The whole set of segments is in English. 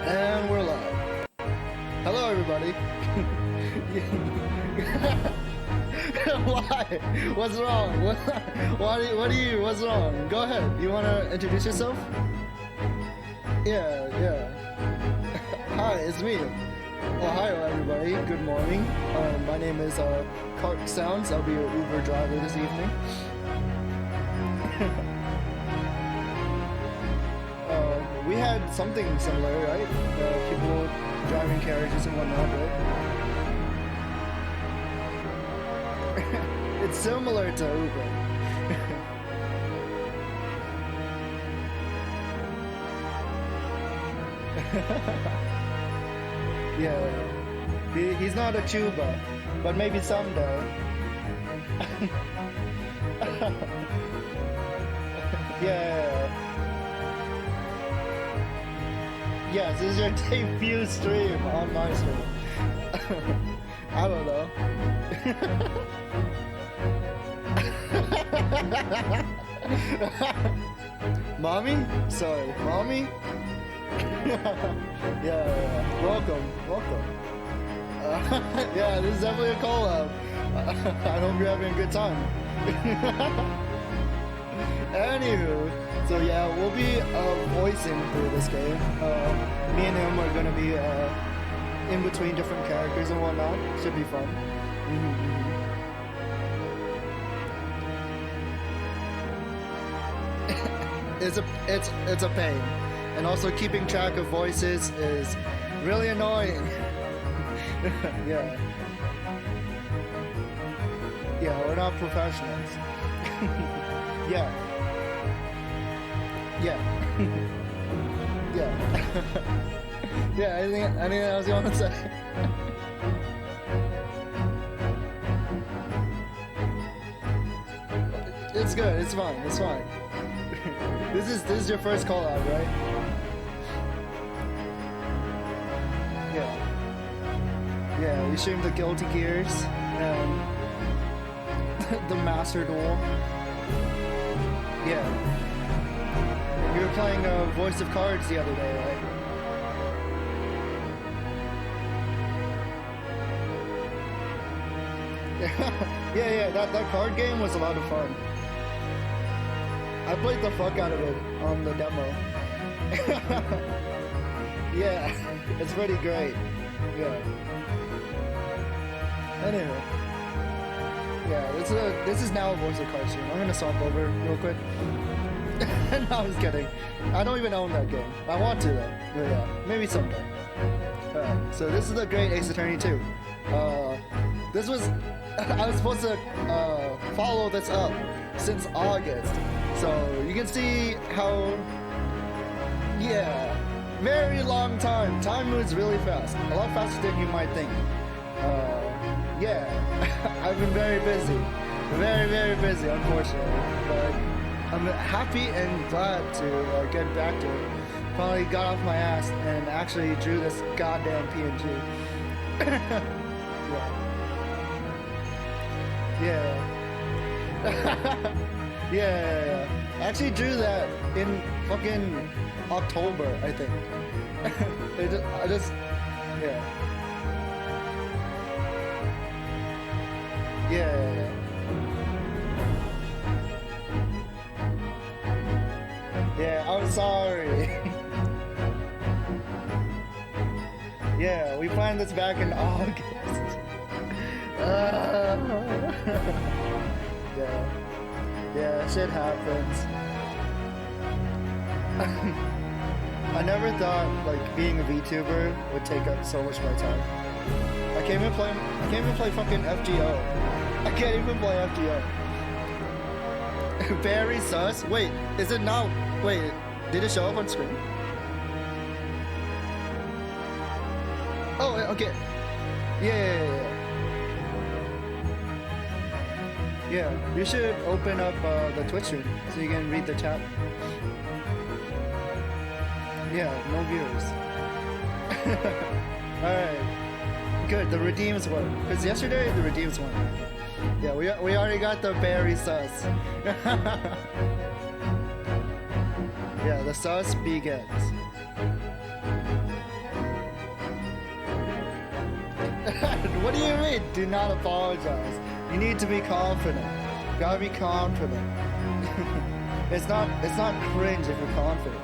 And we're live. Hello, everybody. Why? What's wrong? What's wrong? Go ahead. You want to introduce yourself? Yeah. Hi, it's me. Well, hi, everybody. Good morning. My name is ThunderSounds. I'll be your Uber driver this evening. We had something similar, right? People driving carriages and whatnot, right? It's similar to Uber. Yeah. He's not a tuba, but maybe someday. Yeah. Yes, this is your debut stream on my stream. I don't know. Mommy? Sorry, mommy? Yeah. Welcome. Yeah, this is definitely a collab. I hope you're having a good time. Anywho, so yeah, we'll be voicing through this game. Me and him are gonna be in between different characters and whatnot. Should be fun. It's a pain, and also keeping track of voices is really annoying. Yeah, we're not professionals. Yeah. Yeah, anything else you want to say? It's good, it's fine. This is your first collab, right? Yeah, you streamed the Guilty Gears and the Master Duel. Yeah. You were playing Voice of Cards the other day, right? Yeah, that card game was a lot of fun. I played the fuck out of it on the demo. Yeah, it's pretty great. Yeah. Anyway. Yeah, this is now a Voice of Cards stream. I'm gonna swap over real quick. No, I was kidding. I don't even own that game. I want to though. But yeah, maybe someday. Alright, so this is the Great Ace Attorney 2. This was... I was supposed to follow this up since August. So you can see how... Yeah, very long time. Time moves really fast. A lot faster than you might think. Yeah, I've been very busy. Very busy, unfortunately. But I'm happy and glad to get back to it. Finally got off my ass and actually drew this goddamn PNG. Yeah. Yeah. I actually drew that in fucking October, I think. I just, yeah. Yeah. Yeah, I'm sorry. Yeah, we planned this back in August. Yeah, shit happens. I never thought like being a VTuber would take up so much of my time. I can't even play fucking FGO. I can't even play FGO. Very sus. Wait, is it now? Wait, did it show up on screen? Oh, okay. Yeah, you should open up the Twitch stream so you can read the chat. Yeah, no viewers. Alright. Good, the redeems won. Because yesterday, the redeems won. Yeah, we already got the berry sus. Yeah, the sus begins. What do you mean? Do not apologize. You need to be confident. You gotta be confident. It's not cringe if you're confident.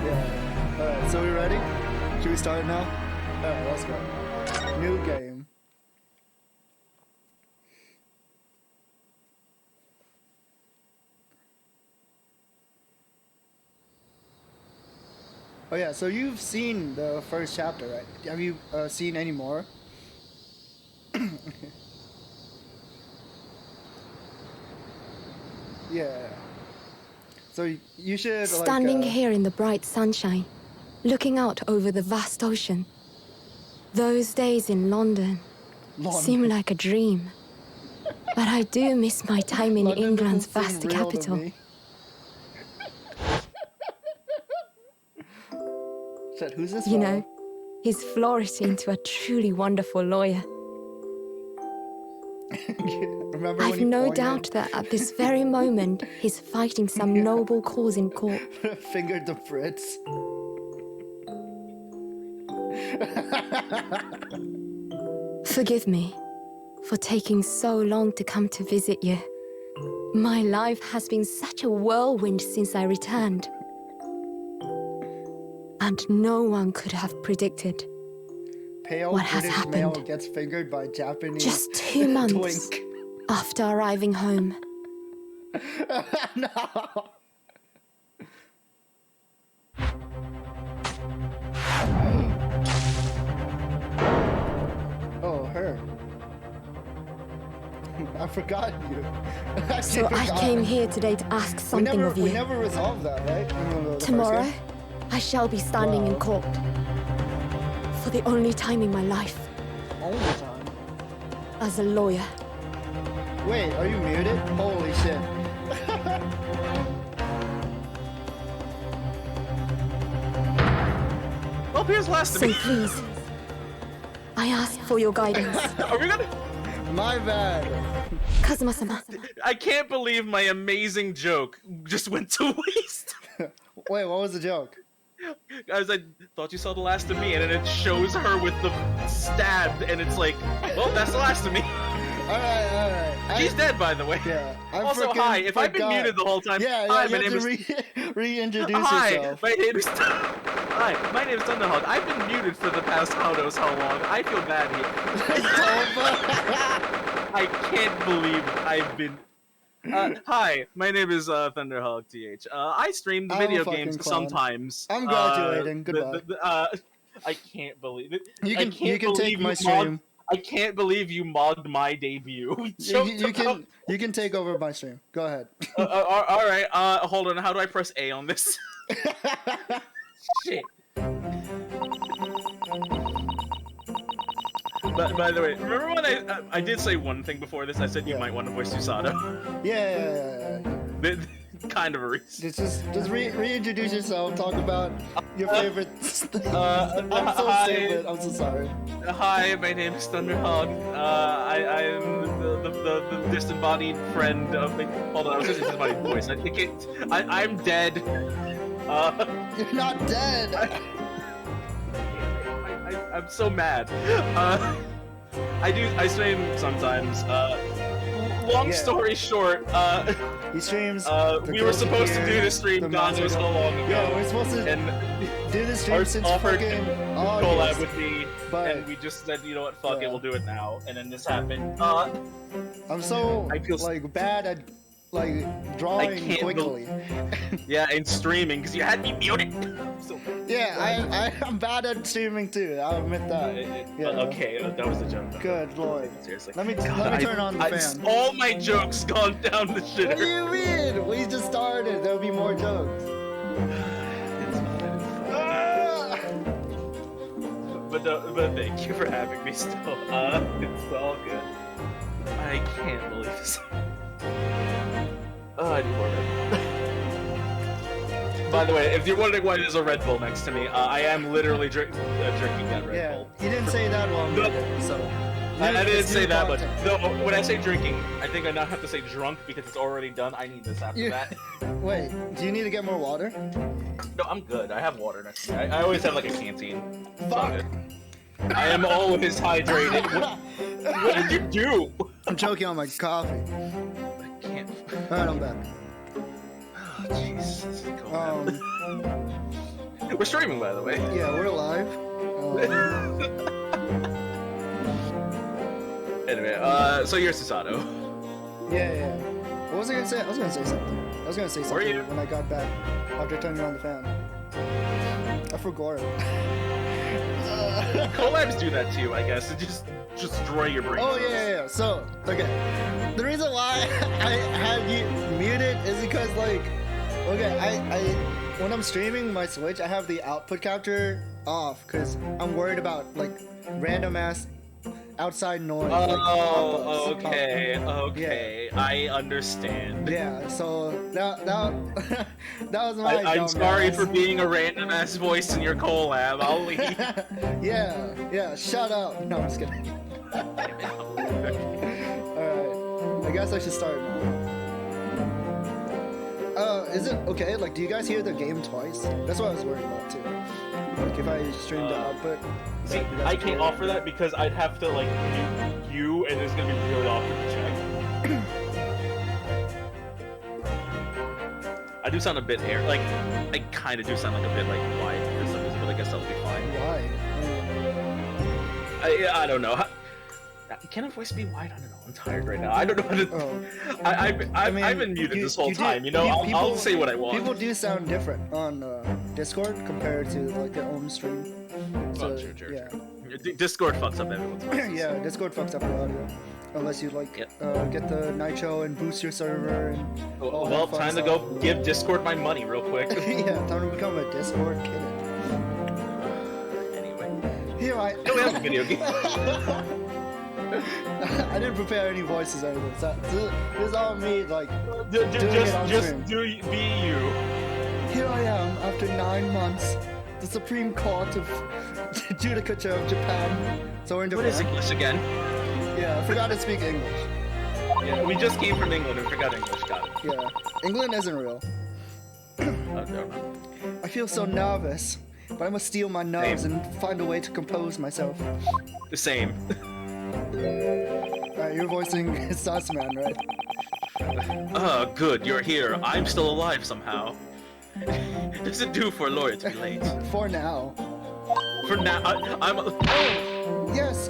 Yeah. Alright, so we ready? Should we start now? Alright, let's go. New game. Oh yeah, so you've seen the first chapter, right? Have you seen any more? Yeah. So you should standing here in the bright sunshine, looking out over the vast ocean. Those days in London seem like a dream. But I do miss my time in England's vast capital. Who's this? You know, he's flourished into a truly wonderful lawyer. I've no doubt that at this very moment, he's fighting some noble cause in court. Fingered the Brits. Forgive me for taking so long to come to visit you. My life has been such a whirlwind since I returned. And no one could have predicted what has happened. Male gets fingered by Japanese just 2 months after arriving home. No. Oh, her. I forgot you. So I came here today to ask something of you. We never resolved that, right? Tomorrow, I shall be standing in court. For the only time in my life. Only time? As a lawyer. Wait, are you muted? Holy shit. Well, here's last of So me. please, I ask for your guidance. Are we gonna... My bad. Kazuma-sama. I can't believe my amazing joke just went to waste. Wait, what was the joke? Guys, I thought you saw the last of me, and then it shows her with the stabbed, and it's like, well, that's the last of me. Alright. She's dead, by the way. Yeah. Also, hi, if I've been muted the whole time, hi, my name is... reintroduce hi, yourself. my name is... Hi, my name is Thunderhog. I've been muted for the past how knows how long. I feel bad here. I can't believe I've been... hi, my name is Thunderhog TH. I stream the video games sometimes. I'm graduating. Goodbye. I can't believe it. You can take my stream. I can't believe you modded my debut. You can take over my stream. Go ahead. All right. Hold on. How do I press A on this? Shit. But by the way, remember when I did say one thing before this? I said you might want to voice Usada. Yeah. kind of a reason. Just reintroduce yourself. Talk about your favorite. I'm so hi. stupid. I'm so sorry. Hi, my name is Thunderhog. I am the disembodied friend of. Hold on, I was just disembodied voice. I'm dead. You're not dead. I'm so mad. I stream sometimes. Long story short, he streams. We were supposed to do this stream, God knows how long ago. Yeah, we're supposed to do this stream since offered fucking collab with me, but, and we just said, you know what, fuck it, we'll do it now. And then this happened. I'm so like bad at like drawing quickly. Yeah, and streaming because you had me muted. So yeah, I'm bad at streaming too. I'll admit that. Yeah. Okay, that was a joke. Good lord. Seriously. Let me turn on the fan. All my jokes gone down the shitter. What do you mean? We just started. There'll be more jokes. But thank you for having me still. It's all good. I can't believe this. I need more Red Bull. By the way, if you're wondering why there's a Red Bull next to me, I am literally drinking that Red Bull. Yeah, you didn't say that one. No. So. I didn't say that, but no, when I say drinking, I think I now have to say drunk because it's already done. I need this after that. Wait, do you need to get more water? No, I'm good. I have water next to me. I always have like a canteen. Fuck. I am always hydrated. What did you do? I'm choking on my coffee. I can't. Alright, I'm back. Oh, jeez. We're streaming, by the way. Yeah, we're live. Anyway, so you're Susato. Yeah. What was I gonna say? I was gonna say something when I got back after turning on the fan. I forgot. Collabs do that to you, I guess. It just destroy your brain. Oh yeah. So okay, the reason why I had you muted is because like, okay, I when I'm streaming my Switch, I have the output capture off because I'm worried about like random ass outside noise. Oh, okay. Yeah. I understand. Yeah, so that was my I'm sorry for being a random ass voice in your collab. I'll leave. yeah, shut up. No, I'm just kidding. Alright, I guess I should start now. Is it okay? Like, do you guys hear the game twice? That's what I was worried about too. Like, if I stream the output. See, I can't offer that because I'd have to like mute you, and it's gonna be really awkward to check. I do sound a bit like I kind of do sound like a bit like wide for some reason, but I guess that'll be fine. Why? I don't know. Can a voice be wide? I don't know. I'm tired right now. I don't know how to. I've been muted this whole time. You know, I'll say what I want. People do sound different on Discord compared to like their own stream. So, true. Yeah. Discord fucks up everyone's voices. Yeah, Discord fucks up your audio. Unless you like get the nitro and boost your server and. Well, time to go give Discord my money real quick. Yeah, time to become a Discord kid. Anyway. Here I. We have a video game. I didn't prepare any voices or anything. So this is all me, like. Just be you. Here I am after 9 months. The Supreme Court of Judicature of Japan. So we're in Japan. What is English again? Yeah, I forgot to speak English. Yeah, we just came from England and forgot English. Got it. Yeah, England isn't real. I feel so nervous, but I must steel my nerves and find a way to compose myself. The same. Alright, you're voicing Sussman, right? Good, you're here. I'm still alive somehow. Does it do for a lawyer to be late? For now. For now, I'm. Oh, yes.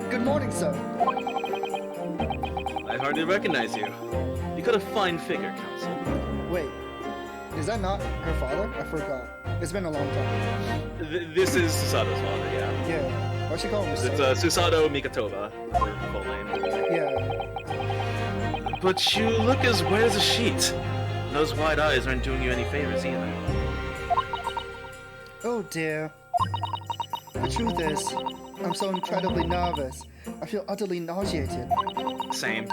Good morning, sir. I hardly recognize you. You got a fine figure, Counsel. Wait, is that not her father? I forgot. It's been a long time. This is Susato's father, yeah. Yeah. Why'd she call him? It's Susato Mikatoba, her full name. Yeah. But you look as white as a sheet. Those wide eyes aren't doing you any favors either. Oh dear. The truth is, I'm so incredibly nervous. I feel utterly nauseated. Same.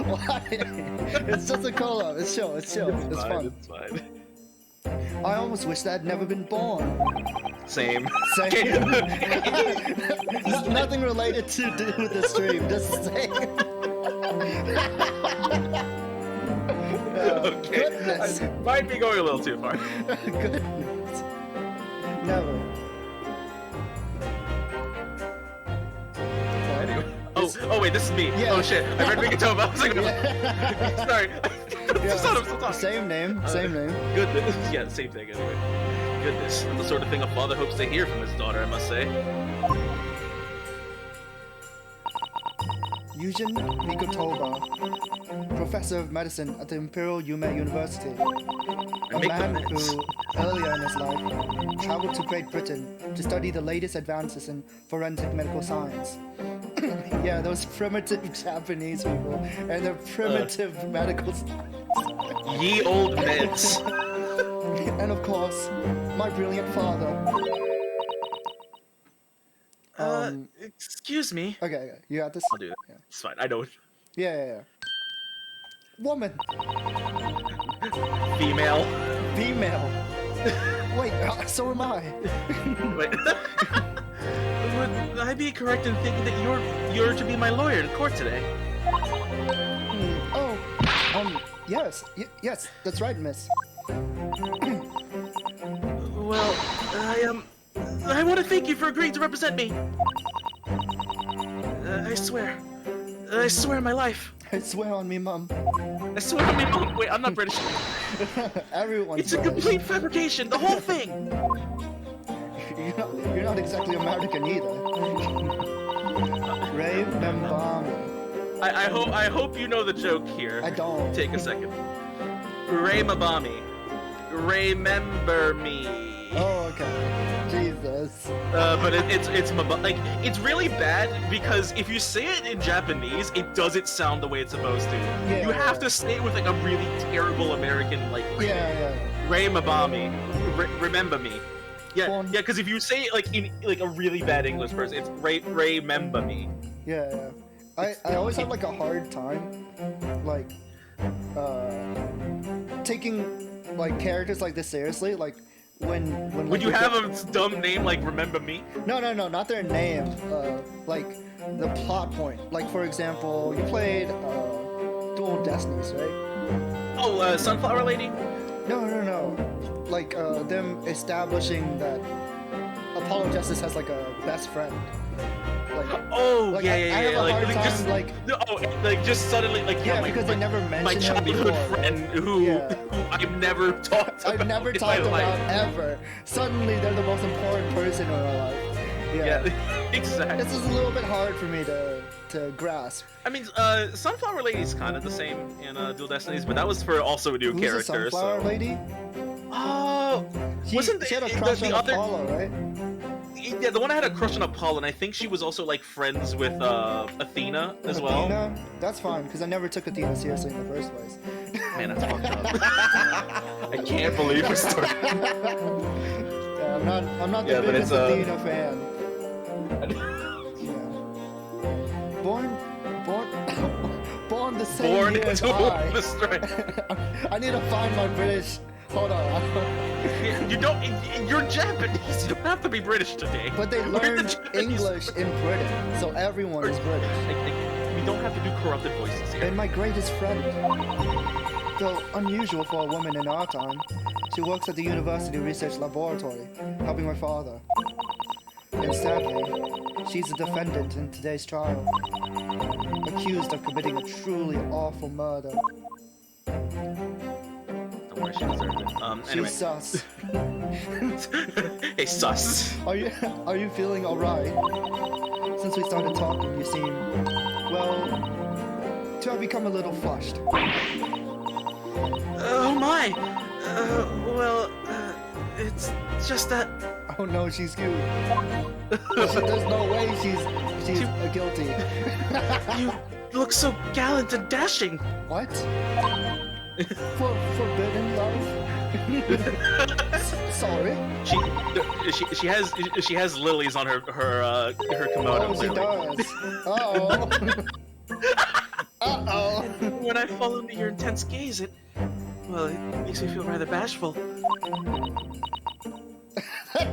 Why? It's just a collab. It's chill. It's chill. It's fun. It's fine. I almost wish I had never been born. Same. Same. There's nothing related to do with the stream. Just saying. Okay. Goodness. I might be going a little too far. Goodness. Never. Anyway. Oh wait, this is me. Yeah. Oh shit, I read Mikitoba. I was like, Yeah. sorry. I'm still talking. Same name. Same name. Goodness. Yeah, same thing anyway. Goodness, the sort of thing a father hopes to hear from his daughter, I must say. Yujin Mikotoba, professor of medicine at the Imperial Yume University. A man who, earlier in his life, traveled to Great Britain to study the latest advances in forensic medical science. Yeah, those primitive Japanese people and their primitive medical science. Ye old meds. And of course, my brilliant father. Excuse me. Okay, you got this? I'll do that. Yeah. It's fine, I know. Yeah. Woman. Female. Female. Wait, so am I. Wait. Would I be correct in thinking that you're to be my lawyer in court today? Yes. Yes, that's right, miss. Well, I want to thank you for agreeing to represent me. I swear my life. I swear on me, Mum. I swear on me, Mom. Wait, I'm not British. Everyone's It's a complete fabrication, the whole thing. You're not exactly American either. Ray Membami. I hope you know the joke here. I don't. Take a second. Ray Mabami. Remember me. Oh, okay. Jesus. But it's like it's really bad because if you say it in Japanese, it doesn't sound the way it's supposed to. Yeah, you have to say it with like a really terrible American like. Yeah. Ray Mabami. Remember me. Yeah, because if you say it like in like a really bad English person, it's remember me. Yeah. I always have like a hard time, like, taking like characters like this seriously, like. When Would you have a dumb name like Remember Me? No, not their name. Like the plot point. Like for example, you played Dual Destinies, right? Oh, Sunflower Lady? No. Like them establishing that Apollo Justice has like a best friend. Like, oh, yeah. I have a hard time, just like just suddenly like because they never mentioned my childhood friend who I've never talked about. I've never talked about ever. Suddenly they're the most important person in my life. Yeah, exactly. This is a little bit hard for me to grasp. I mean, Sunflower Lady's kind of the same in Dual Destinies, but that was for also a new Who's character. The Sunflower Lady? Oh, she had a crush on other Apollo, right? Yeah, the one I had a crush on Apollo, and I think she was also like friends with Athena as well. Athena? That's fine, because I never took Athena seriously in the first place. Man, that's fucked up. I can't believe we're starting. Yeah, I'm not the biggest Athena fan. Born the same year as I. I need to find my British. Hold on. You're Japanese. You don't have to be British today. But they learned English in Britain, so everyone is British. We don't have to do corrupted voices here. And my greatest friend, though unusual for a woman in our time, she works at the university research laboratory, helping my father. And sadly, she's a defendant in today's trial, accused of committing a truly awful murder. Don't worry, she deserved it. Anyway. She's sus. Hey, sus. Are you feeling alright? Since we started talking, you seem, well, to have become a little flushed. Oh my! It's just that... Oh no, she's cute. There's no way she's guilty. You look so gallant and dashing. What? Forbidden love? Sorry. She has lilies on her kimono. Oh, she clearly. does. Oh. Uh-oh. When I fall under your intense gaze, it makes me feel rather bashful.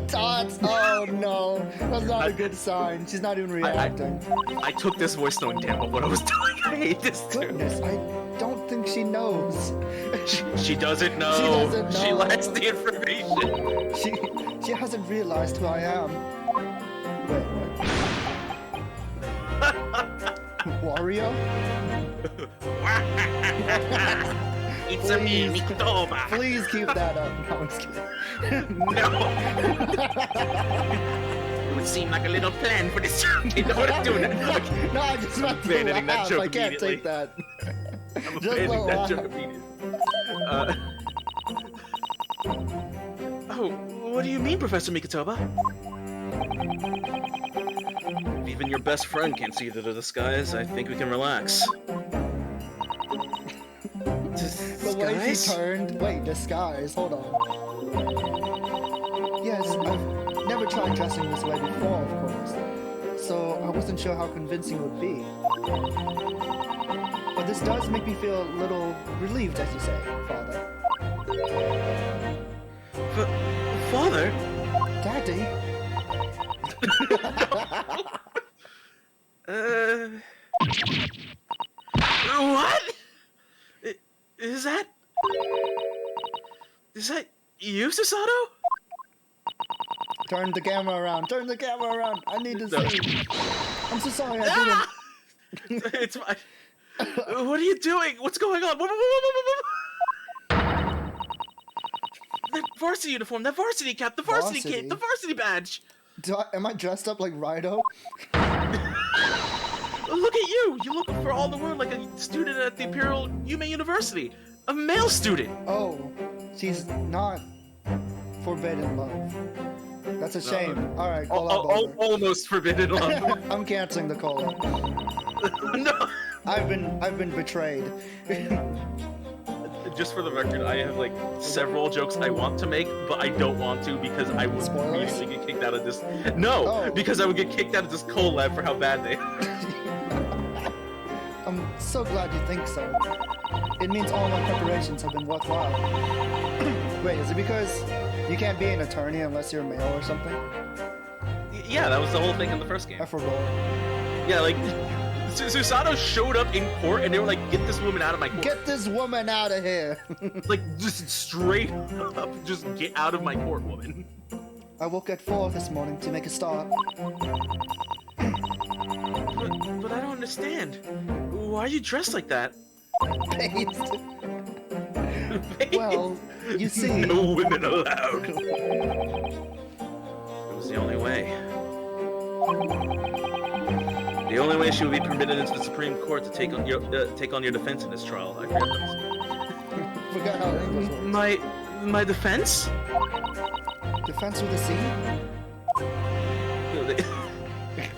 Dots. Oh no, that's not a good sign. She's not even reacting. I took this voice knowing damn well what I was doing. I hate this too. Goodness, I don't think she knows. She doesn't know. She doesn't know. She lacks the information. She hasn't realized who I am. Wait, what? Wario? It's a me, Mikotoba. Please keep that up. No, I'm just kidding. No. It would seem like a little plan for this. You know what I'm doing? Okay. No, I just meant to Abandoning that laugh. joke I can't take that. I'm Just abandoning that laugh. joke immediately. Oh, what do you mean, Professor Mikotoba? If even your best friend can't see through the disguise, I think we can relax. The way she turned. Wait, disguise. Hold on. Yes, I've never tried dressing this way before, of course. So I wasn't sure how convincing it would be. But this does make me feel a little relieved, as you say, Father. Father? Daddy? What? Is that you, Susato? Turn the camera around. Turn the camera around. I need to No. see. I'm so sorry. I didn't. It's fine. What are you doing? What's going on? That varsity uniform, that varsity cap, the varsity kit, the varsity badge. Am I dressed up like Rido? Look at you! You look for all the world like a student at the Imperial Yume University. A male student. Oh, she's not forbidden love. That's a shame. All right, collab over. Almost forbidden love. I'm canceling the collab. No. I've been betrayed. Just for the record, I have like several jokes I want to make, but I don't want to because I would Spoilers? immediately get kicked out of this. No, Oh. because I would get kicked out of this collab for how bad they are. I'm so glad you think so. It means all my preparations have been worthwhile. Wait, is it because you can't be an attorney unless you're male or something? Yeah, that was the whole thing in the first game. I forgot. Yeah, like Susato showed up in court and they were like, "Get this woman out of my court." Get this woman out of here. Like just straight up, just get out of my court, woman. I woke at 4 this morning to make a start. But I don't understand. Why are you dressed like that? Based. Well, you see. No women allowed. It was the only way. The only way she would be permitted into the Supreme Court to take on your defense in this trial. I forgot that. Forgot how English works. My defense? Defense with a C?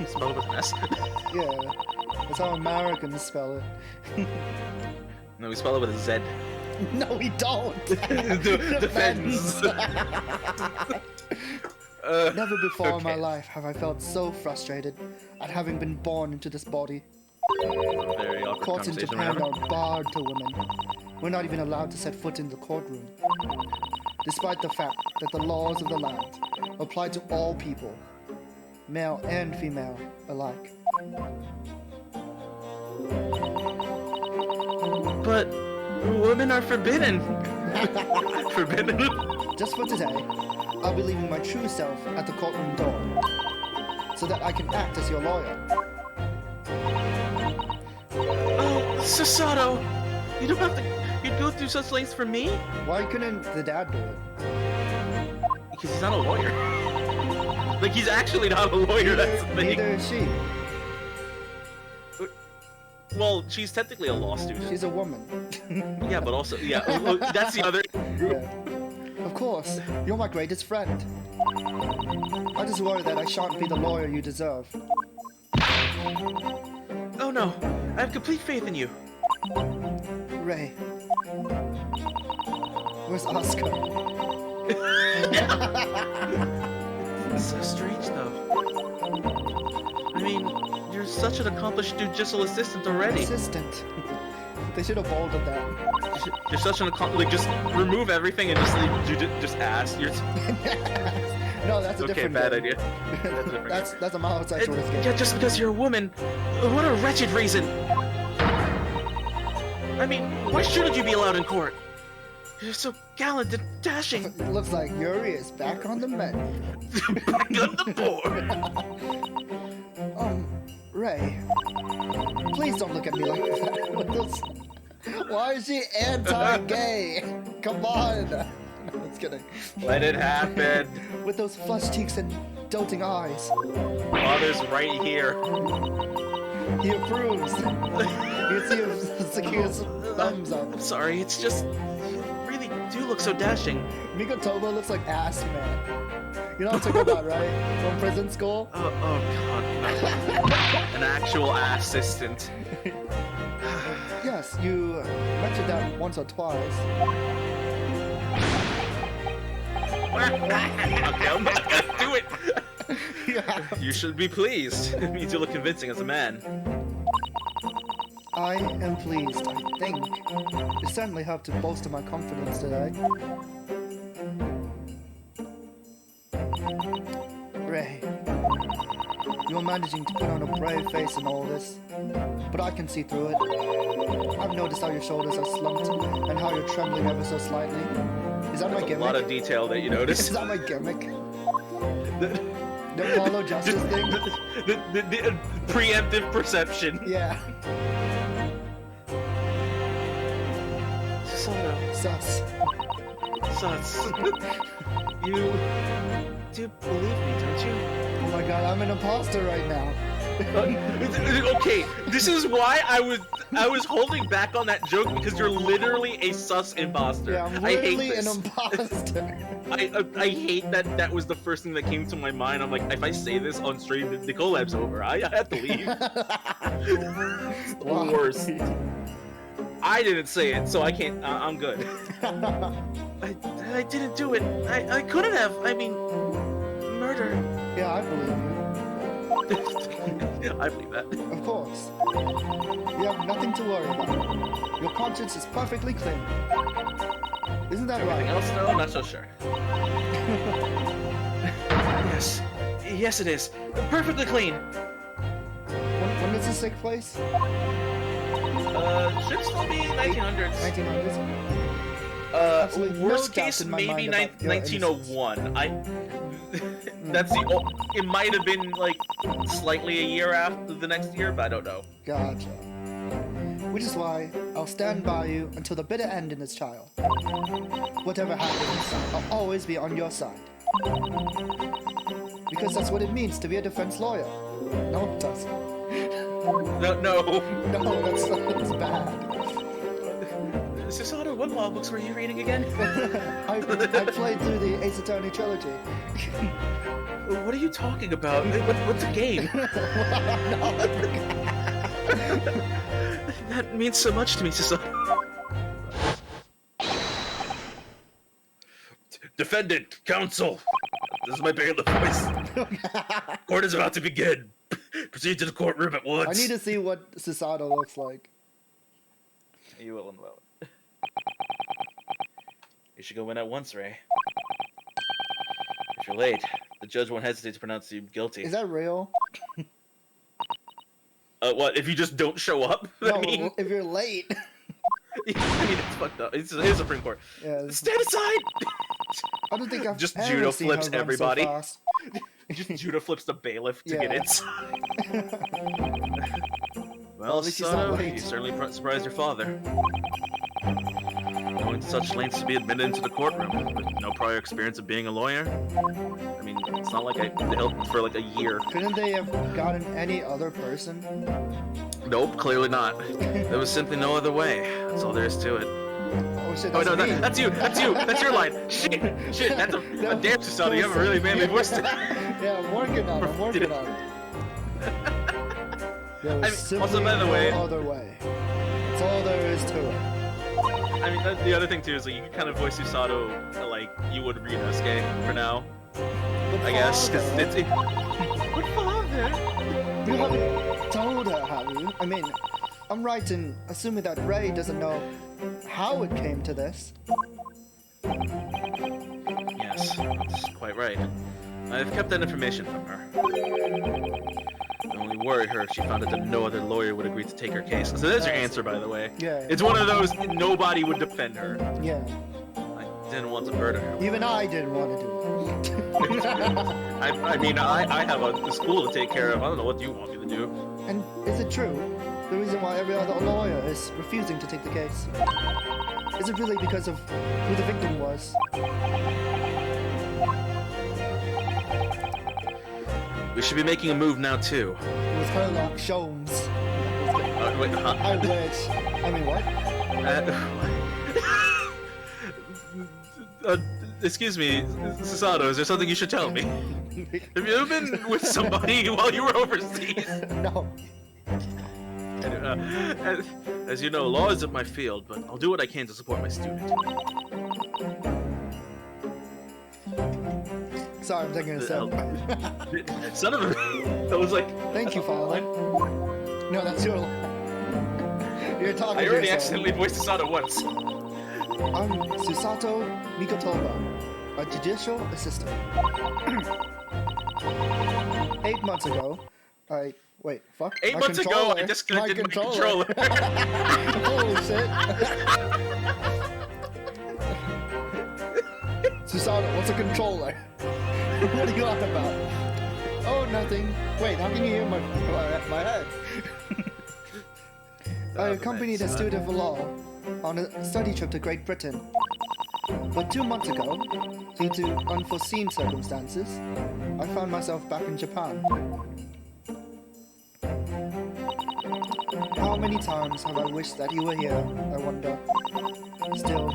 Spell it with an S. Yeah, that's how Americans spell it. No, we spell it with a Z. No, we don't. Defense. Never before in my Okay. life have I felt so frustrated at having been born into this body. Very awkward Courts in conversation Japan whatever. are barred to women. We're not even allowed to set foot in the courtroom. Despite the fact that the laws of the land apply to all people, male and female alike. But women are forbidden. Forbidden? Just for today, I'll be leaving my true self at the courtroom door, so that I can act as your lawyer. Oh, Susato! You don't have to... You'd go through such lengths for me? Why couldn't the dad do it? Because he's not a lawyer. Like, he's actually not a lawyer, that's the thing. Neither is she. Well, she's technically a law student. She's a woman. Yeah, but also... Yeah, well, that's the other... Yeah. Of course, you're my greatest friend. I just worry that I shan't be the lawyer you deserve. Oh no, I have complete faith in you. Ray. Where's Oscar? It's so strange, though. I mean, you're You're such an accomplished judicial assistant already. Assistant. They should have bolded that. You're such an accomplished. Like, just remove everything and just ask. You're. No, that's a okay, different bad game. idea. That's a homosexualist game. Yeah, just because you're a woman. What a wretched reason. I mean, why shouldn't you be allowed in court? You're so gallant and dashing. It looks like Yuri is back on the menu. Back on the board. Ray, please don't look at me like that. With those... Why is she anti-gay? Come on. No, just kidding. Let it happen. With those flushed cheeks and doting eyes. Father's right here. He approves. You see him sticking his thumbs up. I'm sorry, it's just... You really do look so dashing. Mikotomo looks like ass man. You know what I'm talking about, right? From prison school? Oh god. An actual assistant. Yes, you mentioned that once or twice. Okay, I'm not gonna do it. Yeah. You should be pleased. It means you look convincing as a man. I am pleased, I think. You certainly have to bolster my confidence today. Ray, you're managing to put on a brave face in all this, but I can see through it. I've noticed how your shoulders are slumped and how you're trembling ever so slightly. Is that my gimmick? A lot of detail that you notice. Is that my gimmick? The follow justice thing? The preemptive perception. Yeah. Sus. You do believe me, don't you? Oh my god, I'm an imposter right now. Okay, this is why I was holding back on that joke, because you're literally a sus imposter. Yeah, I'm I hate literally this. an imposter. I hate that was the first thing that came to my mind. I'm like, if I say this on stream, the collab's over. I have to leave. It's the worst. I didn't say it, so I can't. I'm good. I didn't do it. I couldn't have. I mean, murder. Yeah, I believe you. I believe that. Of course. You have nothing to worry about. Your conscience is perfectly clean. Isn't that Everything right? else, though, not so sure. Yes, it is. Perfectly clean. When does this take place? Should still be 1900s. 1900s? Absolutely no Worst doubt case, in my maybe mind about your 1901. That's the. It might have been like slightly a year after the next year, but I don't know. Gotcha. Which is why I'll stand by you until the bitter end in this trial. Whatever happens, I'll always be on your side. Because that's what it means to be a defense lawyer. No, it doesn't. No. No, that's bad. Susanoo, what law books were you reading again? I played through the Ace Attorney trilogy. What are you talking about? What's a game? That means so much to me, Susanoo. Defendant, counsel. This is my bailiff voice. Court is about to begin. Proceed to the courtroom at once. I need to see what Susanoo looks like. You will in a moment. You should go in at once, Ray. If you're late, the judge won't hesitate to pronounce you guilty. Is that real? What, if you just don't show up? No, I mean, if you're late. it's fucked up. It's the Supreme Court. Yeah, Stand aside! I don't think I've just ever judo seen flips her run everybody. So fast. Just judo flips the bailiff to get Yeah. inside. Well, Well, at least he's not son, late. you certainly surprised your father. Going to such lengths to be admitted into the courtroom with no prior experience of being a lawyer. I mean, it's not like I helped for like a year. Couldn't they have gotten any other person? Nope, clearly not. There was simply no other way. That's all there is to it. Oh shit, Oh that's no, me. that's you! That's you! That's your line! Shit! That's a damn Susanoo, you have a really manly voice today. Yeah, I'm working on it. I'm working on it. There was simply also, by the way- no other way. That's all there is to it. I mean, the other thing too is like you can kind of voice Susanoo like you would Renosuke for now, I guess, because it's. What father? You haven't told I mean, I'm right in assuming that Ray doesn't know how it came to this. Yes, that's quite right. I've kept that information from her. I only worry her if she found out that no other lawyer would agree to take her case. So there's your answer, by the way. Yeah. It's one of those nobody would defend her. Yeah. I didn't want to murder her. Even I didn't want to do it. I mean, I have a school to take care of. I don't know what you want me to do. And is it true? The reason why every other lawyer is refusing to take the case? Is it really because of who the victim was? We should be making a move now, too. It was Herlock Sholmes. Wait, huh? I wish. I mean, what? Excuse me, Susato, is there something you should tell me? Have you ever been with somebody while you were overseas? No. As you know, law isn't my field, but I'll do what I can to support my student. Sorry, I'm taking a sip. Son of a... I was like... Thank you, Father. No, that's your line. You're talking I already to yourself. accidentally voiced Susato once. I'm Susato Mikotoba, a judicial assistant. 8 months ago, Wait, fuck. 8 months ago, I disconnected my controller. Holy shit. Susato, what's a controller? What are you on about? Oh, nothing. Wait, how can you hear my head? I accompanied a student of law on a study trip to Great Britain. But 2 months ago, due to unforeseen circumstances, I found myself back in Japan. How many times have I wished that you were here, I wonder. Still,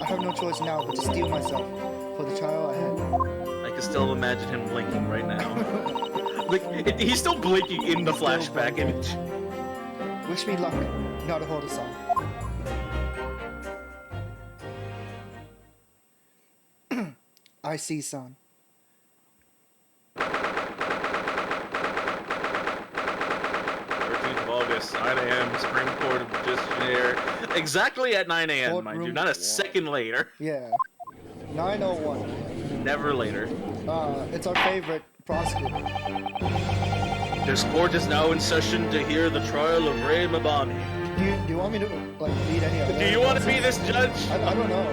I have no choice now but to steel myself for the trial ahead. I can still imagine him blinking right now. Like, he's still blinking in the flashback image. Wish me luck, Naruhodo-san. I see, son. 13th of August, 9 a.m., Supreme Court of Judiciary. Exactly at 9 a.m., mind you, not a second later. Yeah. 9:01. Never later. It's our favorite prosecutor. This court is now in session to hear the trial of Ray Mabami. Do you want me to, like, read any other? Do you want to be this judge? I don't know.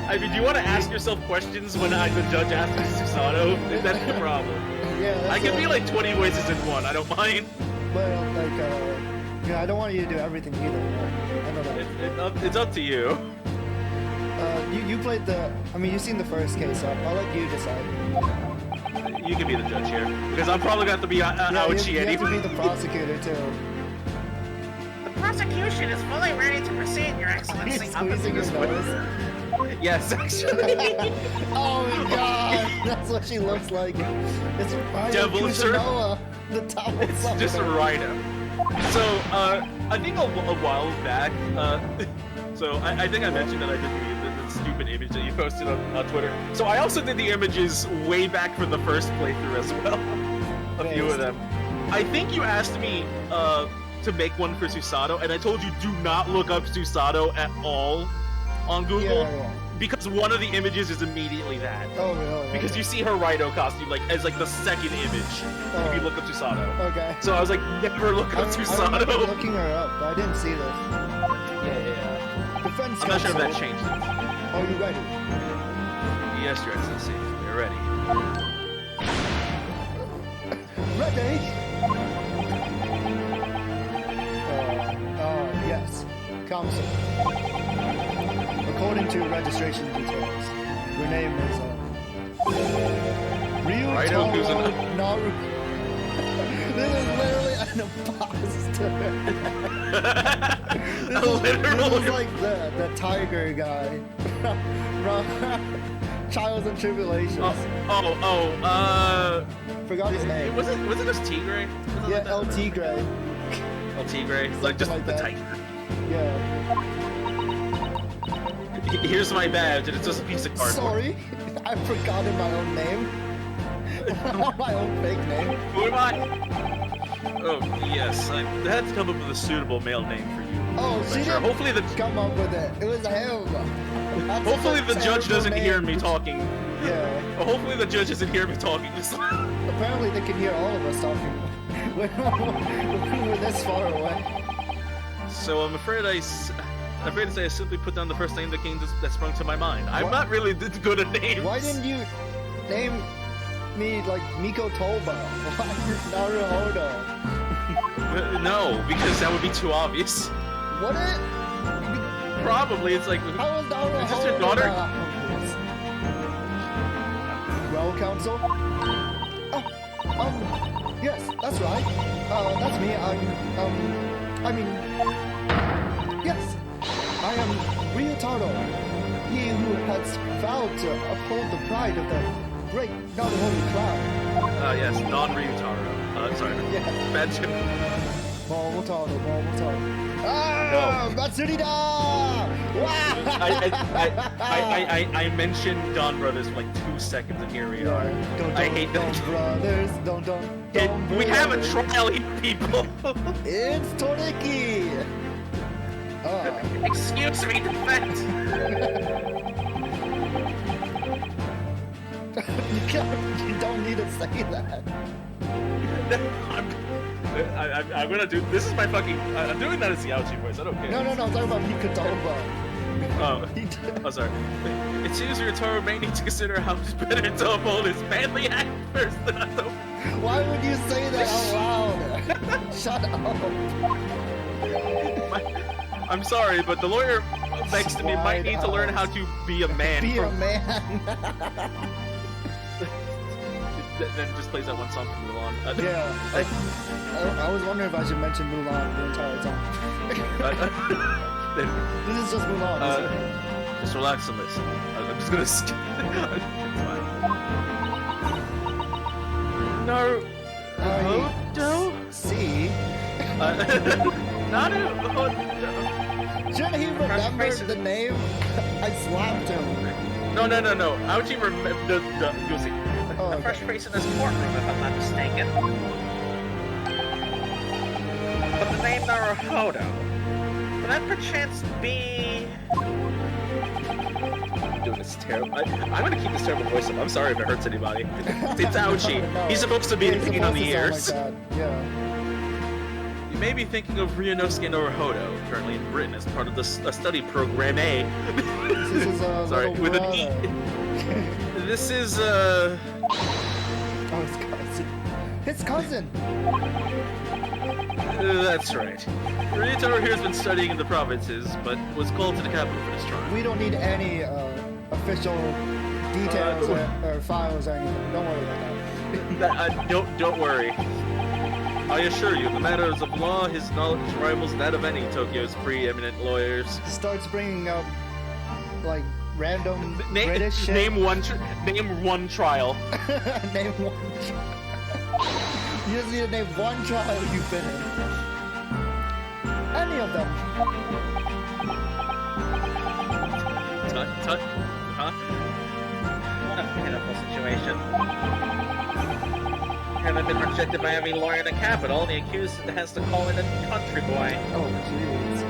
I mean, do you want to ask yourself questions when the judge asks you Susato? That's the problem. Yeah, I can be like 20 voices in one, I don't mind. Well, like, yeah, I don't want you to do everything either. I don't know. It's up to you. You played the, I mean, you've seen the first case, so I'll let you decide. You can be the judge here, because I'm probably going to have to be ouchie you have anyway. to be the prosecutor, too. The prosecution is fully ready to proceed, Your Excellency. Squeezing his nose. Yes, actually. Oh my god, that's what she looks like. It's Rhino Devilish her. Kushinoa, the top of It's just a rhino. So, I think a while back, so I think I mentioned that I did the stupid image that you posted on Twitter. So I also did the images way back from the first playthrough as well. A few of them. I think you asked me to make one for Susato, and I told you do not look up Susato at all on Google. Yeah. Because one of the images is immediately that. Oh, really? Because you see her Rhino costume like as like the second image if you look up Susato. Okay. So I was like, never look up I Susato. remember looking her up, but I didn't see this. Yeah. Defense I'm not sure if that counsel. changed it. Are you ready? Yes, Your Excellency. We're ready. Ready? Yes. Counsel. According to registration details, your name is Ryu Rhino Kuzuno. Naru. This is literally an imposter. This is like the tiger guy from Trials and Tribulations. Forgot his name. Was it just Tigray? Yeah, El Tigre. El Tigray. Like just like the that. tiger. Yeah. Here's my badge, and it's just a piece of cardboard. Sorry, I've forgotten my own name. My own fake name. Who am I? Oh, yes. I had to come up with a suitable male name for you. Oh, she Sure, didn't hopefully the come up with it. It was him. That's hopefully such a the judge terrible doesn't hear name. me talking. Yeah. Hopefully the judge doesn't hear me talking. Just Apparently they can hear all of us talking when we're this far away. So I'm afraid to say I simply put down the first name that sprung to my mind. I'm not really good at names. Why didn't you name me like Miko Toba? Naruhodo? No, because that would be too obvious. What it? Probably it's like. How is Naruhodo? Is this your daughter? Row Council? Yes, that's right. That's me. Yes, I am Ryotaro, he who has vowed to uphold the pride of the great Naruhodo clan. Yes, non-Ryutaro. Sorry. Yeah. Mention. Momotaro. Ah, Matsuri da! Wow! I mentioned Don Brothers for like 2 seconds, and here we are. I hate that. Brothers, don't. We have a brothers. trial here, people. It's Toriki! Excuse me, defense. You don't need to say that. I'm gonna do. This is my fucking. I'm doing that as the Ouchie voice. I don't care. No, I'm talking about Mikotoba. Oh, sorry. It seems Ryotaro may need to consider how much better to uphold his manly act first. Why would you say that out loud? Shut up. I'm sorry, but the lawyer next to me might need to learn how to be a man. Be a man. Then just plays that one song from Mulan. Yeah. I was wondering if I should mention Mulan the entire time. This is just Mulan. Just relax and listen. I'm just gonna skip. It's fine. Naruhodo? See? Naruhodo. Shouldn't he remember the name? I slapped him. No. Ouchie remember you'll see. Oh, The first face in this courtroom, if I'm not mistaken. But the name Naruhodo, would that perchance be... I'm doing this terrible. I'm gonna keep this terrible voice up. I'm sorry if it hurts anybody. It's Ouchie. No. He's supposed to be He's picking on the supposed to ears. sound like that. Yeah. You may be thinking of Ryunosuke Naruhodo, currently in Britain as part of the study program A. This is Sorry, little with an brother. E. This is Oh, his cousin. His cousin. That's right. Ryotaro here has been studying in the provinces, but was called to the capital for this trial. We don't need any official details or files or anything. Don't worry about that. Don't worry. I assure you, in the matters of law, his knowledge rivals that of any Tokyo's preeminent lawyers. Starts bringing up like random British shit. Name one trial. Name one trial. You just need to name one trial you've been in. Any of them. Tut. Huh? What a pitiful situation. Having been rejected by every lawyer in the capital, the accused has to call in a country boy. Oh, jeez.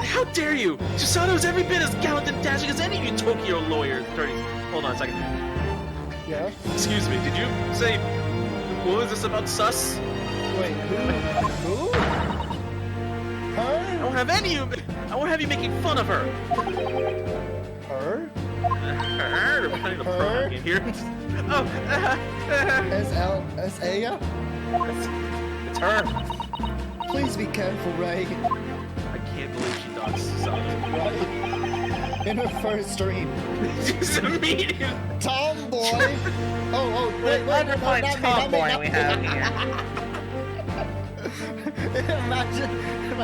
How dare you! Chisano's every bit as gallant and dashing as any of you Tokyo lawyers. 30s. Hold on a second. Yeah? Excuse me, did you say... What was this about sus? Wait, who? I Her? won't have any of it. I won't have you making fun of her. Her? Her? I'm putting a Her? pronoun in here. Oh, S-A-A? it's her. Please be careful, Ray. I can't believe she dogs Susanoo. Right? In her first stream. She's immediate. Tomboy! Oh, wait, Undefined not me, tomboy not we me. have here. Imagine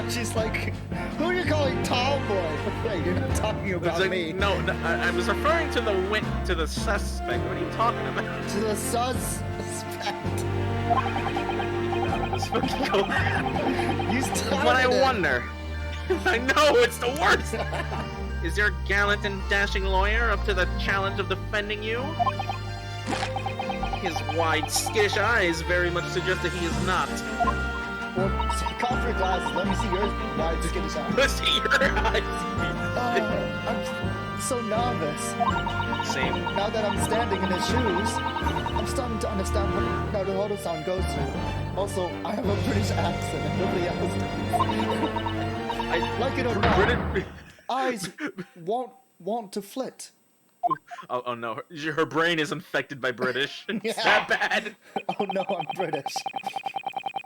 she's like, who are you calling tomboy? Wait, you're not talking It's about like, me. no, I was referring to the suspect. What are you talking about? To the suspect. This fucking collab. You started But I it. wonder. I know it's the worst. Is your gallant and dashing lawyer up to the challenge of defending you? His wide, skittish eyes very much suggest that he is not. Well, take off your glasses. Let me see yours. Why just get a shot? Let's see your eyes. I'm so nervous. Same. Now that I'm standing in his shoes, I'm starting to understand what Naruhodo-san goes through. Also, I have a British accent and nobody else does. Like it or not, eyes won't want to flit. Oh no, her brain is infected by British. Yeah. It's that bad. Oh no, I'm British.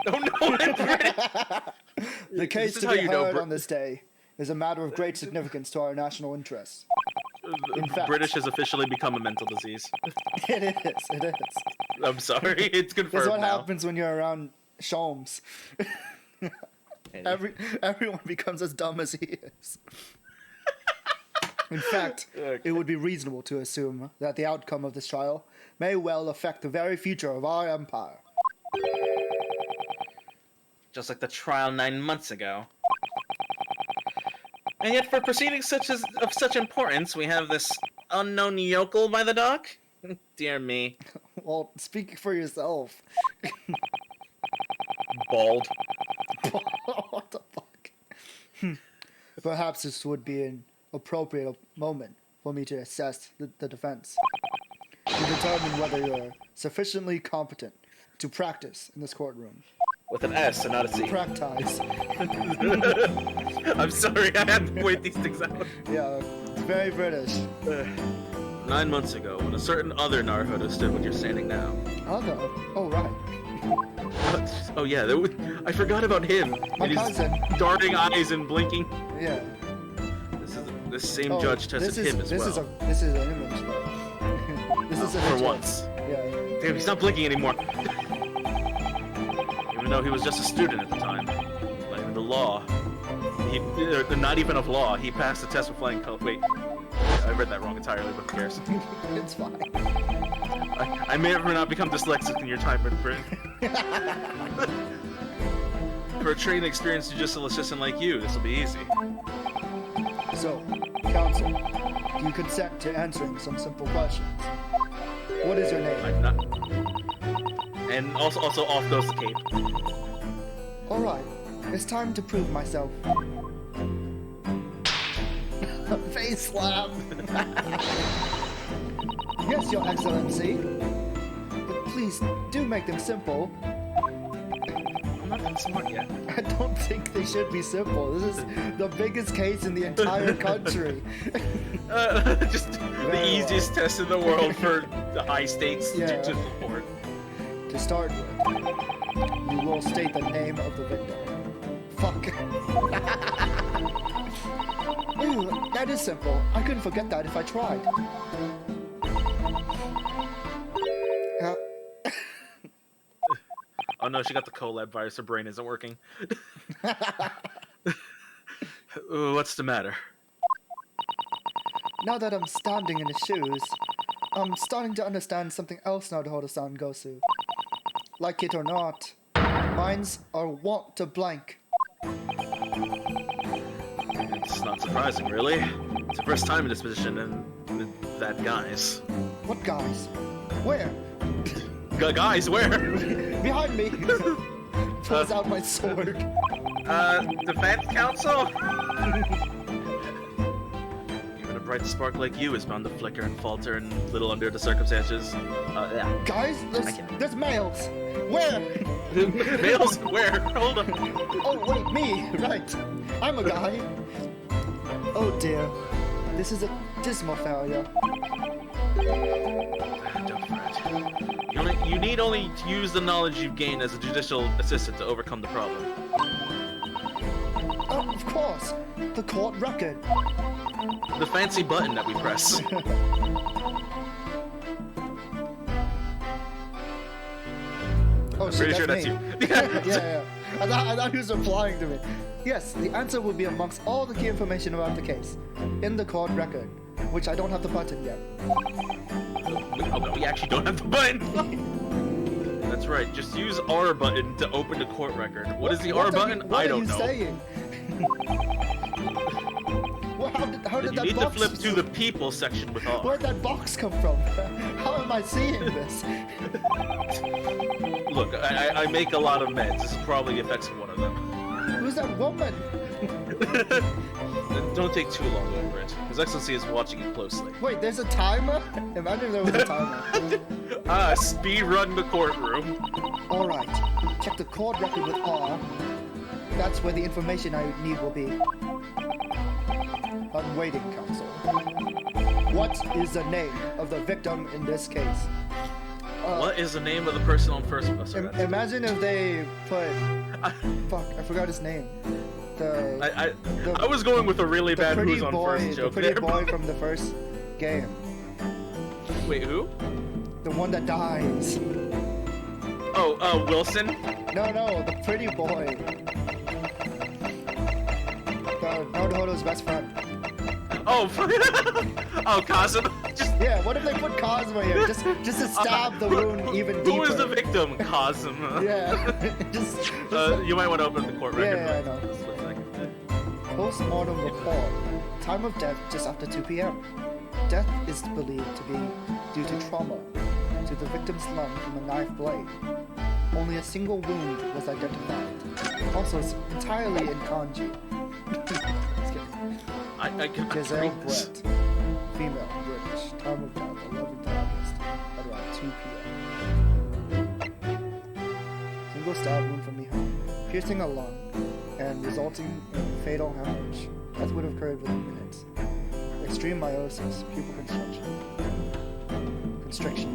Oh no, I'm British. The case to be heard on this day is a matter of great significance to our national interests. In fact, British has officially become a mental disease. It is. I'm sorry, it's confirmed That's what now. happens when you're around Sholmes. Everyone becomes as dumb as he is. In fact, it would be reasonable to assume that the outcome of this trial may well affect the very future of our empire. Just like the trial 9 months ago. And yet, for proceedings of such importance, we have this unknown yokel by the dock? Dear me. Well, speak for yourself. Bald. What the fuck? Perhaps this would be an appropriate moment for me to assess the defense. To determine whether you're sufficiently competent to practice in this courtroom. With an S and not a C. Practice. I'm sorry, I had to point these things out. Yeah, it's very British. 9 months ago, when a certain other Naruhodo stood when you're standing now. Other? Oh, right. Oh yeah, I forgot about him. My and his cousin. darting eyes and blinking. Yeah. This is the same judge tested him as well. This is an image, though. This is an for image. once. Yeah. Damn, he's not blinking anymore. Even though he was just a student at the time. Like the law. Not even of law. He passed the test with flying colors. Wait. I read that wrong entirely, but who cares? It's fine. I may or may not become dyslexic in your time, Britain. For a trained, experienced judicial assistant like you, this will be easy. So, counsel, do you consent to answering some simple questions? What is your name? I'm not. And also off goes the cape. Alright, it's time to prove myself. Face slap! Yes, Your Excellency. But please, do make them simple. I'm not that smart yet. I don't think they should be simple. This is the biggest case in the entire country. Just the easiest test in the world for the high stakes judicial court. To start with, you will state the name of the victim. Fuck. Ooh, that is simple. I couldn't forget that if I tried. Oh no, she got the Collab virus. Her brain isn't working. Ooh, what's the matter? Now that I'm standing in his shoes, I'm starting to understand something else Naruhodo-san goes through. Like it or not, minds are wont to blank. It's not surprising, really. It's the first time in this position, and with that guys. What guys? Where? Guys, where? Behind me! Pulls out my sword. Defense counsel? Even a bright spark like you is bound to flicker and falter and little under the circumstances. Yeah. Guys, there's males! Where? Males? Where? Hold on. Oh, wait, me! Right. I'm a guy. Oh dear. This is a dismal failure. Don't fret. You need only to use the knowledge you've gained as a judicial assistant to overcome the problem. Oh, of course. The court record. The fancy button that we press. Oh, shit, Pretty sure that's that's me. you. Yeah. I thought he was replying to me. Yes, the answer will be amongst all the key information about the case. In the court record. Which I don't have the button yet. Oh no, we actually don't have the button! That's right, just use R button to open the court record. What is the R button? I don't know. What are you saying? Well, how did You that need box... to flip to the people section with R. Where'd that box come from? How am I seeing this? Look, I make a lot of meds. This is probably the effects of one of them. Who's that woman? Don't take too long over it. His Excellency is watching it closely. Wait, there's a timer? Imagine there was a timer. Speed run the courtroom. Alright, check the court record with R. That's where the information I need will be. I'm waiting, counsel. What is the name of the victim in this case? What is the name of the person on first? Oh, sorry, Imagine if they put... Fuck, I forgot his name. I was going with a really bad who's on first joke. The pretty boy from the first game. Wait, who? The one that dies. Oh, Wilson? No, the pretty boy. Naruto's best friend. Oh, oh, Kazuma. Yeah, what if they put Kazuma here, just to stab the wound even deeper? Who is the victim? Kazuma. Yeah, you might want to open the court record. Yeah, I know. Post-mortem report. Time of death just after 2 p.m. Death is believed to be due to trauma to the victim's lung from a knife blade. Only a single wound was identified. Also, it's entirely in kanji. I can Giselle Brett, female, British. Time of death, 11th August, at around 2 p.m. Single stab wound from behind, piercing a lung, and resulting in fatal hemorrhage. Death would have occurred within minutes. Extreme meiosis, pupil constriction.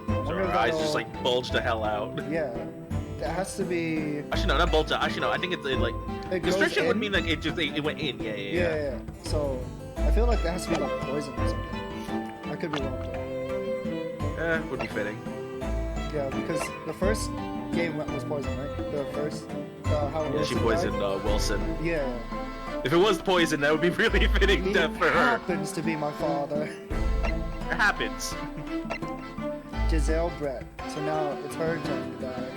So her eyes just like bulge the hell out. Yeah, that has to be. Actually, no, not bulge. Actually, no. I think it's like constriction would mean like it went in. Yeah. So I feel like that has to be like poison or something. I could be wrong though. Would be fitting. Yeah, because the first game was poison, right? The first, how Yeah, she poisoned Wilson. Yeah. If it was poison, that would be really fitting death for her. Happens to be my father. It happens. Giselle Brett. So now it's her turn to die.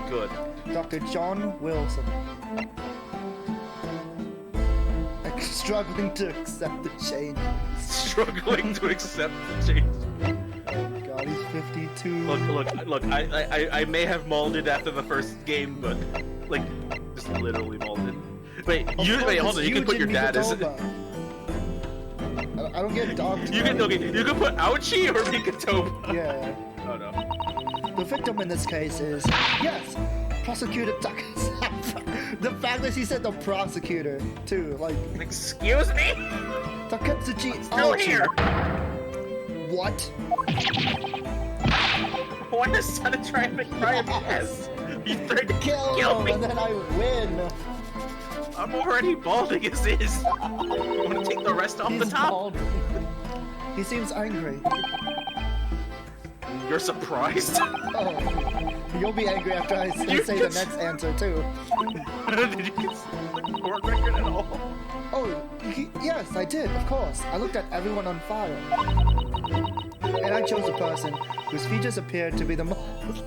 Good. Dr. John Wilson. Like, struggling to accept the change. Struggling to accept the change. Oh my god, he's 52. Look, I may have molded after the first game, but like just literally molded. Wait, hold on, you can put your dad as I don't get doctor. You can put Ouchie or Mikotoba. Yeah. Oh no. The victim in this case is, yes, prosecutor Takasaki. The fact that she said the prosecutor too, like. Excuse me? Takatsuchi Still Ouchi. here. What? When the son of Triumph yes. You threatened to Kill him, and then I win. I'm already balding as is. You want to take the rest off the top? Bald. He seems angry. You're surprised? Oh, you'll be angry after I say the next answer too. Did you consider the court record at all? Oh, yes, I did, of course. I looked at everyone on file. And I chose a person whose features appeared to be the most...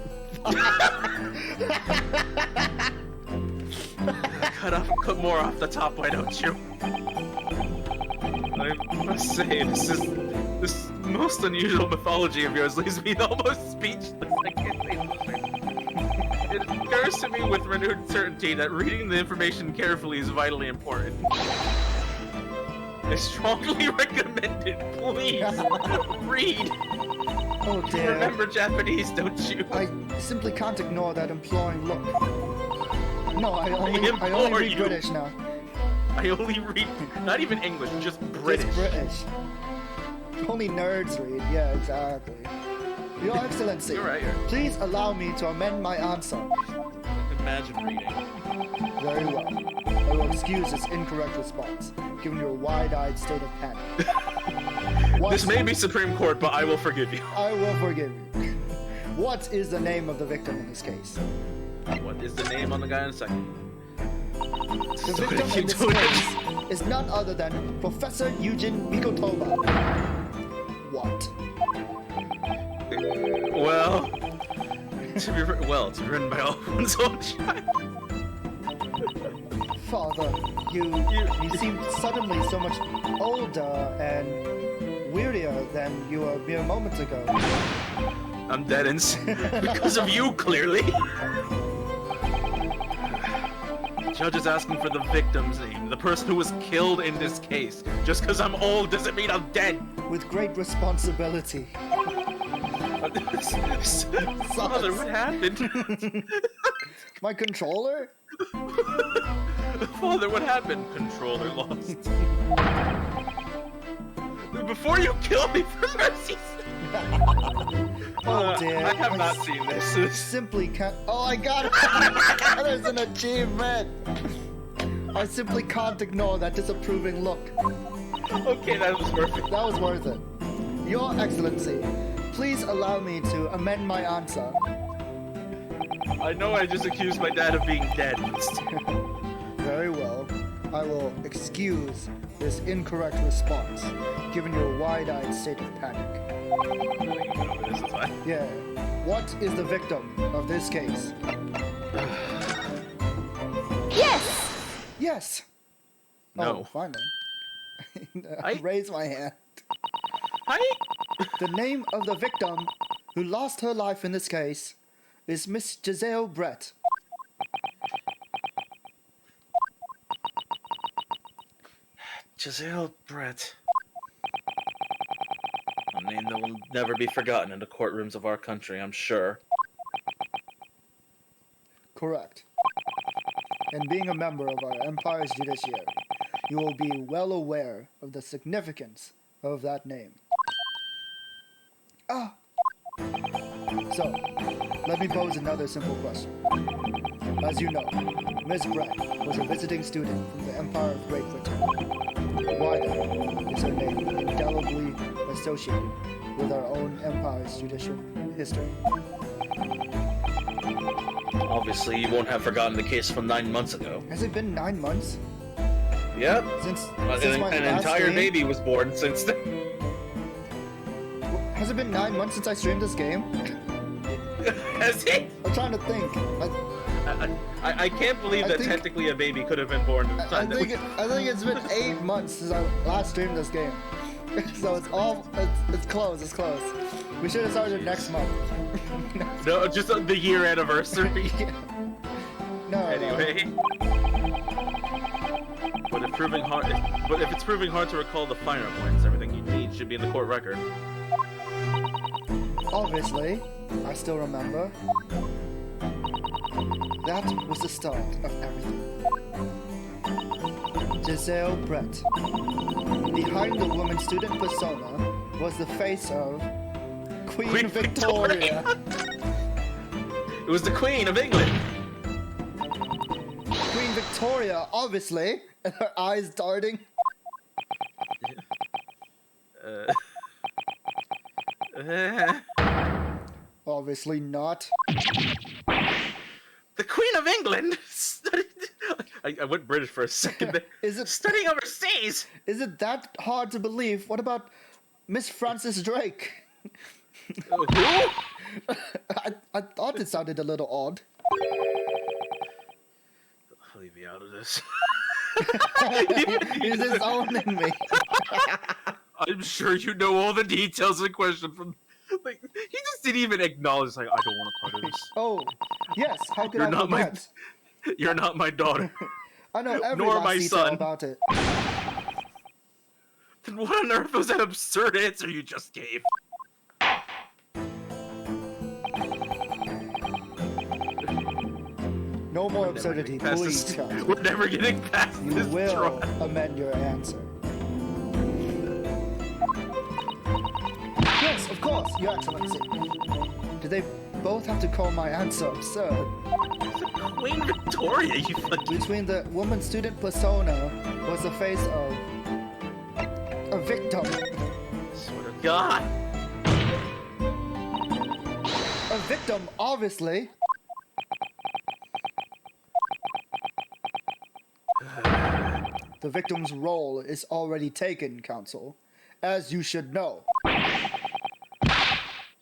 Cut more off the top, why don't you? I must say, this most unusual mythology of yours leaves me almost speechless. I can't say much. It occurs to me with renewed certainty that reading the information carefully is vitally important. I strongly recommend it. Please read. Oh You dear. remember Japanese, don't you? I simply can't ignore that imploring look. No, I only implore read you. British now. I only read not even English, just British. It's British. Only nerds read. Yeah, exactly. Your Excellency, You're right. please allow me to amend my answer. Imagine reading. Very well. I will excuse this incorrect response, given your wide-eyed state of panic. This may be Supreme Court, but I will forgive you. I will forgive you. What is the name of the victim in this case? What is the name on the guy in a second? The victim in this case is none other than Professor Eugene Mikotoba. What? Well, to be written by all one's own child. Father, you seem suddenly so much older and wearier than you were mere moments ago. I'm dead because of you, clearly. Judge is asking for the victim's name, the person who was killed in this case. Just because I'm old doesn't mean I'm dead. With great responsibility. Father, what happened? My controller? Father, what happened? Controller lost. Before you kill me, for mercy's sake. Oh dear. I have not seen this. Simply can't. Oh, I got it! There's an achievement! I simply can't ignore that disapproving look. Okay, that was worth it. That was worth it. Your Excellency, please allow me to amend my answer. I know I just accused my dad of being dead. Very well. I will excuse this incorrect response, given your wide-eyed state of panic. This is fine. Yeah. What is the victim of this case? Yes! Yes! No. Oh, finally. I raise my hand. Hi. The name of the victim who lost her life in this case is Miss Giselle Brett. Giselle Brett. A name that will never be forgotten in the courtrooms of our country, I'm sure. Correct. And being a member of our empire's judiciary, you will be well aware of the significance of that name. Ah! So, let me pose another simple question. As you know, Miss Brett was a visiting student from the Empire of Great Britain. Why then is her name indelibly associated with our own empire's judicial history? Obviously, you won't have forgotten the case from 9 months ago. Has it been 9 months? Yep. Since An my last entire stream? baby was born since then. Has it been 9 months since I streamed this game? Has it? I'm trying to think. I can't believe I that think- technically a baby could have been born in the I time that think we... I think it's been 8 months since I last streamed this game. So it's close. It's close. We should have started next month. No, just the year anniversary. Yeah. No. Anyway. But if it's proving hard to recall the finer points, everything you need should be in the court record. Obviously, I still remember. That was the start of everything. Giselle Brett. Behind the woman student persona was the face of Queen Victoria. It was the Queen of England. Queen Victoria, obviously, and her eyes darting. Obviously not. The Queen of England studied... I went British for a second there. Is it Studying overseas! Is it that hard to believe? What about Miss Frances Drake? Who? I thought it sounded a little odd. I'll leave me out of this. He's just owning me. I'm sure you know all the details in question from... Like, he just didn't even acknowledge, like, I don't want a part of this. Oh, yes. How could You're I not my... forget? You're not my daughter. I know every nor last my detail son. about it. Then what on earth was that absurd answer you just gave? No more absurdity, please, Charles. We're never getting past You this will try. amend your answer. Yes, of course, Your Excellency. Do they both have to call my answer absurd? Queen Victoria, you fucking... Between the woman student persona was the face of a victim. Swear to God. A victim, obviously. The victim's role is already taken, Counsel, as you should know.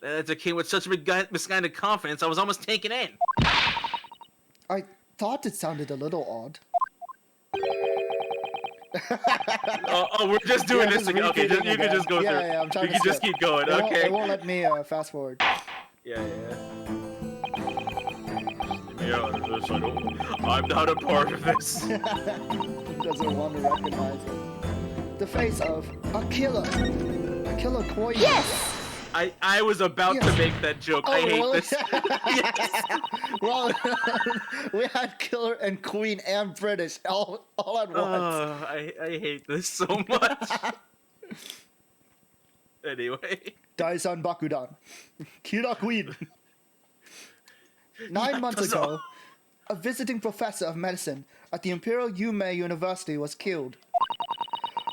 That's a kid with such misguided confidence, I was almost taken in. I thought it sounded a little odd. Oh, we're just doing this again. Okay, repeating you can just go yeah, through. Yeah, I'm trying you to can just skip. keep going. It Okay. won't let me fast forward. Yeah. I'm not a part of this. Doesn't want to recognize it. The face of a killer queen. Yes! I was about to make that joke. I hate really? this. Yes. Well, we had killer and queen and British all at once. I hate this so much. Anyway. Daisan Bakudan. Killer queen. 9 months ago, a visiting professor of medicine at the Imperial Yume University was killed.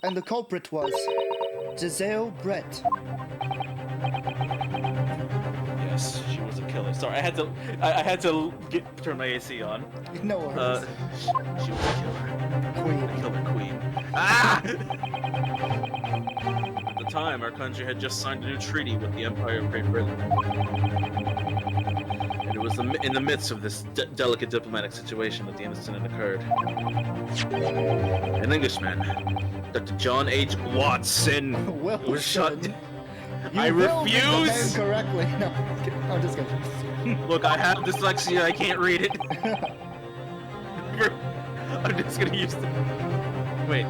And the culprit was Giselle Brett. Yes, she was a killer. Sorry, I had to turn my AC on. No worries. She was a killer. Queen. A killer queen. Ah! At the time, our country had just signed a new treaty with the Empire of Great Britain. And it was in the midst of this delicate diplomatic situation that the incident occurred. An Englishman, Dr. John H. Watson, was shot. I refuse. Correctly. No, I'm just kidding. Look, I have dyslexia. I can't read it. I'm just gonna use the. Wait.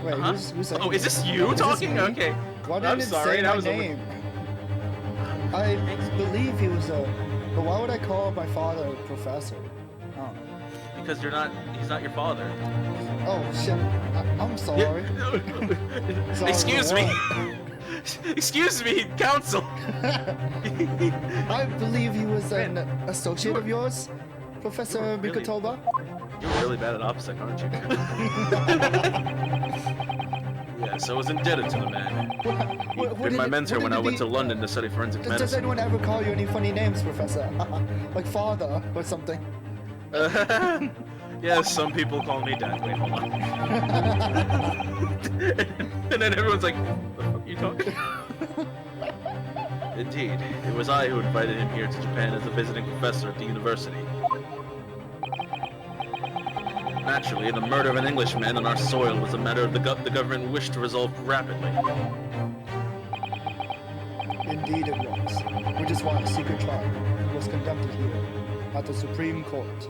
Wait, who's saying Oh, is this you talking? Me? Okay. Why didn't I'm it sorry. say That my was name? I believe he was a. But why would I call my father a professor? Oh. Because he's not your father. Oh shit! I'm sorry. Sorry Excuse for me. what? Excuse me, counsel. I believe he was an associate of yours, Professor really- Mikotoba. You're really bad at OPSEC, aren't you? Yes, I was indebted to the man. He'd been my mentor when I went to London to study forensic Does medicine. anyone ever call you any funny names, Professor? Like father or something? Yes, some people call me dad. Wait, hold on. And then everyone's like, what the fuck are you talking? Indeed, it was I who invited him here to Japan as a visiting professor at the university. Naturally, the murder of an Englishman on our soil was a matter the government wished to resolve rapidly. Indeed it was, which is why a secret trial was conducted here at the Supreme Court.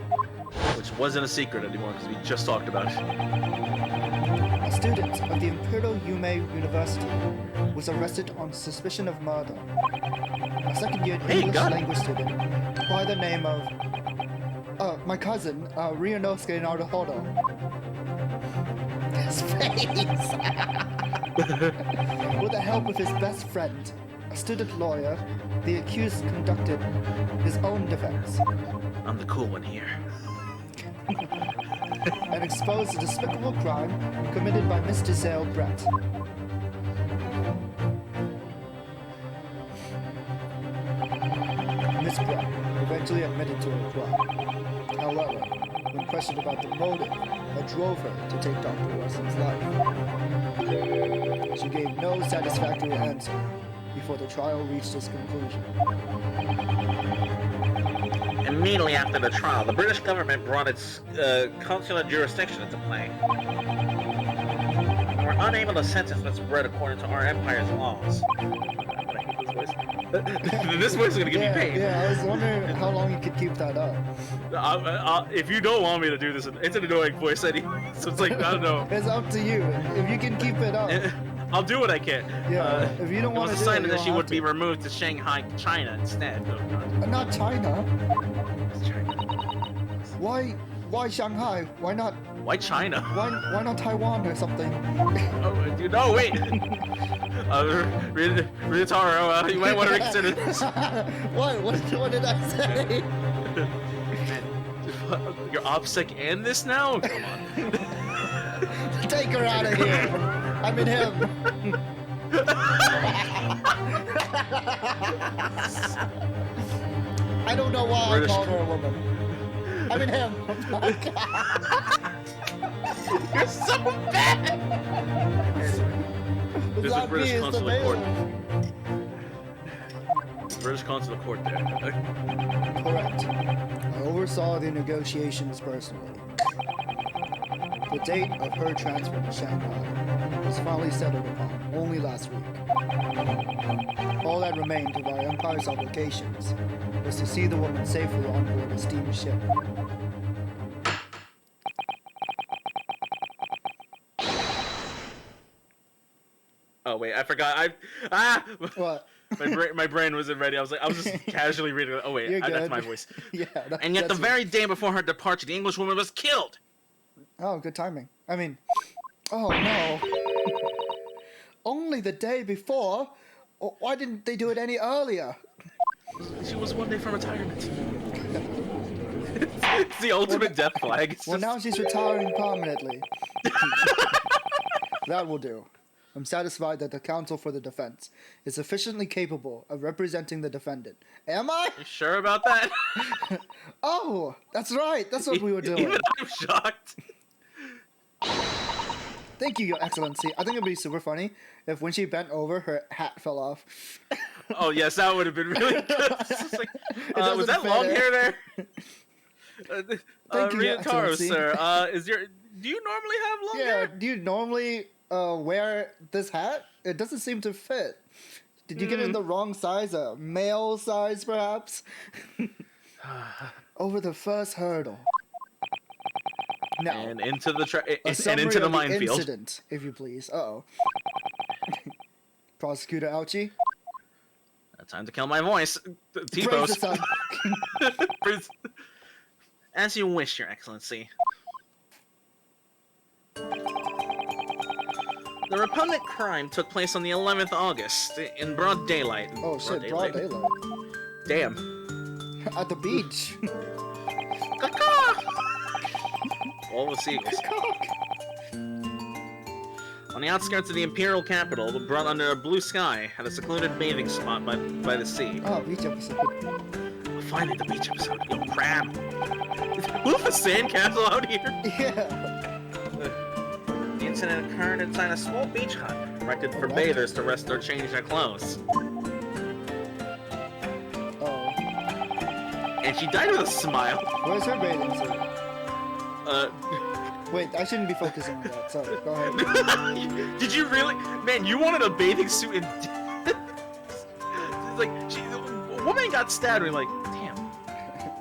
Which wasn't a secret anymore because we just talked about it. A student of the Imperial Yume University was arrested on suspicion of murder. A second-year English language student by the name of my cousin, Ryunosuke Naruhodo. His face! With the help of his best friend, a student lawyer, the accused conducted his own defense. I'm the cool one here. And exposed a despicable crime committed by Miss Giselle Brett. Miss Brett eventually admitted to her crime. However, when questioned about the motive that drove her to take Dr. Wilson's life, she gave no satisfactory answer before the trial reached its conclusion. Immediately after the trial, the British government brought its consular jurisdiction into play. We were unable to sentence Miss Brett according to our empire's laws. This voice is gonna give me pain. Yeah, I was wondering how long you could keep that up. If you don't want me to do this, it's an annoying voice anyway. So it's like, I don't know. It's up to you. If you can keep it up. I'll do what I can. Yeah, if you don't want to do it, decided you that don't she have would to. be removed to Shanghai, China instead. No, Not China. it's China. Why Shanghai? Why not? Why China? Why not Taiwan or something? Oh, dude, no, wait. Ryutaro, you might want to reconsider this. What did I say? You're OPSEC and this now? Come on. Take her out of here. I mean him. I don't know why I called her a woman. I mean him. You're so bad! It's There's a not me, British it's the consular court. male. British consular court there. Correct. I oversaw the negotiations personally. The date of her transfer to Shanghai was finally settled upon only last week. All that remained of our Empire's obligations was to see the woman safely on board a steamship. Oh wait, I forgot. What? My brain wasn't ready. I was just casually reading it. Oh wait, that's my voice. Yeah. And yet the very day before her departure, the English woman was killed. Oh, good timing. I mean, oh no. Only the day before? Why didn't they do it any earlier? She was one day from retirement. It's the ultimate death flag. Well, now she's retiring permanently. That will do. I'm satisfied that the counsel for the defense is sufficiently capable of representing the defendant. Am I? You sure about that? Oh, that's right. That's what we were doing. Even I'm shocked. Thank you, Your Excellency. I think it'd be super funny if when she bent over, her hat fell off. Oh, yes, that would have been really good. It's like, was that fit long in. hair there? Thank you, Your Ryotaro, Excellency. sir, do you normally have long Yeah, hair? do you normally wear this hat? It doesn't seem to fit. Did you get it in the wrong size? A male size, perhaps? Over the first hurdle. Now, And into the a summary into the of minefield. incident, if you please. Uh-oh. Prosecutor Ouchie. Time to kill my voice. Praise T-pose. the sun. As you wish, Your Excellency. The repugnant crime took place on the 11th August, in broad daylight. Oh shit, broad daylight. Damn. At the beach. All the seagulls. On the outskirts of the imperial capital, brought under a blue sky, at a secluded bathing spot by the sea. Oh, beach episode. Finally, the beach episode. Yo, crab. Move the sandcastle out here. Yeah. The incident occurred inside a small beach hut, erected for Alright. bathers to rest or change their clothes. Oh. And she died with a smile. Where's her bathing suit? Uh, Wait, I shouldn't be focusing on that. Sorry, go ahead. Did you really? Man, you wanted a bathing suit and... It's like, a woman got stabbed and we're like, damn.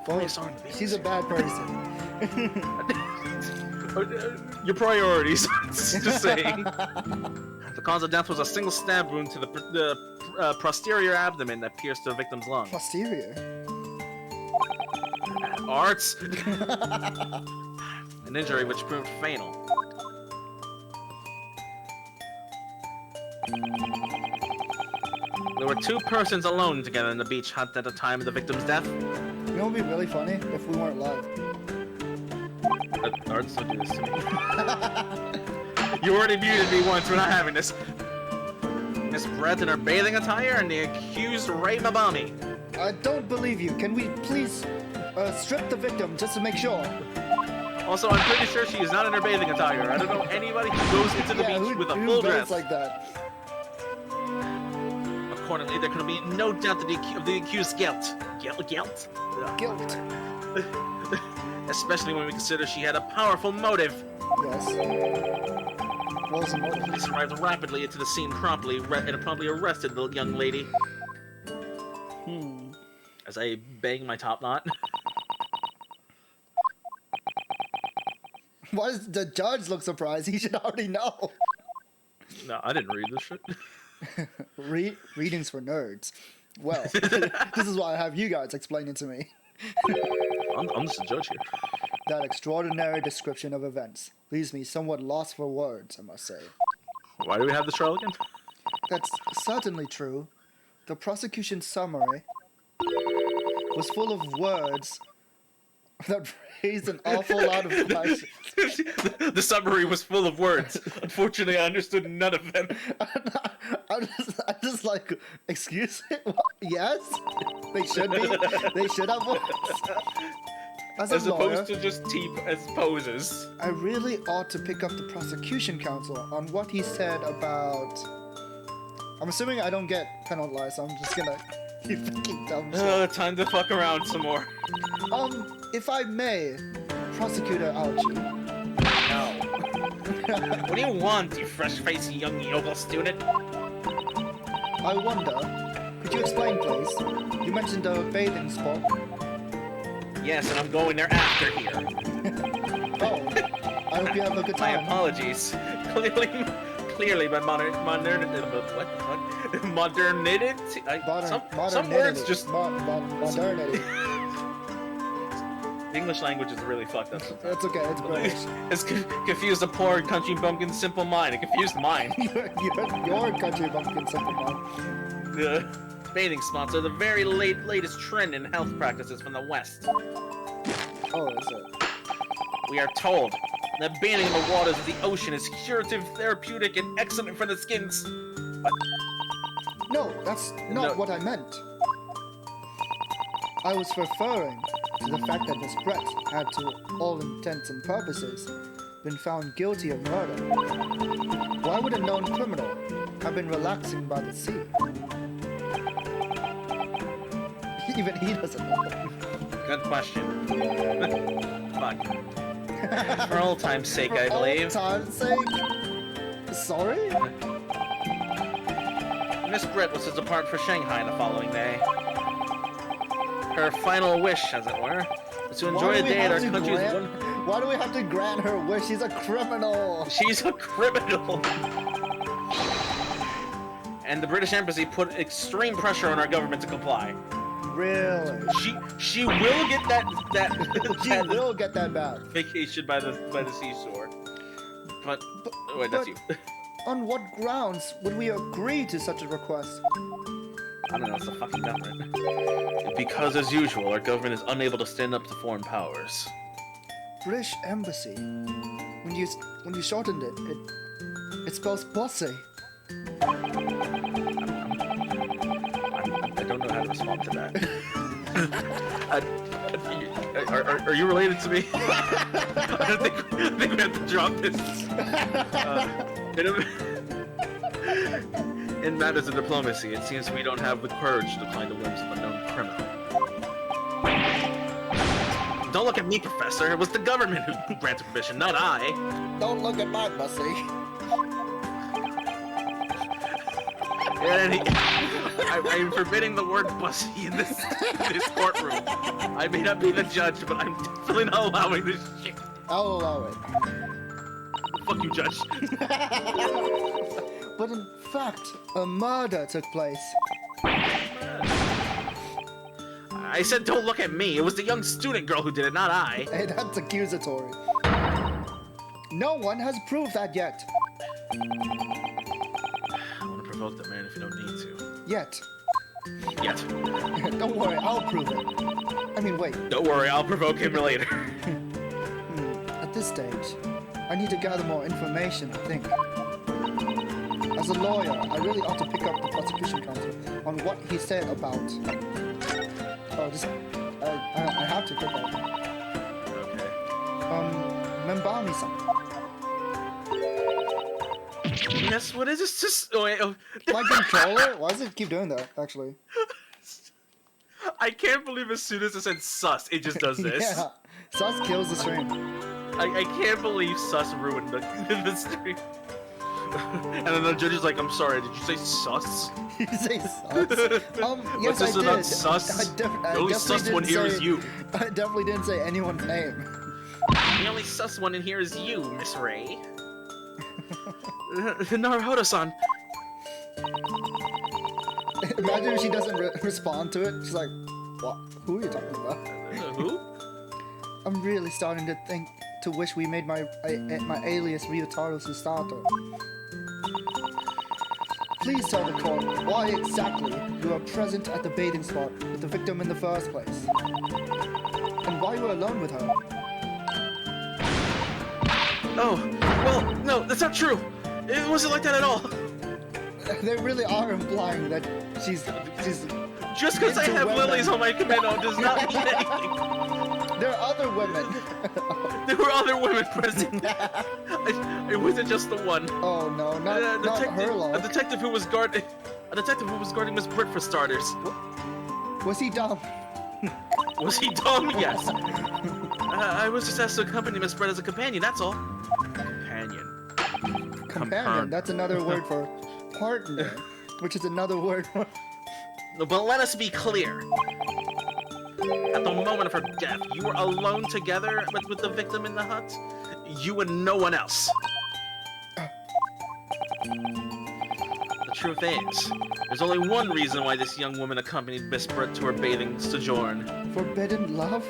Well, I saw her in the bathing she's a suit. bad person. Your priorities, just saying. The cause of death was a single stab wound to the posterior abdomen that pierced the victim's lung. Posterior. Arts! An injury which proved fatal. There were two persons alone together in the beach hut at the time of the victim's death. You know what would be really funny if we weren't live? Arts, don't do this to me. You already muted me once, we're not having this. Miss Brett in her bathing attire and the accused Ray Babami. I don't believe you. Can we please strip the victim just to make sure? Also, I'm pretty sure she is not in her bathing attire. I don't know anybody who goes into the beach with a who full goes dress. like that? Accordingly, there can be no doubt of the accused's guilt. Guilt? Guilt. Especially when we consider she had a powerful motive. Yes. What was the motive? Police arrived rapidly into the scene and promptly arrested the young lady. As I bang my top knot. Why does the judge look surprised? He should already know. No, I didn't read this shit. Readings for nerds. Well, this is why I have you guys explain it to me. I'm just a judge here. That extraordinary description of events leaves me somewhat lost for words, I must say. Why do we have this trial again? That's certainly true. The prosecution summary was full of words that raised an awful lot of questions. The summary was full of words. Unfortunately, I understood none of them. I'm just like, excuse me? What? Yes? They should be. They should have words. As a lawyer, opposed to just as poses. I really ought to pick up the prosecution counsel on what he said about... I'm assuming I don't get penalized, so I'm just gonna keep thinking dumb shit. Time to fuck around some more. If I may, Prosecutor Ouchie. No. What do you want, you fresh-faced young yoga student? I wonder, could you explain, please? You mentioned a bathing spot. Yes, and I'm going there after here. Oh, I hope you have a good My time. apologies. Clearly, my modernity. Some words just. Modernity. The English language is really fucked up sometimes. It's okay, it's British. It's confused the poor country bumpkin's simple mind. It confused mine. Your country bumpkin simple man. The bathing spots are the very latest trend in health practices from the West. Oh, is it? We are told that bathing in the waters of the ocean is curative, therapeutic, and excellent for the skins. What? No, that's not what I meant. I was referring to the fact that Miss Brett had, to all intents and purposes, been found guilty of murder. Why would a known criminal have been relaxing by the sea? Even he doesn't know. Good question. Fuck. For old time's sake, I believe. Old time's sake? Sorry? Miss Brett was to depart for Shanghai the following day. Her final wish, as it were, was to enjoy a day at our country's Why do we have to grant her wish? She's a criminal! She's a criminal! And the British Embassy put extreme pressure on our government to comply. Really? She will get that She will get that back. vacation by the seashore. But wait, that's you. On what grounds would we agree to such a request? I don't know, it's the fucking government. Because as usual, our government is unable to stand up to foreign powers. British Embassy. When you shortened it spells Bossa. I don't know how to respond to that. Are you related to me? I think we have to drop this. In matters of diplomacy, it seems we don't have the courage to decline the whims of a known criminal. Don't look at me, Professor. It was the government who granted permission, not I. Don't look at my Bossa. I'm forbidding the word "bussy" in this courtroom. I may not be the judge, but I'm definitely not allowing this shit. I'll allow it. Fuck you, judge. But in fact, a murder took place. I said don't look at me. It was the young student girl who did it, not I. Hey, that's accusatory. No one has proved that yet. I want to provoke that man if you don't need to. Yet. Yet. Don't worry, I'll prove it. I mean, wait. Don't worry, I'll provoke him later. At this stage, I need to gather more information, I think. As a lawyer, I really ought to pick up the prosecution counsel on what he said about... Oh, just... I have to pick up. Okay. Membami-san. Yes, what is this? Just... Oh, wait, oh. My controller? Why does it keep doing that, actually? I can't believe as soon as it said sus, it just does this. Yeah. Sus kills the stream. I can't believe sus ruined the stream. And then the judge is like, I'm sorry, did you say sus? You say sus? Yes, this I about did. sus? The only sus one here is you. I definitely didn't say anyone's name. The only sus one in here is you, Miss Ray. Naruhodo-san. Imagine if she doesn't respond to it. She's like, what? Who are you talking about? Who? I'm really starting to wish we made my alias Ryutaro Susato. Please tell the court why exactly you are present at the bathing spot with the victim in the first place. And why you were alone with her. Oh, well, no, that's not true. It wasn't like that at all. They really are implying that she's just because I have women. lilies on my commando does not mean anything. There are other women. There were other women present. It wasn't just the one. Oh no, not her luck. A detective who was guarding Miss Britt for starters. Was he dumb? Was he dumb? Yes. I was just asked to accompany Miss Brett as a companion. That's all. Companion. companion. That's another word for partner, which is another word for... But let us be clear. At the moment of her death, you were alone together with the victim in the hut? You and no one else. The truth is, there's only one reason why this young woman accompanied Miss Britt to her bathing sojourn. Forbidden love?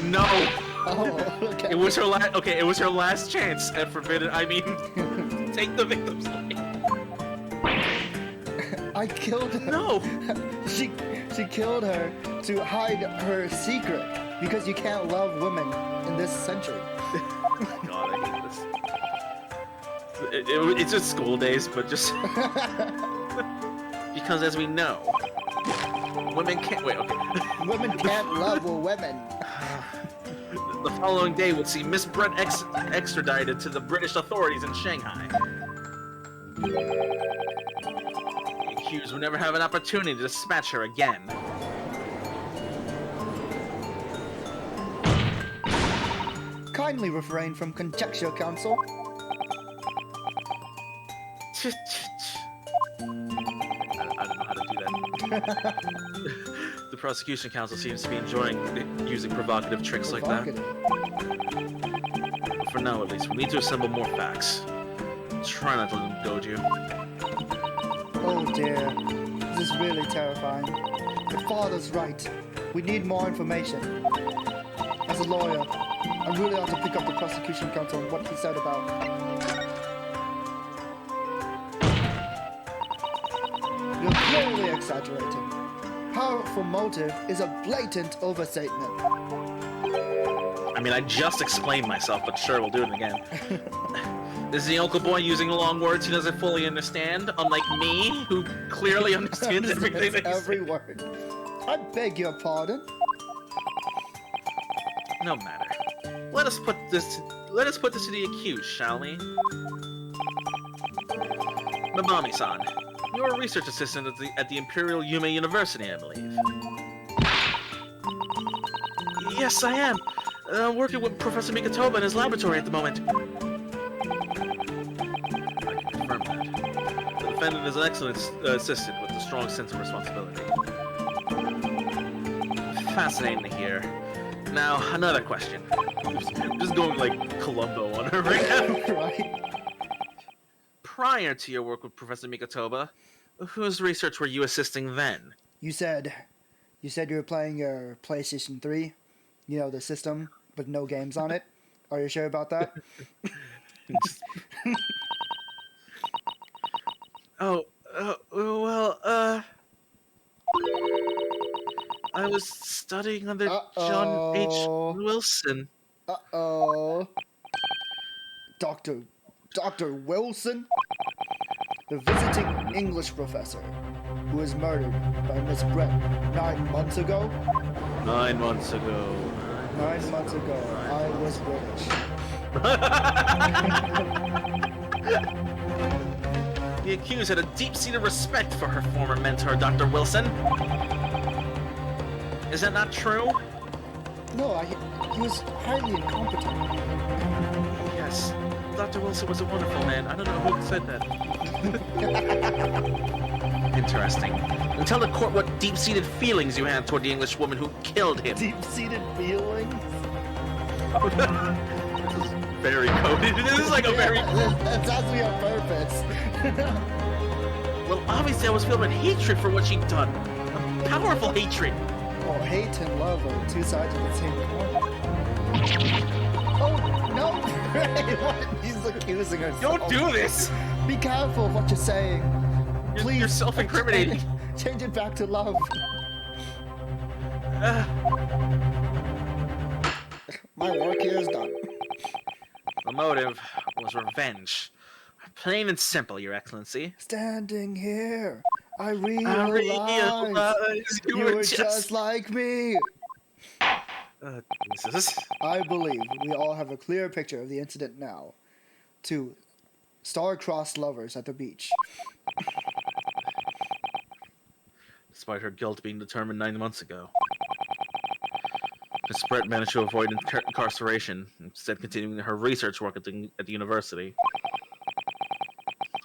No! Oh, okay. It was her it was her last chance at forbidden, take the victim's life. I killed her. No! She killed her to hide her secret because you can't love women in this century. God, I hate this. It's just school days, but just because as we know, women can't Women can't love women. The following day would see Miss Brett extradited to the British authorities in Shanghai. The accused would never have an opportunity to dispatch her again. Kindly refrain from conjecture, counsel. I don't know how to do that. The prosecution counsel seems to be enjoying using provocative tricks like that. For now, at least, we need to assemble more facts. Try not to let them goad you. Oh dear, this is really terrifying. The father's right. We need more information. As a lawyer, I really ought to pick up the prosecution counsel on what he said about... You're clearly exaggerating. Powerful motive is a blatant overstatement. I mean, I just explained myself, but sure, we'll do it again. This is the uncle boy using long words he doesn't fully understand, unlike me, who clearly understands everything that he's every word. I beg your pardon. No matter. Let us put this to the accused, shall we? Mamami-san, you're a research assistant at the Imperial Yume University, I believe. Yes, I am. I'm working with Professor Mikatoba in his laboratory at the moment. I can confirm that. The defendant is an excellent assistant with a strong sense of responsibility. Fascinating to hear. Now, another question. Just going like Columbo on her right now. Right. Prior to your work with Professor Mikatoba, whose research were you assisting then? You said you were playing your PlayStation 3, you know, the system with no games on it. Are you sure about that? I was studying under John H. Wilson. Uh-oh. Dr. Wilson? The visiting English professor who was murdered by Miss Brett 9 months ago? 9 months ago. 9 months ago, I was British. The accused had a deep-seated respect for her former mentor, Dr. Wilson. Is that not true? No, he was highly incompetent. Yes. Dr. Wilson was a wonderful man. I don't know who said that. Interesting. And tell the court what deep-seated feelings you had toward the English woman who killed him. Deep-seated feelings? This is very coded. This is like a very... That's actually on purpose. Well, obviously I was feeling hatred for what she'd done. A powerful hatred. Oh, hate and love are two sides of the same coin. Oh, no! What? He's accusing us. Don't do this! Be careful of what you're saying. Please. You're self-incriminating. Change it back to love. My work here is done. The motive was revenge. Plain and simple, Your Excellency. Standing here, I realize you were just like me. Jesus. I believe we all have a clear picture of the incident now. Two star-crossed lovers at the beach. Despite her guilt being determined 9 months ago. Miss Brett managed to avoid incarceration, instead continuing her research work at the university.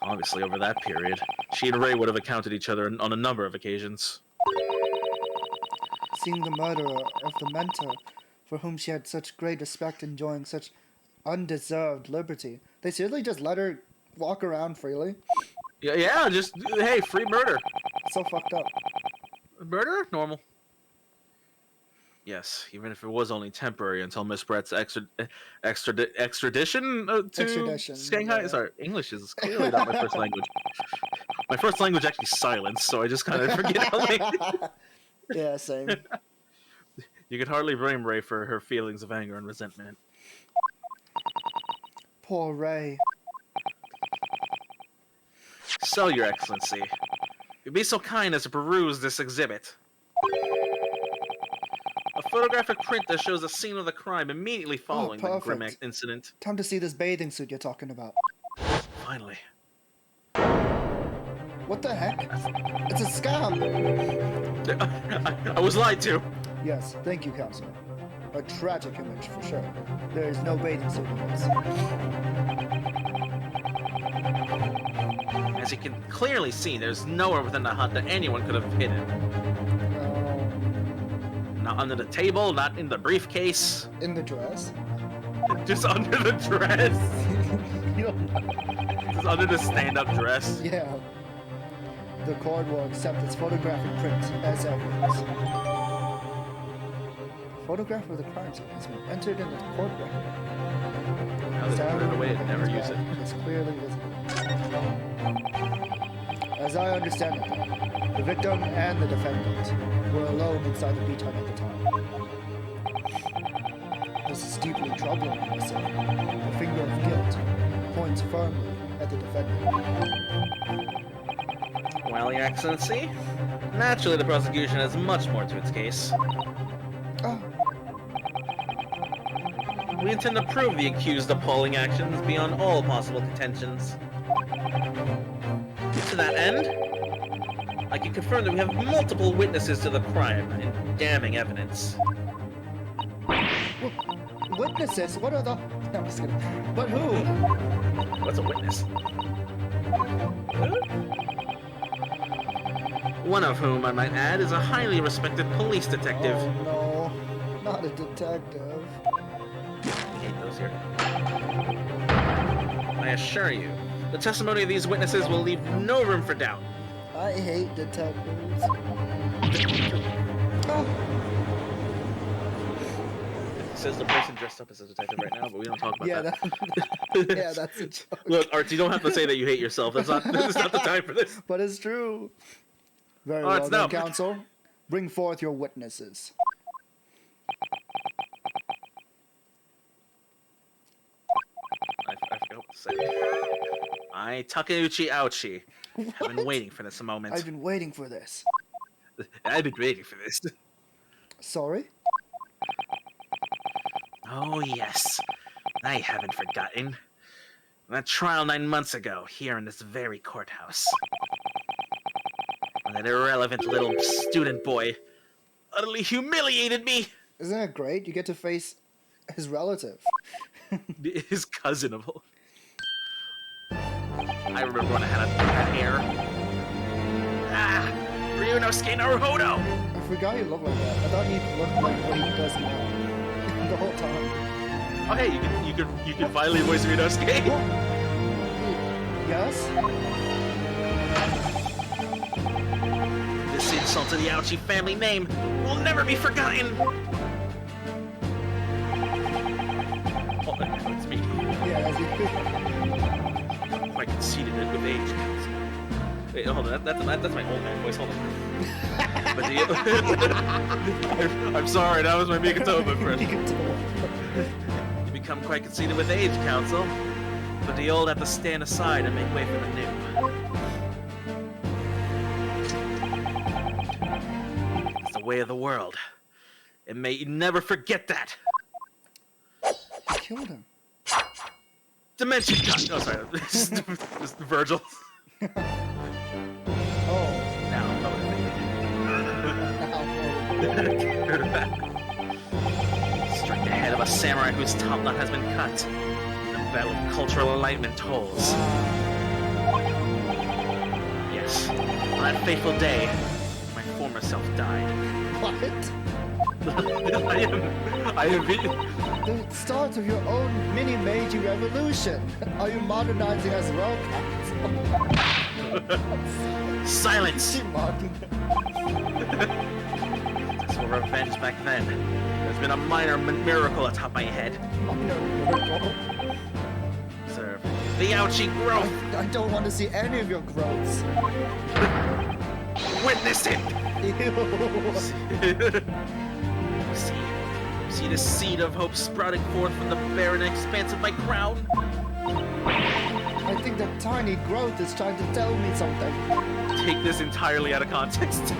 Obviously, over that period, she and Ray would have encountered each other on a number of occasions. Seeing the murderer of the mentor, for whom she had such great respect, enjoying such undeserved liberty, they seriously just let her walk around freely? Yeah, just, hey, free murder. So fucked up. Murder? Normal. Yes, even if it was only temporary until Miss Brett's extradition to Shanghai. Yeah. Sorry, English is clearly not my first language. My first language actually silence, so I just kind of forget how language. Yeah, same. You could hardly blame Ray for her feelings of anger and resentment. Poor Ray. So, Your Excellency, you'd be so kind as to peruse this exhibit. A photographic print that shows the scene of the crime immediately following the grim perfect. incident. Time to see this bathing suit you're talking about. Finally. What the heck? It's a scam! I was lied to. Yes, thank you, Counselor. A tragic image, for sure. There is no bathing suit in this. As you can clearly see, there's nowhere within the hut that anyone could have hidden. Not under the table, not in the briefcase. In the dress? Just under the dress. You don't know. Just under the stand-up dress. Yeah. The court will accept its photographic print as evidence. Photograph of the crime scene has been entered in the court record. Now they put it away and never use it. It's clearly visible. As I understand it, though, the victim and the defendant were alone inside the beach hut at the time. This is deeply troubling, I say. The finger of guilt points firmly at the defendant. Well, Your Excellency, naturally the prosecution has much more to its case. Oh, We intend to prove the accused's appalling actions beyond all possible contentions. To that end, I can confirm that we have multiple witnesses to the crime and damning evidence. witnesses? What are the... No, I'm just kidding. But who? What's a witness? One of whom, I might add, is a highly respected police detective. Oh no, not a detective. I hate those here. I assure you, the testimony of these witnesses will leave no room for doubt. I hate detectives. Oh, It says the person dressed up as a detective right now, but we don't talk about yeah, that. yeah, that's a joke. Look, Arts, you don't have to say that you hate yourself. That's not the time for this. But it's true. Very Oh, well it's then, no. counsel. Bring forth your witnesses. I forgot what to say. I, Takeuchi Ouchi, have been waiting for this moment. I've been waiting for this. I've been waiting for this. Sorry? Oh, yes. I haven't forgotten. That trial 9 months ago, here in this very courthouse. When that irrelevant little student boy utterly humiliated me. Isn't that great? You get to face his relative. His cousin of all. I remember when I had hair. Ah! Ryunosuke Naruhodo! I forgot he looked like that. I thought he looked like what he does now. The whole time. Oh hey, you can finally voice Ryunosuke. Yes? This insult to the Ouchi family name will never be forgotten. Oh, it's me. Yeah, as you Quite conceited with age. Wait, hold on. That's my old man voice. Hold on. But I'm sorry. That was my Mikatoba impression. You become quite conceited with age, counsel. But the old have to stand aside and make way for the new. It's the way of the world. And may you never forget that. You killed him. Dimension cut. Oh, sorry. Just Virgil. Oh. Now I'm motivated. samurai whose top knot has been cut. The bell of cultural enlightenment tolls. Yes, on that fateful day, my former self died. What? I am The start of your own mini Meiji revolution. Are you modernizing as well, Cat? Silence! Modern. As for revenge back then, there's been a minor miracle atop my head. Minor miracle. Observe the ouchie growth! I don't want to see any of your growths. Witness it! Ew. See the seed of hope sprouting forth from the barren expanse of my crown? I think that tiny growth is trying to tell me something. Take this entirely out of context.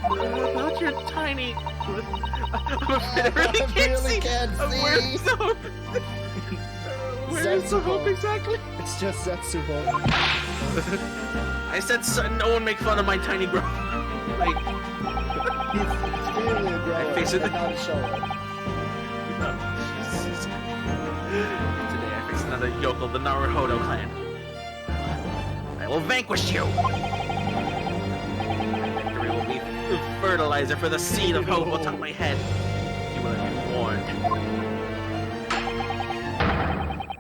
About your tiny... I really can't see. Where's the hope exactly? It's just Setsubo. I said no one make fun of my tiny growth. Like... He's clearly a grower. I face it. How to show it. Today I face another yokel of the Naruhodo clan. I will vanquish you! Victory will be fertilizer for the seed of hope atop my head. You will have been warned.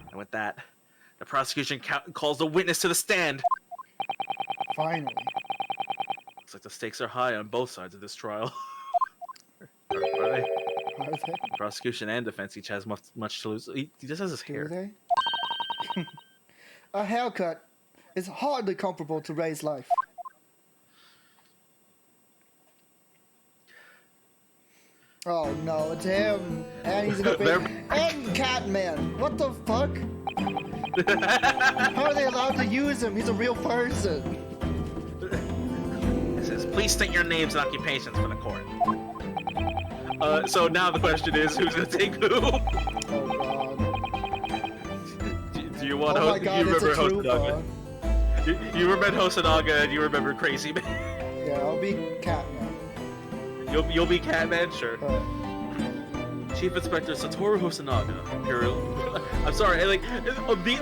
And with that, the prosecution calls the witness to the stand. Finally. Looks like the stakes are high on both sides of this trial. Are they? Are they? Prosecution and defense each has much to lose. He just has his Do hair. they? A haircut is hardly comparable to Ray's life. Oh no, it's him! And he's in a big... And Catman! What the fuck? How are they allowed to use him? He's a real person! It says, please state your names and occupations for the court. So now the question is, who's gonna take who? Oh god. Do you want Oh my to... god, you it's a remember trooper. Hosonaga? You remember Hosonaga and you remember Crazy Man? Yeah, I'll be Catman. You'll be Catman? Sure. But Chief Inspector Satoru Hosonaga, Imperial. I'm sorry,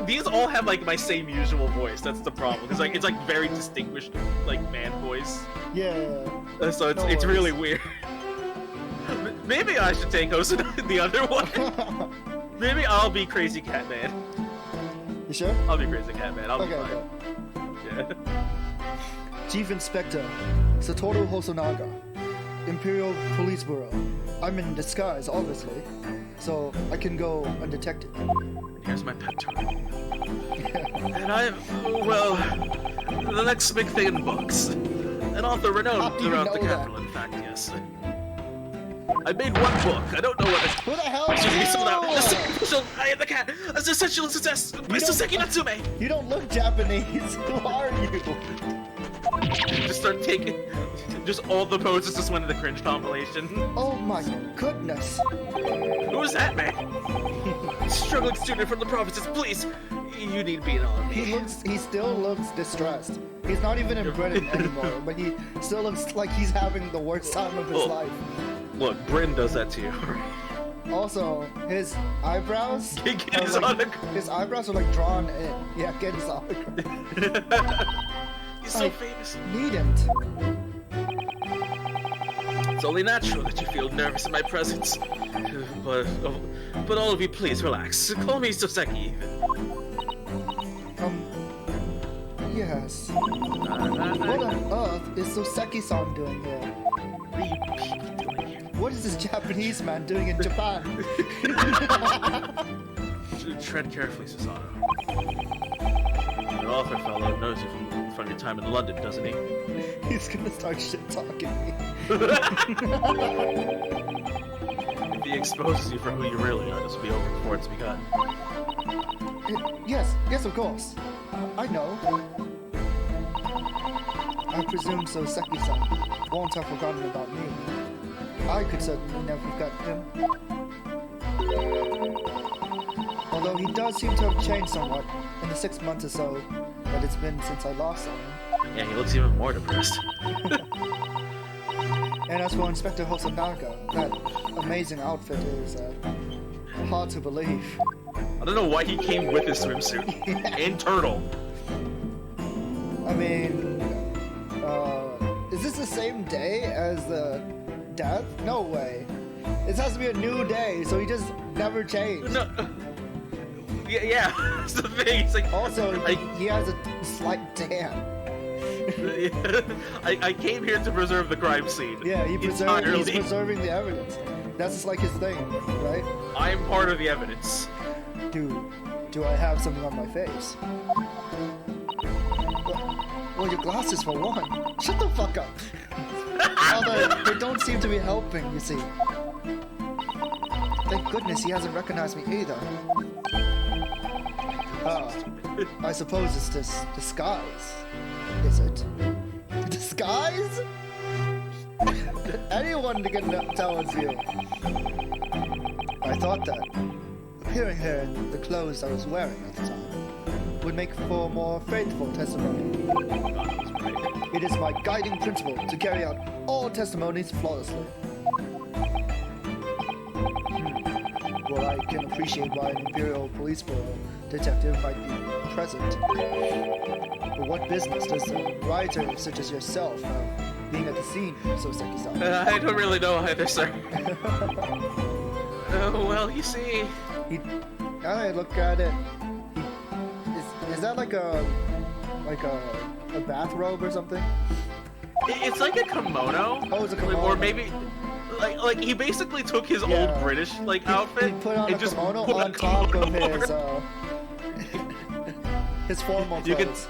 these all have like my same usual voice. That's the problem, because like it's like very distinguished like man voice. yeah. So it's really weird. Maybe I should take Hosonaga, the other one. Maybe I'll be Crazy Catman. You sure? I'll be Crazy Catman. I'll be Okay, fine. okay. Yeah. Chief Inspector Satoru Hosonaga, Imperial Police Bureau. I'm in disguise, obviously, so I can go undetected. Here's my pet toy. And I'm, well, the next big thing in books. An author renowned throughout the capital, in fact, yes. I made one book. I don't know what. Who the hell are Excuse me, sold out. you? I am the cat. As a sensual success. By Soseki Natsume. You don't look Japanese. Who are you? Just start taking. Just all the poses just went to the cringe compilation. Oh my goodness. Who is that man? Struggling student from the provinces, please. You need to be on me. He still looks distressed. He's not even in Britain anymore, but he still looks like he's having the worst time of his life. Look, Britain does that to you. Also, his eyebrows. Get his are like, autograph. his eyebrows are like drawn in. Yeah, get his autograph. He's so I famous. needn't. It's only natural that you feel nervous in my presence. But all of you, please relax. Call me Soseki. Yes. What on earth is Soseki-san doing here? What are you people doing here? What is this Japanese man doing in Japan? Tread carefully, Susanoo. An author fellow knows you from your time in London, doesn't he? He's gonna start shit-talking me. If he exposes you for who you really are, this will be over before it's begun. Yes, of course. I know. I presume Soseki-san won't have forgotten about me. I could certainly never forget him. Although he does seem to have changed somewhat in the 6 months or so that it's been since I last saw him. Yeah, he looks even more depressed. And as for Inspector Hosanaka, that amazing outfit is hard to believe. I don't know why he came with his swimsuit and turtle. I mean, is this the same day as the death? No way. This has to be a new day, so he just never changed. No. Yeah, that's the thing. It's like Also, he has a slight tan. I came here to preserve the crime scene. Yeah, he's preserving the evidence. That's just like his thing, right? I am part of the evidence. Do I have something on my face? Well, your glasses for one. Shut the fuck up. They don't seem to be helping, you see. Thank goodness he hasn't recognized me either. I suppose it's this disguise. Is it? Disguise? Anyone can tell it's you. I thought that appearing here in the clothes I was wearing at the time would make for more faithful testimony. It is my guiding principle to carry out all testimonies flawlessly. Well, I can appreciate why an Imperial Police Bureau detective might be present. But what business does a writer such as yourself have being at the scene, Soseki-san? I don't really know either, sir. Well, you see... I look at it. Is that like a bathrobe or something? It's like a kimono. Oh, it's a kimono. Or maybe... Like he basically took his old British outfit He put on and a just kimono put on top of over. his formal clothes.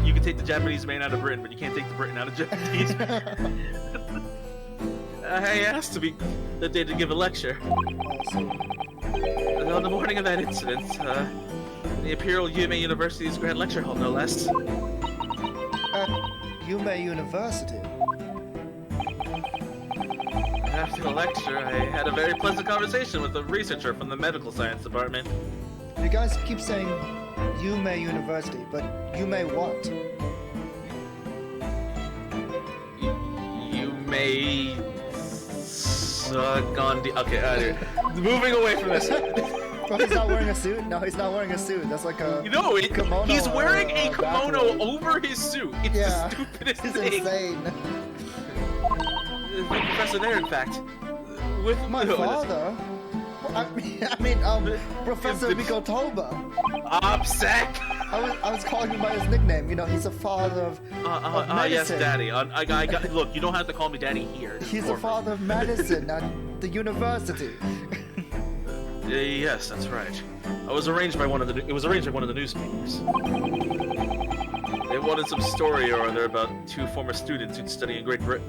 You can take the Japanese man out of Britain, but you can't take the Britain out of Japanese. I asked the day to give a lecture. On the morning of that incident, the Imperial Yume University's Grand Lecture Hall, no less. At Yume University? After the lecture, I had a very pleasant conversation with a researcher from the medical science department. You guys keep saying Yume University, but Yume what? Yume... Gandhi... Okay, moving away from this. Oh, he's not wearing a suit? No, he's not wearing a suit. That's like a kimono. He's wearing a kimono bathrobe. over his suit. It's the stupidest It's thing. insane. The professor there, in fact, with My father? I mean, Professor Mikotoba. Obsec. I was calling him by his nickname. You know, he's a father of yes, medicine. Daddy. I got. Look, you don't have to call me Daddy here. He's a father of medicine at the university. Yes, that's right. It was arranged by one of the newspapers. They wanted some story or other about two former students who'd study in Great Britain.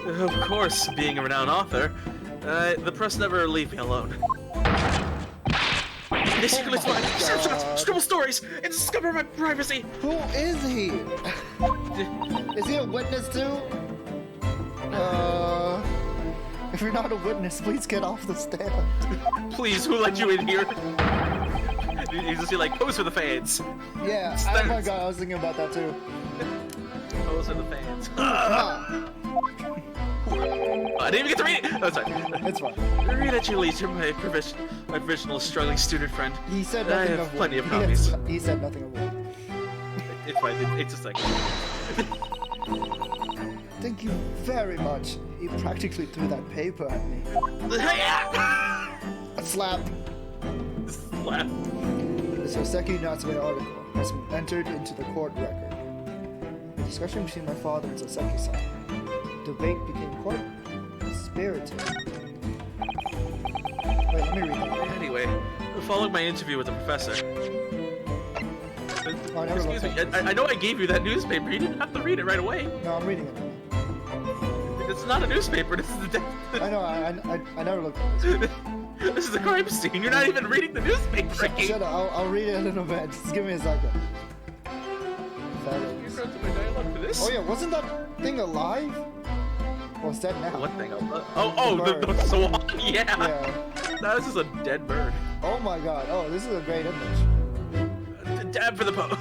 Of course, being a renowned author, the press never leave me alone. They secretly scribble stories and discover my privacy. Who is he? Is he a witness too? If you're not a witness, please get off the stand. Please, who let you in here? You just like pose for the fans. Yeah. Oh my god, I was thinking about that too. Pose for the fans. I didn't even get to read it! Oh, sorry. It's fine. Read at your leisure, my professional struggling student friend. He said nothing I have of plenty of He copies. He said nothing of it. It's fine, it's just like... Thank you very much. He practically threw that paper at me. A slap. Slap. The Soseki Natsume article has been entered into the court record. The discussion between my father and Soseki-san. Debate became quite spirited. Wait, let me read that. Anyway, following my interview with the professor... Oh, I never Excuse me, looked I know I gave you that newspaper. You didn't have to read it right away. No, I'm reading it. It's not a newspaper, this is the... I know, I never looked at this. This is a crime scene. You're not even reading the newspaper. Shut up, I'll read it in a bit. Just give me a second. You wrote to my dialogue for this? Oh yeah, wasn't that thing alive? Well, it's dead now. What thing? The swan? Yeah. That was just a dead bird. Oh my god. Oh, this is a great image. Dab for the pose.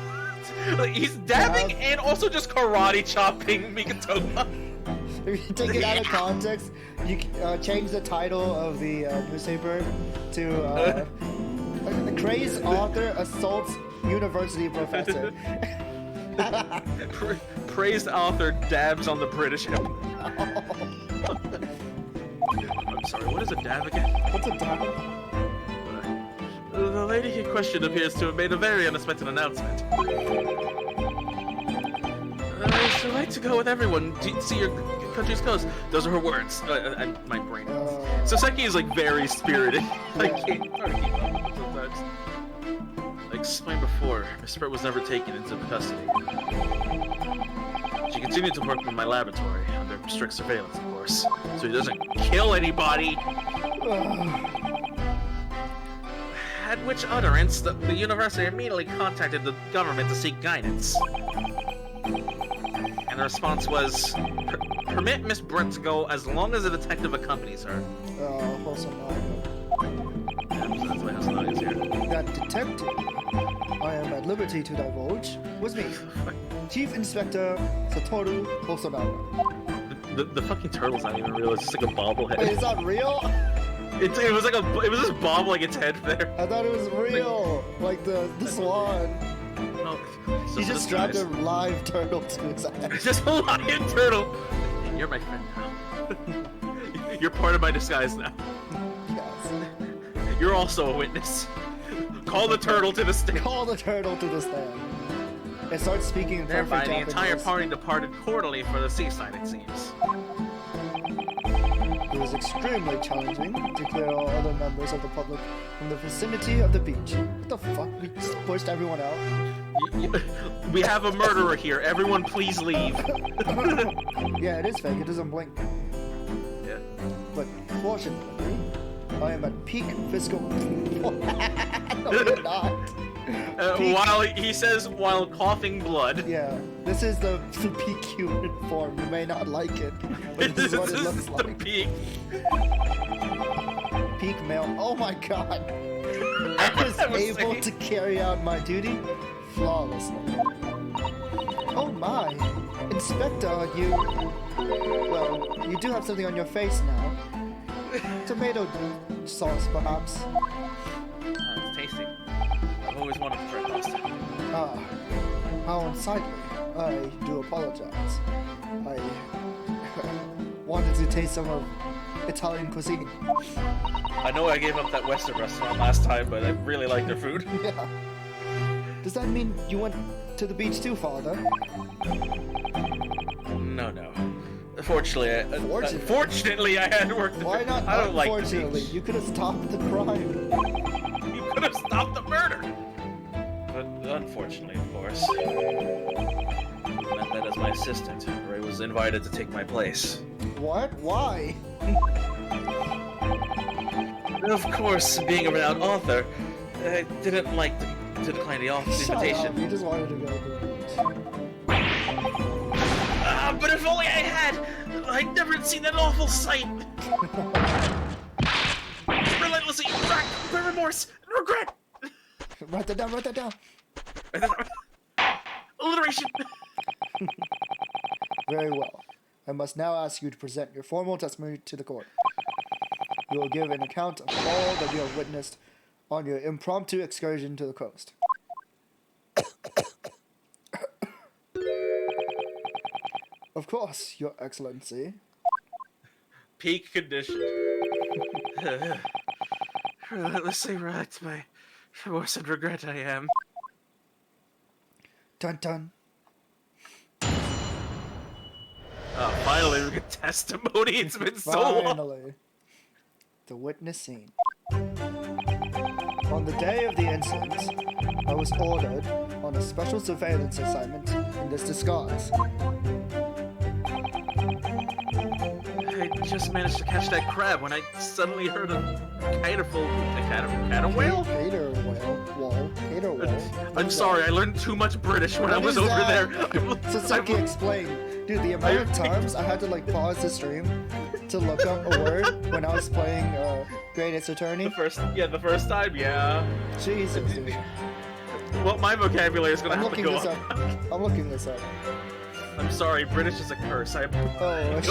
Like, he's dabbing and also just karate chopping Mikitoba. If you take it out of context, you change the title of the newspaper to Crazed Author Assaults University Professor. Praised author dabs on the British Empire. I'm sorry, what is a dab again? What's a dab? The lady in question appears to have made a very unexpected announcement. She'd like to go with everyone to see your country's coast. Those are her words. And my brain. Soseki is like very spirited. Like can't hard to keep up sometimes. Like explained before, Miss Brett was never taken into custody. She continued to work in my laboratory under strict surveillance, of course, so he doesn't kill anybody. At which utterance, the university immediately contacted the government to seek guidance. And the response was, permit Miss Brett to go as long as a detective accompanies her. That detective, I am at liberty to divulge, was me, Chief Inspector Satoru Hosonaga. The fucking turtle's not even real, it's just like a bobblehead. Wait, is that real? It was just bobbling its head there. I thought it was real, like the swan. No, He just strapped a live turtle to his head. It's just a lion turtle. You're my friend now. You're part of my disguise now. Yes. You're also a witness. Call the turtle to the stand. Call the turtle to the stand. And start speaking in perfect Thereby, the Japanese. entire party departed quarterly for the seaside, it seems. It was extremely challenging to clear all other members of the public from the vicinity of the beach. What the fuck? We just pushed everyone out? We have a murderer here. Everyone please leave. Yeah, it is fake. It doesn't blink. Yeah. But fortunately, I am at peak fiscal... No, you're not. While he says, while coughing blood. Yeah, this is the peak human form. You may not like it, but this is what it looks like. The peak. Peak male. Oh my god. I was able to carry out my duty flawlessly. Oh my. Inspector, well, you do have something on your face now. Tomato sauce, perhaps. It's tasty. I've always wanted to try pasta. Ah, how unsightly. I do apologize. I wanted to taste some of Italian cuisine. I know I gave up that Western restaurant last time, but I really like their food. Yeah. Does that mean you went to the beach too, Father? No. Fortunately, I had work to do. Why not? I don't like the Unfortunately, beach. you could have stopped the crime. You could have stopped the murder. But unfortunately, of course, it meant that as my assistant, Ray was invited to take my place. What? Why? Of course, being a renowned author, I didn't like to decline the invitation. Shut up. You just wanted to go to the beach. But if only I had! I'd never seen that awful sight! Relentlessly racked by remorse and regret! Write that down, write that down. Alliteration! Very well. I must now ask you to present your formal testimony to the court. You will give an account of all that you have witnessed on your impromptu excursion to the coast. Of course, Your Excellency. Peak condition. Relentlessly racked by remorse and regret I am. Dun dun. Finally we get testimony, it's been so long! Finally. The witness scene. On the day of the incident, I was ordered on a special surveillance assignment in this disguise. I just managed to catch that crab when I suddenly heard a cater whale? Cater whale. I'm sorry, I learned too much British when I was over there. Sasaki explained. Dude, the amount of times I had to like pause the stream to look up a word when I was playing Great Ace Attorney. The first time, yeah. Jesus, dude. Well, my vocabulary is gonna I'm have to looking go this up. up. I'm looking this up. I'm sorry, British is a curse. A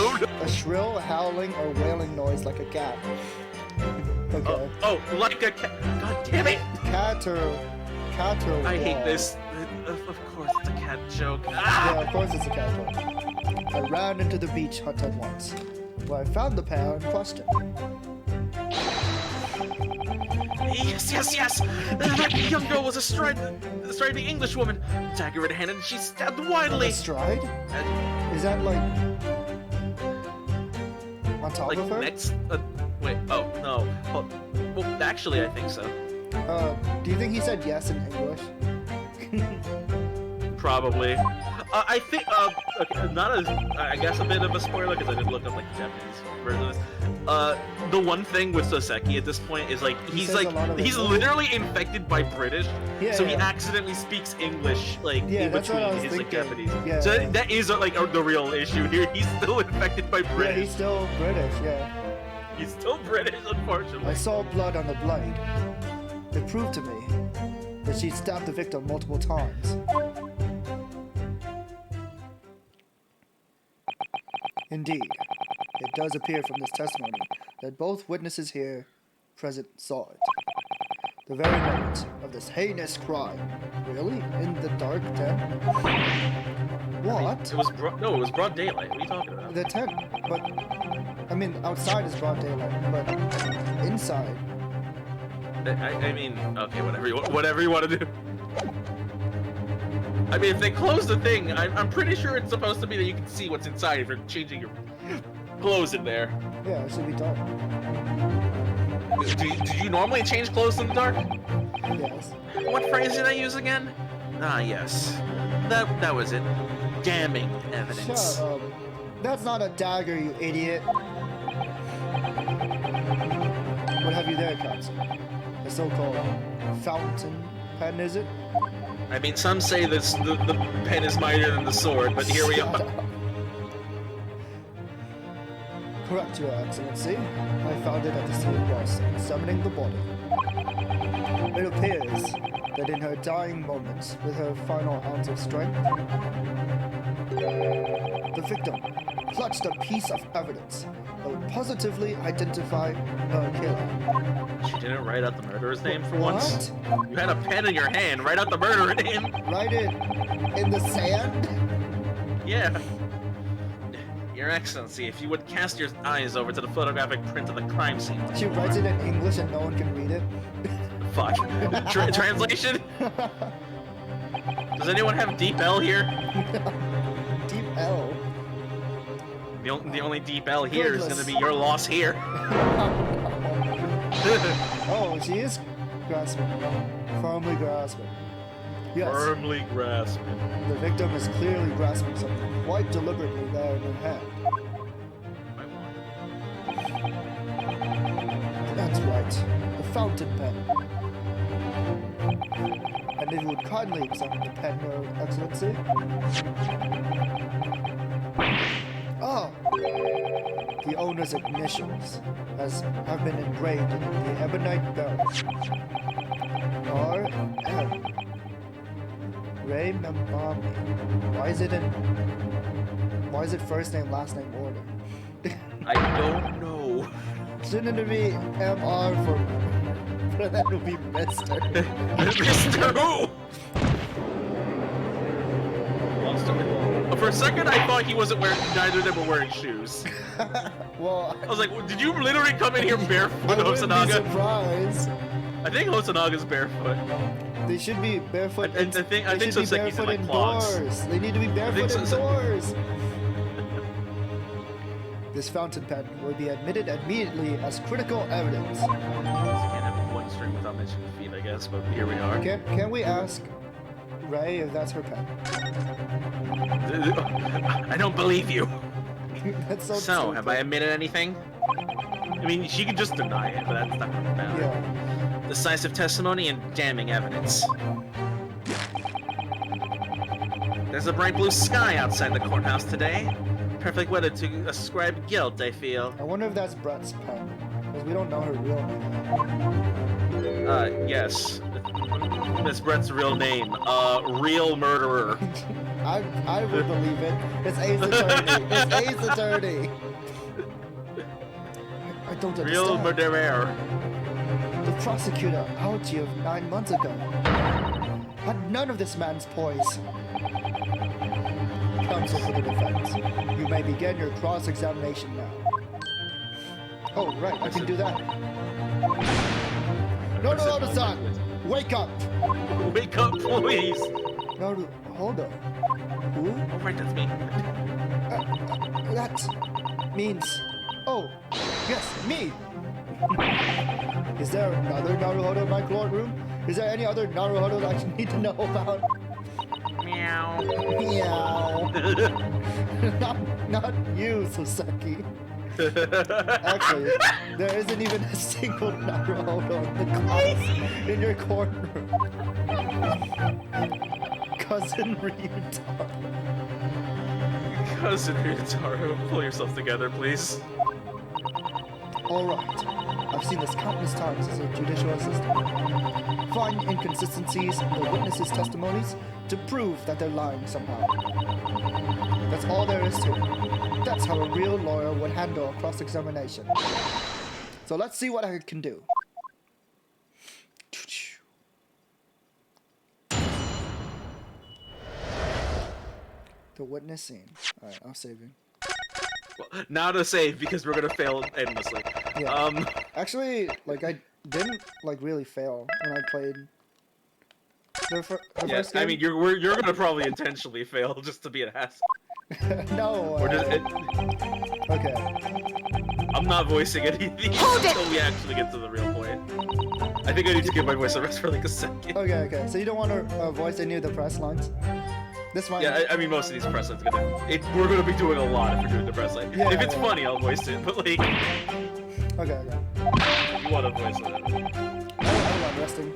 shrill, howling, or wailing noise like a cat. Okay. Like a cat. God damn it! Caterwaul. I hate this. Of course, it's a cat joke. Yeah, of course it's a cat joke. I ran into the beach hut at once, where I found the pair in question. Yes! That young girl was a striding English woman, dagger in hand, and she stabbed wildly. Stride? Is that like on top Like of her? next? Wait. Oh no. Well, actually, I think so. Do you think he said yes in English? Probably. I think. Okay, not a. I guess a bit of a spoiler because I didn't look up like the Japanese version of this. The one thing with Soseki at this point is like he's literally infected by British, so he accidentally speaks English in between his like Japanese. Yeah, so that is the real issue here. He's still infected by British. Yeah, he's still British. Yeah. He's still British, unfortunately. I saw blood on the blade. It proved to me that she stabbed the victim multiple times. Indeed, it does appear from this testimony that both witnesses here present saw it. The very moment of this heinous crime. Really? In the dark tent? What? It was it was broad daylight. What are you talking about? The tent, but I mean, outside is broad daylight, but inside. I mean, okay, whatever you want to do. I mean, if they close the thing, I'm pretty sure it's supposed to be that you can see what's inside if you're changing your clothes in there. Yeah, it should be dark. Do you normally change clothes in the dark? Yes. What phrase did I use again? Ah, yes. That was it. Damning evidence. Shut up. That's not a dagger, you idiot. What have you there, Counsel? The so-called fountain pen, is it? I mean, some say this the pen is mightier than the sword, but here we are. Correct, Your Excellency. I found it at the scene whilst examining the body. It appears that in her dying moments, with her final ounce of strength, the victim clutched a piece of evidence that would positively identify her killer. She didn't write out the murderer's name for What? once? You had a pen in your hand. Write out the murderer name. Write it in the sand? Yeah. Your Excellency, if you would cast your eyes over to the photographic print of the crime scene. She writes it in English and no one can read it. Fuck. Translation? Does anyone have deep L here? Deep L. The only deep L here is going to be your loss here. Oh, she is grasping. Firmly grasping. Yes. Firmly grasping. The victim is clearly grasping something quite deliberately there in her hand. That's right. The fountain pen. And if you would kindly examine the pen, Your Excellency. Oh! The owner's initials have been engraved in the ebonite bell. R.M. Ray Mamami. Why is it first name, last name order? I don't know. Shouldn't it be MR for that to be Mr. Mr. Who? For a second, I thought he wasn't wearing. Neither of them were wearing shoes. Well, I was like, did you literally come in here barefoot, I wouldn't be Hosonaga? surprised. I think Hosonaga's barefoot. They should be barefoot. I think Soseki's in like clogs. indoors. They need to be barefoot indoors. This fountain pen will be admitted immediately as critical evidence. You can't have one string without mentioning feet, I guess, but here we are. Can we ask Ray if that's her pen? I don't believe you. That's so So, stupid. have I admitted anything? I mean, she can just deny it, but that's not gonna matter. Yeah. Decisive testimony and damning evidence. There's a bright blue sky outside the courthouse today. Perfect weather to ascribe guilt, I feel. I wonder if that's Brett's pen, because we don't know her real name. Yes. Miss Brett's real name. Real murderer. I would believe it. It's Ace Attorney. It's Ace Attorney. I don't understand. Real murderer. The prosecutor out you 9 months ago had none of this man's poise. Counsel for the defense. You may begin your cross-examination now. Oh, right, I can do that. No, son! Wake up! Wake up, please! No, hold up. Who? Oh, right, that's me. That means... Oh, yes, me! Is there another Naruhodo in my courtroom? Is there any other Naruhodo that I need to know about? Meow. Meow. not you, Sasaki. Actually, there isn't even a single Naruhodo in the class in your courtroom. Cousin Ryutaro. Cousin Ryutaro, pull yourself together, please. Alright, I've seen this countless times as a judicial assistant. Find inconsistencies in the witnesses' testimonies to prove that they're lying somehow. That's all there is to it. That's how a real lawyer would handle a cross-examination. So let's see what I can do. The witness scene. Alright, I'll save you. Well, now to save because we're gonna fail endlessly. Yeah. Actually, like I didn't like really fail when I played the first game. I mean you're gonna probably intentionally fail just to be an ass. No. Okay. I'm not voicing anything until we actually get to the real point. I think I need to give my voice a rest for like a second. Okay. So you don't want to voice any of the press lines? This one. Yeah, I mean most of these press lines we're gonna be doing a lot if we're doing the press line. Yeah, if it's funny, I'll voice it, but like. Okay. You wanna voice it? I'm resting.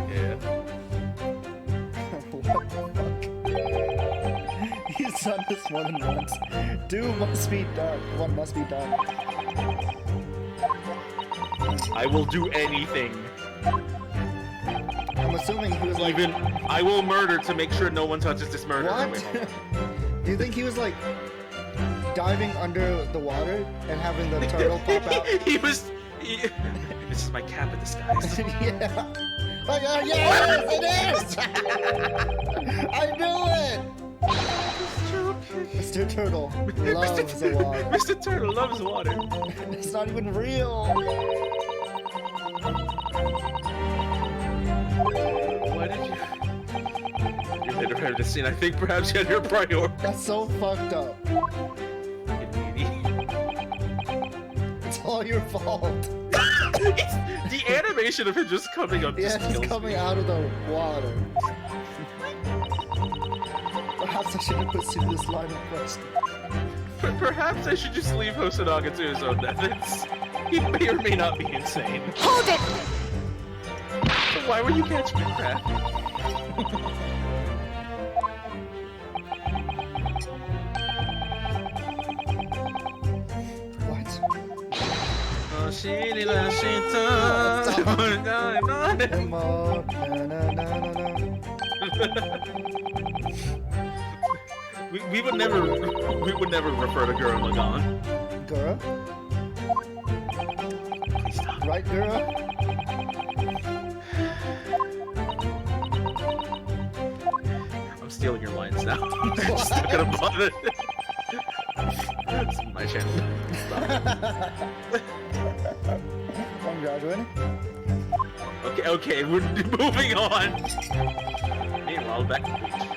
Yeah. What the fuck? He's done this more than once. Do must be done. One must be done. I will do anything. I'm assuming he was like... Even I will murder to make sure no one touches this murder. What? Do you think he was like diving under the water and having the turtle pop out? This is my cap in disguise. Yeah. Oh, yes, it is! I knew it! Mr. Turtle loves the water. Mr. Turtle loves water. It's not even real. Why did you... You made her the scene. I think perhaps you had your priority. That's so fucked up. It's all your fault. The animation of him just coming up just kills coming me. out of the water. Perhaps I should have pursued this line of questioning. Perhaps I should just leave Hosonaga to his own methods. He may or may not be insane. Hold it! So why were you catching a crab? We would never refer to Gurren Lagann. Gura? Please stop. Right, Gura? I'm stealing your lines now. I'm just not gonna bother. It's my channel. Stop. I'm graduating. Okay, we're moving on. Meanwhile, back to the beach.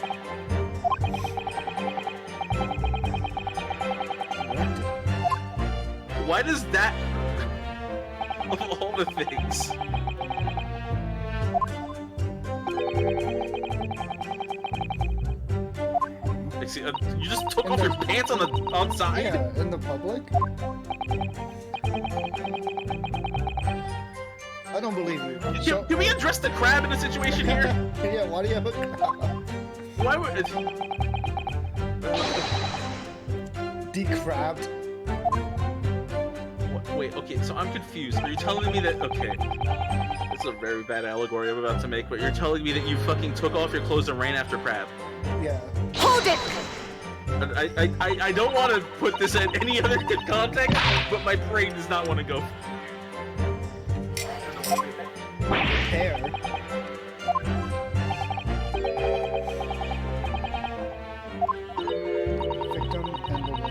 Why does that... Of all the things... you just took off your pants on the outside? Yeah, in the public? I don't believe you. Can we address the crab in the situation here? Yeah, why do you have a crab? Why would it... Decrabbed? Wait, okay, so I'm confused. Are you telling me that... Okay. That's a very bad allegory I'm about to make, but you're telling me that you fucking took off your clothes and ran after crab. Yeah. Hold it! I don't want to put this in any other context, but my brain does not want to go. Hair. Victim and the woman.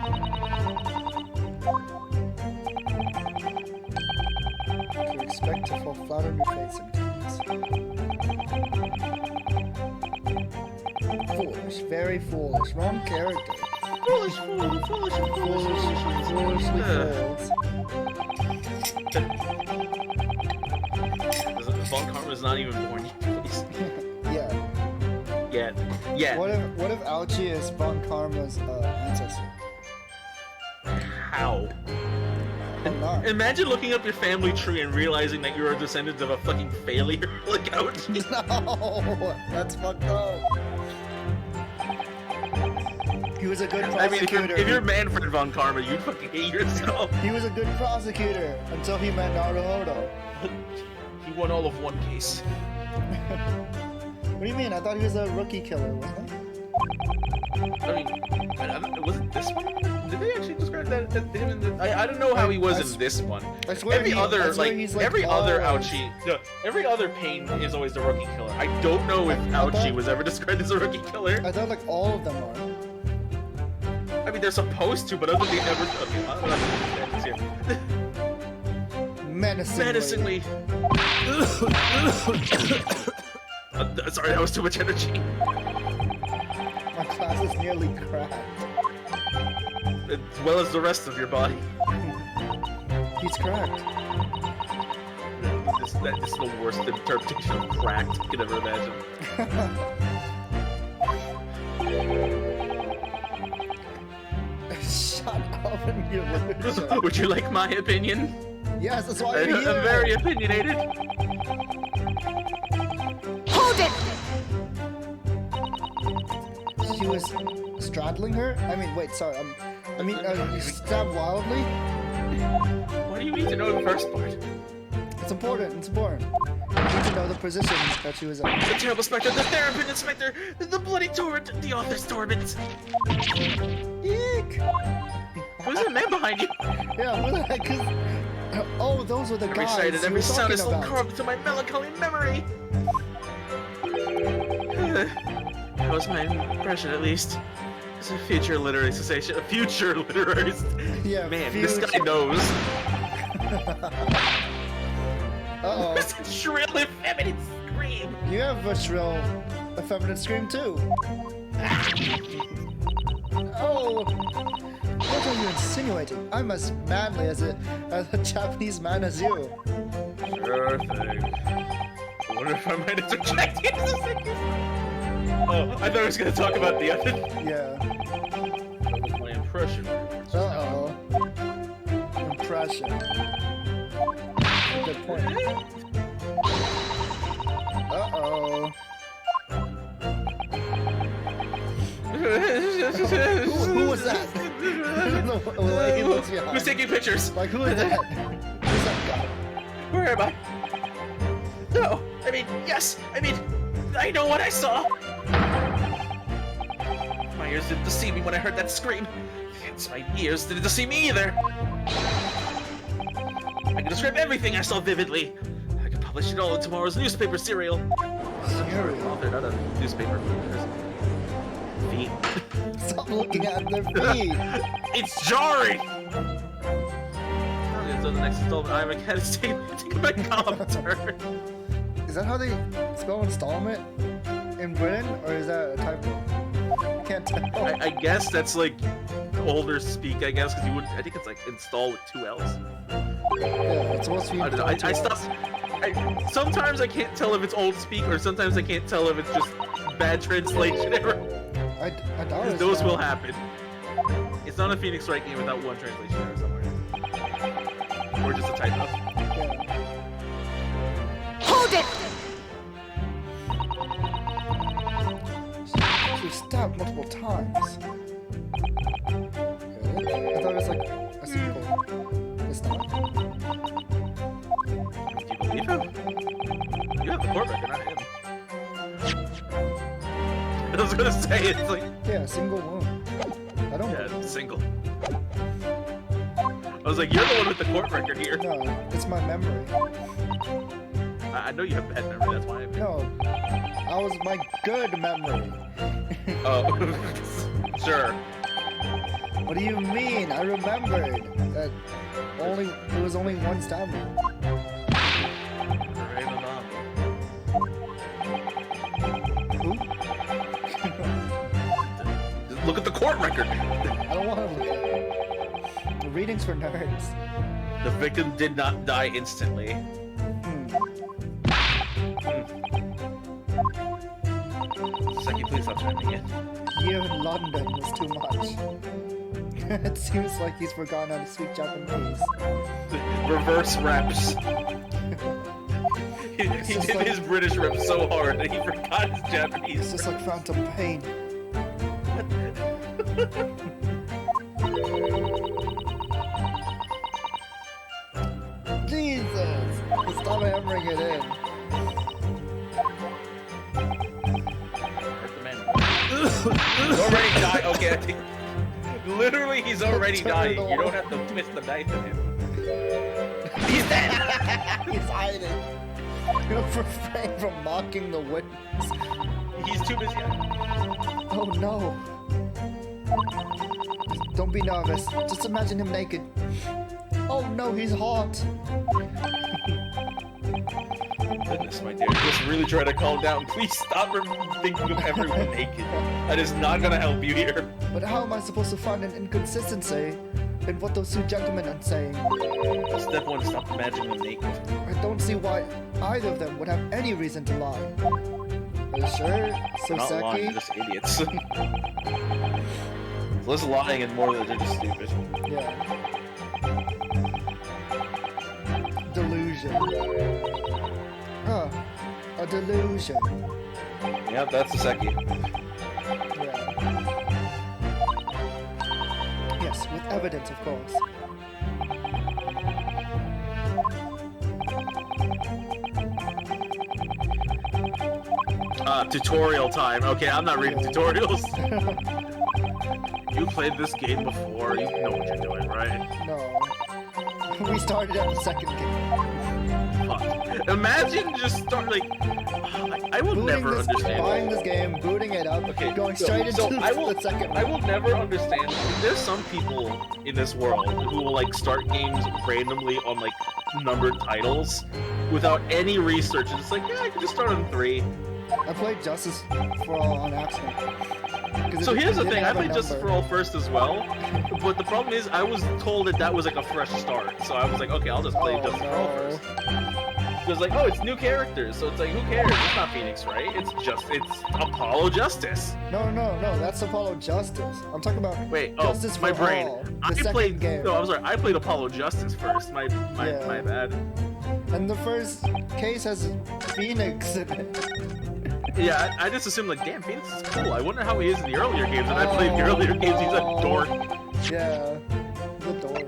To expect to fall flat on your face sometimes. Foolish, very foolish. Wrong character. Foolishly false. Von Karma's not even born yet, please. Yeah. Yeah. What if Alchi is Von Karma's ancestor? How? Not. Imagine looking up your family tree and realizing that you're a descendant of a fucking failure. Like, ouch. No, that's fucked up. He was a good prosecutor. I mean, if you're Manfred Von Karma, you'd fucking hate yourself. He was a good prosecutor until he met Naruhodo. He won all of one case. What do you mean? I thought he was a rookie killer, wasn't he? I mean, was it this one? Did they actually describe that as him in the... I don't know how he was in this one. I swear every other Ouchie, no, every other Pain is always the rookie killer. I don't know if Ouchie was ever described as a rookie killer. I thought like all of them are. I mean, they're supposed to, but I don't think they ever... Okay, I'm not Menacingly. Sorry, that was too much energy. My class is nearly cracked. As well as the rest of your body. He's cracked. This is the worst interpretation of cracked you could ever imagine. Shut up and you literature. Would you like my opinion? Yes, that's why you're I'm here. very opinionated. Hold it! She was straddling her? I mean, wait, sorry. You stabbed wildly? What do you need to know the first part? It's important, it's important. You need to know the position that she was in. The terrible spectre, the therapist inspector, the bloody torrent, the author's torment. Eek! Who's that man behind you? Yeah, who the heck is... Oh, those were the Every guys sight and you every were sound talking is still about. carved into my melancholy memory. That was my impression, at least. As a future literary sensation, a future literary... Yeah, man, future. this guy knows. Uh-oh. It's a shrill, effeminate scream. You have a shrill, effeminate scream too. Oh! What are you insinuating? I'm as manly as a Japanese man as you. Sure thing. I wonder if I might interject into this thing. Oh, I thought I was gonna talk about the other. Yeah. That was my impression. Uh-oh. Impression. Good point. Uh-oh. Who was that? I don't know the way he looks behind. Who's taking pictures? Like, who is that? Who's that guy? Where am I? No, I mean, yes, I know what I saw. My ears didn't deceive me when I heard that scream. It's my ears didn't deceive me either. I can describe everything I saw vividly. I can publish it all in tomorrow's newspaper serial. Serial? Author, not a newspaper. Feet. Stop looking at their feet! It's jarring! So the next installment, I'm a cat is taking my column turn. Is that how they spell installment in Britain, or is that a typo? I can't tell. I guess that's like older speak, I guess, because you would. I think it's like install with 2 L's. Yeah, it's supposed to be. I don't know. I stopped. Sometimes I can't tell if it's old speak, or sometimes I can't tell if it's just bad translation error. I doubt it. Those will happen. It's not a Phoenix Wright game without one translation error somewhere. Or just a typo. Yeah. Hold it! She was stabbed multiple times. Really? I thought it was like a sequel. It's not. Do you believe him? gonna say. It's like Yeah, single wound. I don't. yeah, single. I was like, you're the one with the court record here. No, it's my memory. I know you have bad memory. That's why. No, I was my good memory. Oh, sure. What do you mean? I remembered that it was only one stamina. Who? Look at the court record. I don't want to look at it. The readings for nerds. The victim did not die instantly. Seki, please stop typing it. Year in London was too much. It seems like he's forgotten how to speak Japanese. Reverse reps. He did like, his British rep so hard that he forgot his Japanese. It's just like Phantom Pain. Jesus! Stop hammering it in. He's already died. Okay, I think. Literally, he's already dying. You don't have to twist the knife at him. He's dead! He's hiding. Refrain from mocking the witness. He's too busy. Oh no. Don't be nervous. Just imagine him naked. Oh no, he's hot. Goodness, my dear. Just really try to calm down. Please stop thinking of everyone naked. That is not gonna help you here. But how am I supposed to find an inconsistency in what those two gentlemen are saying? Step one, stop imagining them naked. I don't see why either of them would have any reason to lie. Are you sure? Not lying, they're Soseki? just idiots. Less lying and more that they're just stupid. Yeah. Delusion. Ah, a delusion. Yep, that's the Seki. Yeah. Yes, with evidence, of course. Tutorial time. Okay, I'm not reading tutorials. You played this game before, you know what you're doing, right? No. We started at the second game. Fuck. Imagine just start like I will never understand. Buying this game, booting it up, Okay, going straight into the second one. I will never understand. There's some people in this world who will like start games randomly on like numbered titles without any research. And it's like, yeah, I can just start on 3. I played Justice for All on accident. So here's the thing, I played Justice for All first as well, but the problem is I was told that that was like a fresh start, so I was like, okay, I'll just play Justice for All first. It was like, oh, it's new characters, so it's like, who cares? It's not Phoenix, right? It's Apollo Justice. No, that's Apollo Justice. I'm talking about Justice my for brain. All, I the second game. No, I'm sorry, I played Apollo Justice first. My bad. And the first case has Phoenix in it. Yeah, I just assumed like, damn, Phoenix is cool. I wonder how he is in the earlier games, and I played the earlier games, he's a dork. Yeah, he's a dork.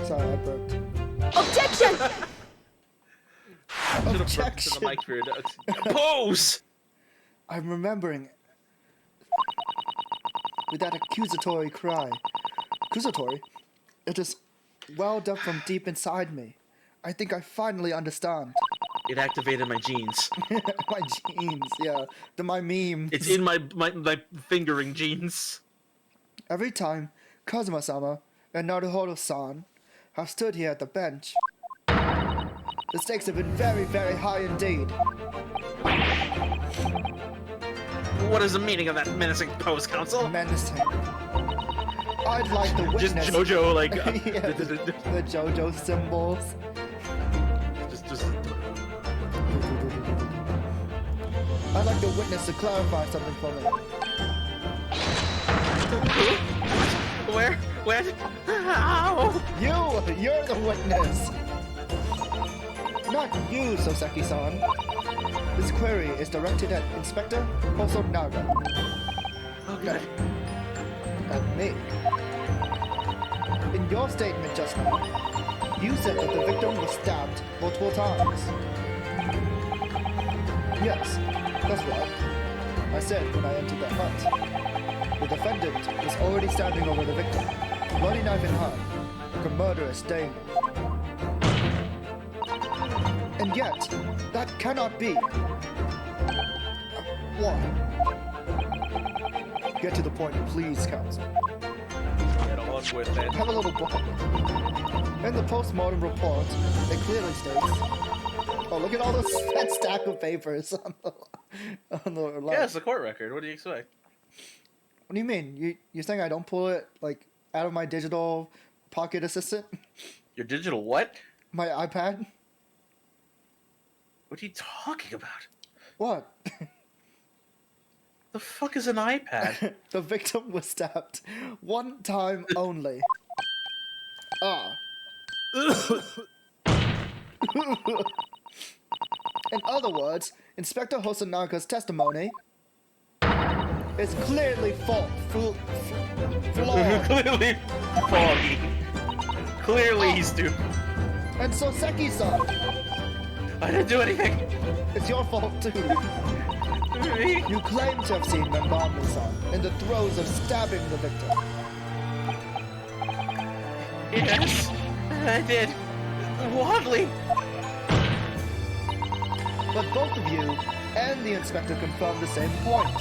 Sorry, I burped. Objection! Should have burped to the mic for your pose! I'm remembering with that accusatory cry. Accusatory? It is welled up from deep inside me. I think I finally understand. It activated my genes. My genes, yeah. My memes. It's in my fingering genes. Every time Kazuma-sama and Naruhodo-san have stood here at the bench, the stakes have been very, very high indeed. What is the meaning of that menacing pose, Council? Menacing. I'd like the witness. Just JoJo, like... Yeah, the JoJo symbols. Just... I'd like the witness to clarify something for me. Where? How? You're the witness. Not you, Soseki-san. This query is directed at Inspector Hosonaga. Okay. At me. In your statement just now, You said that the victim was stabbed multiple times. Yes, that's right. I said when I entered the hut. The defendant was already standing over the victim, bloody knife in hand, like a murderous Damon. And yet, that cannot be. Why? Get to the point, please, counsel. Get on with it. Have a little ball. In the post-mortem report, it clearly states. Oh, look at all those fat stack of papers on the line. Yeah, it's a court record. What do you expect? What do you mean? You're saying I don't pull it like out of my digital pocket assistant? Your digital what? My iPad? What are you talking about? What? The fuck is an iPad? The victim was stabbed one time only. Ah. In other words, Inspector Hosanaga's testimony is clearly flawed. Clearly foggy. Clearly he's doomed. And so Seki-san, I didn't do anything. it's your fault too. Me? You claim to have seen Membami-san in the throes of stabbing the victim. Yes, I did. Wadley. But both of you and the inspector confirmed the same point.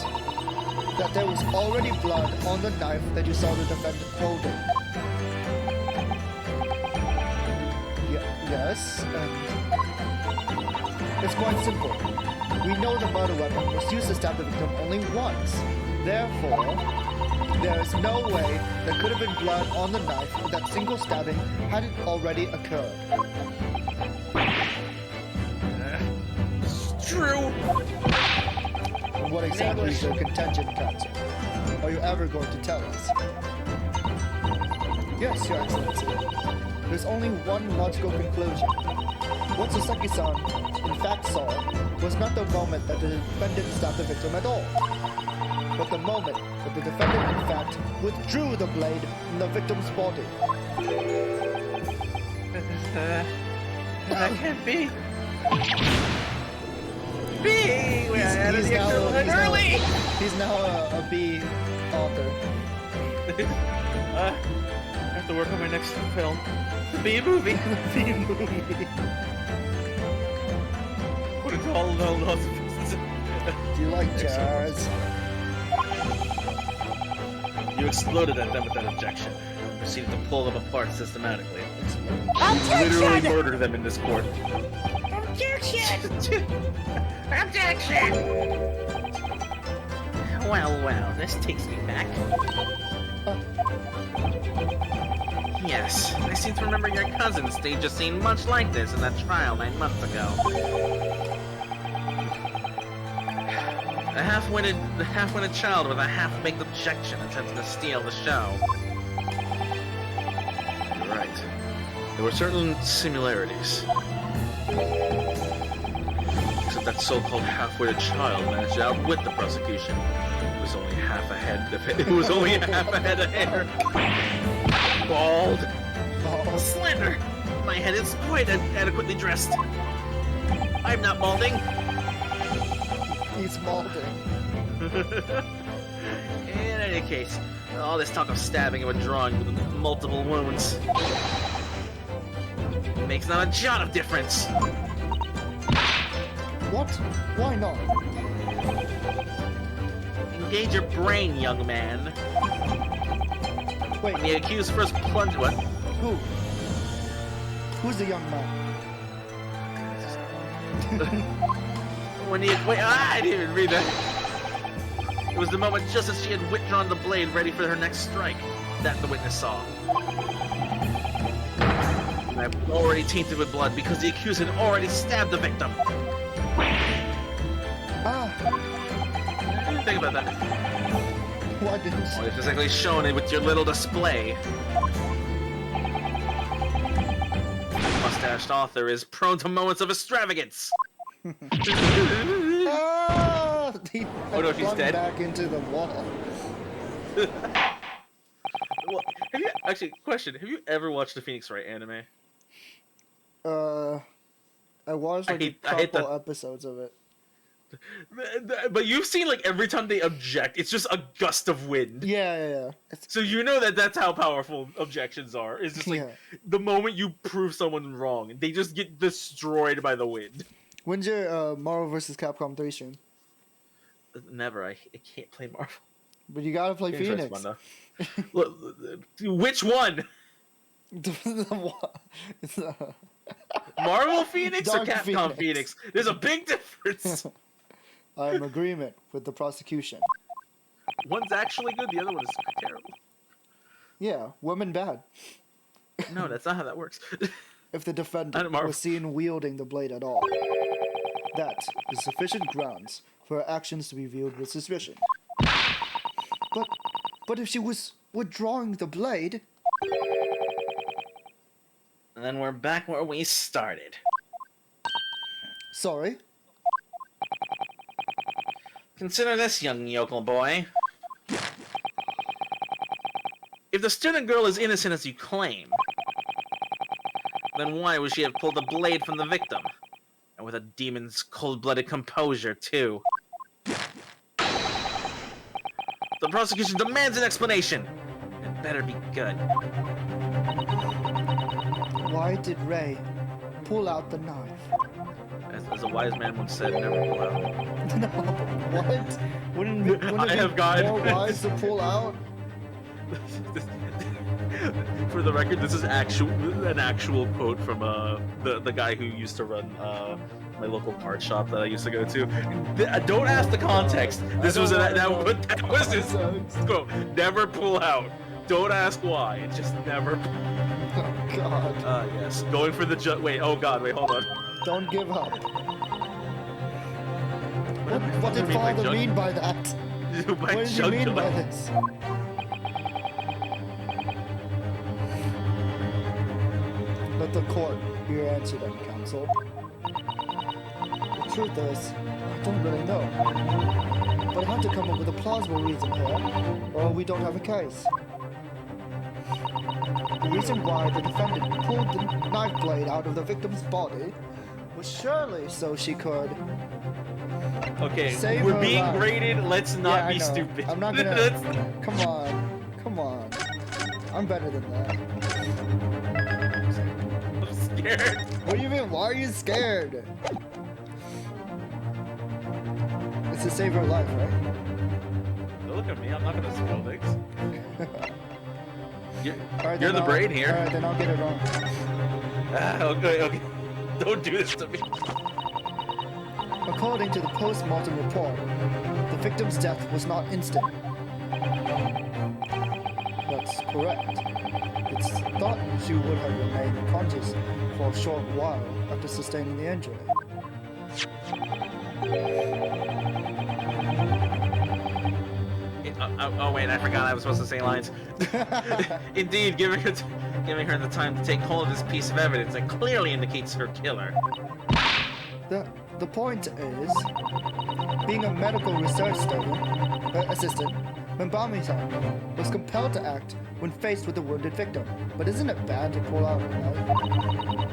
That there was already blood on the knife that you saw the defendant holding. Yes, it's quite simple. We know the murder weapon was used to stab the victim only once. Therefore, there is no way there could have been blood on the knife with that single stabbing had it already occurred. It's true. And what exactly is your contention, counsel? Are you ever going to tell us? Yes, Your Excellency. There's only one logical conclusion. What Sasaki-san in fact saw was not the moment that the defendant stabbed the victim at all, but the moment that the defendant in fact withdrew the blade from the victim's body. That can't be. B! He's now a B author. I have to work on my next film. The B movie. The B movie. What a tall no. Do you like jazz? You exploded at them with that objection. Proceeded to pull them apart systematically. Objection! Literally murder them in this court. Objection! Objection! Well, this takes me back. Yes, I seem to remember your cousin staged a scene much like this in that trial 9 months ago. The half-witted child with a half-baked objection attempting to steal the show. You're right. There were certain similarities. Except that so-called half-witted child managed to outwit the prosecution. It was only half a head of it. It was only half a head of hair. Bald. Slender. My head is quite adequately dressed. I'm not balding. He's balding. In any case, all this talk of stabbing and withdrawing with multiple wounds makes not a jot of difference. What? Why not? Engage your brain, young man. Wait, When the accused first plunged what? who? Who's the young man? When he wait, I didn't even read that. It was the moment just as she had withdrawn the blade, ready for her next strike, that the witness saw. And I was already tainted with blood because the accused had already stabbed the victim. Ah, Think about that. why didn't Well, she? you've physically shown it with your little display. Mustached author is prone to moments of extravagance. Ah! He Oh, no, she's flung dead? back into the wall. Well, have you actually question? Have you ever watched the Phoenix Wright anime? I watched like I a hate couple that. episodes of it. But you've seen like every time they object, it's just a gust of wind. Yeah. It's, So you know that that's how powerful objections are. It's just like Yeah. the moment you prove someone wrong, they just get destroyed by the wind. when's your Marvel vs. Capcom 3 stream? Never. I can't play Marvel. But you gotta play Games are Phoenix. fun, though. Look, which one? It's the- Marvel Phoenix or Dark Capcom Phoenix. Phoenix? There's a big difference. I'm in agreement with the prosecution. One's actually good, the other one is terrible. Yeah, women bad. No, that's not how that works. If the I defendant don't Marvel. was seen wielding the blade at all, that is sufficient grounds for her actions to be viewed with suspicion. But if she was withdrawing the blade, And then we're back where we started. sorry, Consider this, young yokel boy. If the student girl is innocent as you claim, then why would she have pulled the blade from the victim? And with a demon's cold-blooded composure, too. The prosecution demands an explanation. It better be good. why did Ray pull out the knife? As a wise man once said, never pull out. No, what? Wouldn't it I be have gotten- more wise to pull out? For the record, this is an actual quote from the guy who used to run my local part shop that I used to go to. Don't ask the context. This was that was his quote. Never pull out. Don't ask why. It just never. Oh God! Yes. Going for the wait. Oh God. Wait. Hold on. Don't give up. What did father mean by that? What did he mean by this? Let the court hear answer them, counsel. The truth is, I don't really know. But I have to come up with a plausible reason here, or we don't have a case. The reason why the defendant pulled the knife blade out of the victim's body was surely so she could. Okay. Save We're her being life. graded. Let's Yeah, not I be know. stupid. I'm not gonna. Let's- Come on. I'm better than that. I'm scared. What do you mean? Why are you scared? It's to save her life, right? Don't look at me. I'm not gonna spoil things. You're, Alright, you're then the I'll- brain here. Alright, then I'll get it wrong. Okay. Don't do this to me. According to the post-mortem report, the victim's death was not instant. That's correct. It's thought she would have remained conscious for a short while after sustaining the injury. Oh wait, I forgot I was supposed to say lines. Indeed, giving her the time to take hold of this piece of evidence that clearly indicates her killer. The point is, being a medical research assistant, Mbami-san was compelled to act when faced with a wounded victim. But isn't it bad to pull out a knife?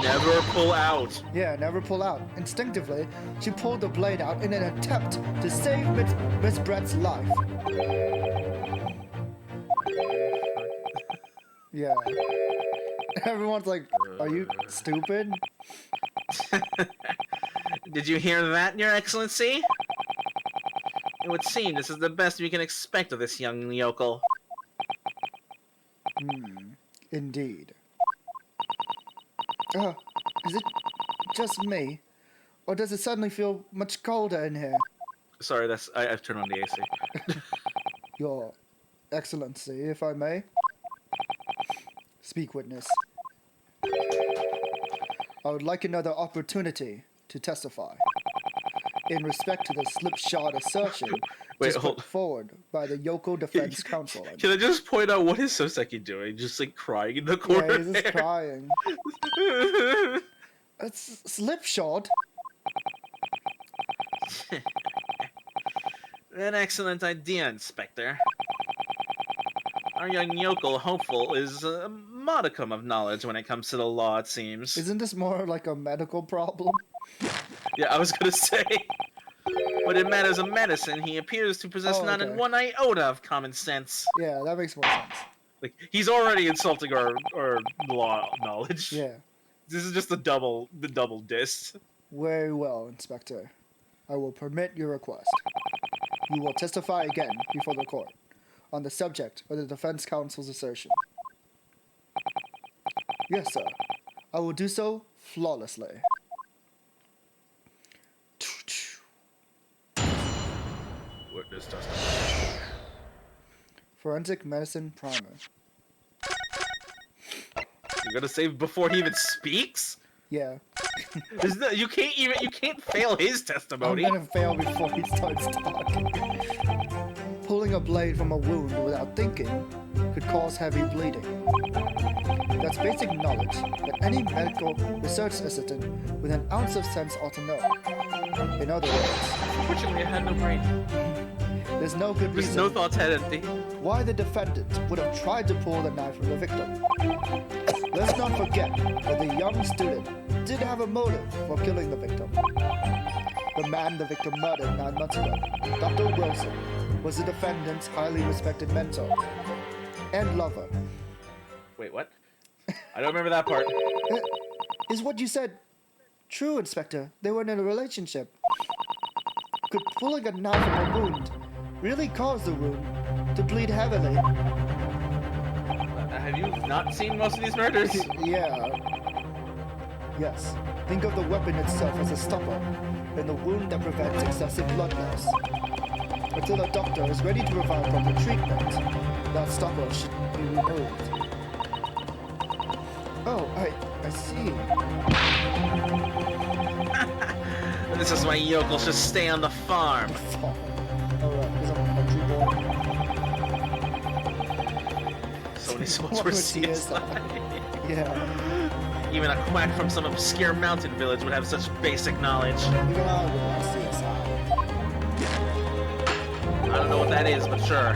Never pull out. Yeah, never pull out. Instinctively, she pulled the blade out in an attempt to save Miss Brett's life. Yeah. Everyone's like, are you stupid? Did you hear that, Your Excellency? It would seem this is the best we can expect of this young yokel. Indeed. Is it just me? Or does it suddenly feel much colder in here? Sorry, I've turned on the AC. Your Excellency, if I may. Speak, witness. I would like another opportunity to testify. In respect to the slipshod assertion Wait, just put forward by the Yoko Defense Counsel. Can I just point out what is Soseki doing? Just like crying in the corner. Yeah, he's just there. crying. It's slipshod. An excellent idea, Inspector. Our young yokel hopeful is modicum of knowledge when it comes to the law, it seems. Isn't this more like a medical problem? Yeah, I was gonna say. But in matters of medicine, he appears to possess not okay. one iota of common sense. Yeah, that makes more sense. Like, he's already insulting our law knowledge. Yeah. This is just the double diss. Very well, Inspector. I will permit your request. You will testify again before the court on the subject of the defense counsel's assertion. Yes, sir. I will do so flawlessly. Witness testimony. Forensic medicine primer. You gotta say before he even speaks? Yeah. You can't fail his testimony. I'm gonna fail before he starts talking. Pulling a blade from a wound without thinking could cause heavy bleeding. That's basic knowledge that any medical research assistant with an ounce of sense ought to know. In other words, Unfortunately, I had no brain. there's no good There's reason no thoughts had empty. why the defendant would have tried to pull the knife from the victim. Let's not forget that the young student did have a motive for killing the victim. The man the victim murdered 9 months ago, Dr. Wilson, was the defendant's highly respected mentor and lover. Wait, what? I don't remember that part. Is what you said true, Inspector? They were in a relationship. Could pulling a knife from a wound really cause the wound to bleed heavily? Have you not seen most of these murders? Yeah. Yes. Think of the weapon itself as a stopper, and the wound that prevents excessive blood loss. Until a doctor is ready to provide proper treatment, that stopper should be removed. Oh, I see. This is why yokels should stay on the farm. Alright, because I'm a country boy. So many souls What were would he is CSI. Yeah. Even a quack from some obscure mountain village would have such basic knowledge. Even I would want CSI. I don't know what that is, but sure.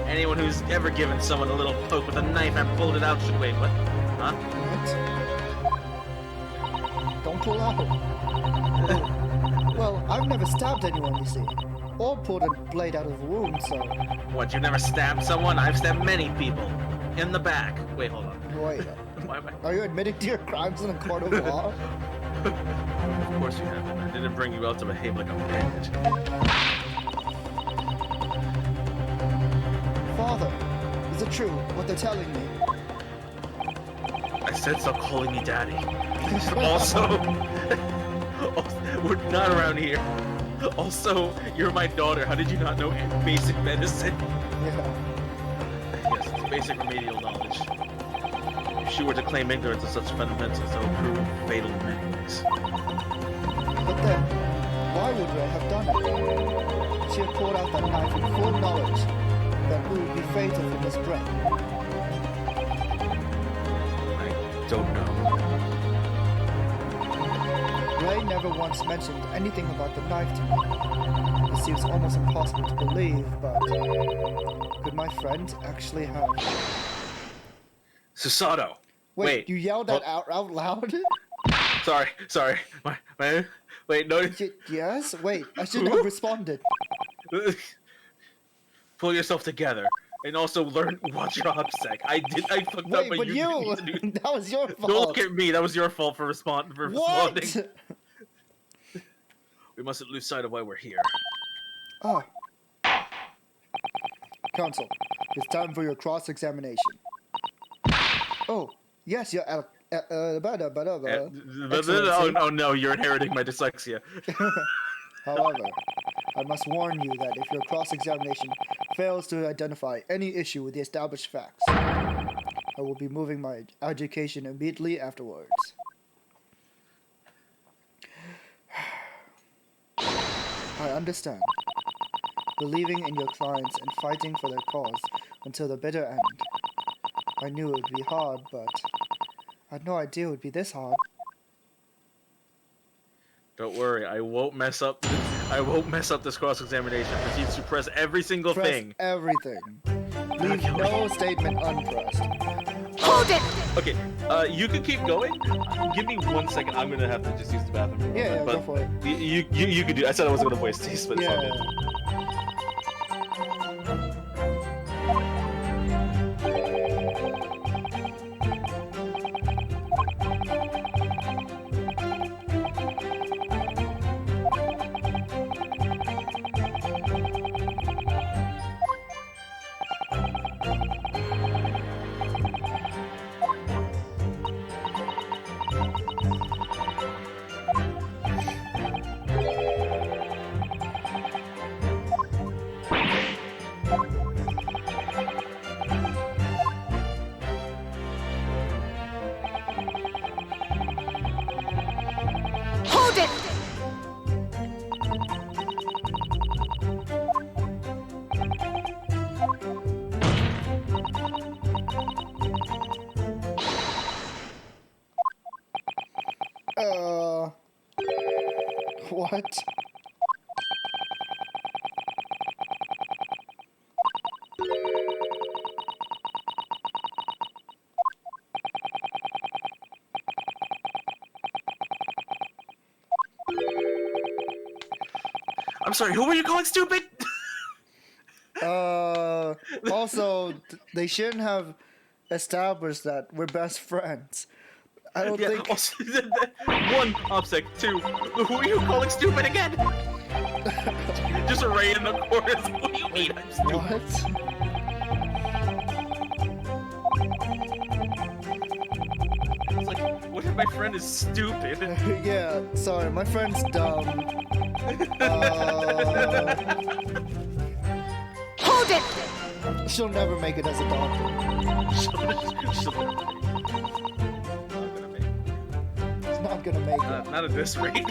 Anyone who's ever given someone a little poke with a knife and pulled it out should wait. What? Huh? What? Don't pull out. Well, I've never stabbed anyone, you see. Or pulled a blade out of a wound, so... What, you've never stabbed someone? I've stabbed many people. In the back. Wait, hold on. Wait. Why am I... Are you admitting to your crimes in a court of law? Of course you haven't. I didn't bring you out to behave like a bandit. Father, is it true what they're telling me? I said stop calling me daddy. Also, we're not around here. Also, you're my daughter. How did you not know basic medicine? Yeah. Yes, it's basic remedial knowledge. If she were to claim ignorance of such fundamentals, that would prove fatal in many ways. But then, why would Ray have done it? She had pulled out that knife in full knowledge that it would be fatal from his breath. I don't know. Ray never once mentioned anything about the knife to me. It seems almost impossible to believe, but could my friend actually have... Susato! Wait, you yelled that out loud? Sorry. Wait, no. Yes? Wait, I should have responded. Pull yourself together. And also watch your obsec. I fucked up, Wait, but you... That was your fault. Don't look at me. That was your fault for responding. What? We mustn't lose sight of why we're here. Ah. Counsel, it's time for your cross-examination. Oh, yes, you're... Oh no, you're inheriting my dyslexia. However, I must warn you that if your cross-examination fails to identify any issue with the established facts, I will be moving my education immediately afterwards. I understand. Believing in your clients and fighting for their cause until the bitter end. I knew it would be hard, but I had no idea it would be this hard. Don't worry, I won't mess up this cross-examination. Proceeds to press every single thing. Everything. Leave no statement unpressed. Hold it! Okay, you can keep going. Give me 1 second. I'm gonna have to just use the bathroom. Yeah, but go for it. You could do. I said I wasn't gonna waste these, but it's all Yeah. good. Hold it! What? I'm sorry. Who were you calling stupid? Also, they shouldn't have established that we're best friends. I don't think. Also, 1, OPSEC. 2, who are you calling stupid again? Just right in the corner. What do you mean I'm stupid? What? It's like, what if my friend is stupid? Yeah, sorry, my friend's dumb. Hold it! She'll never make it as a doctor. She's not gonna make it. Not at this rate.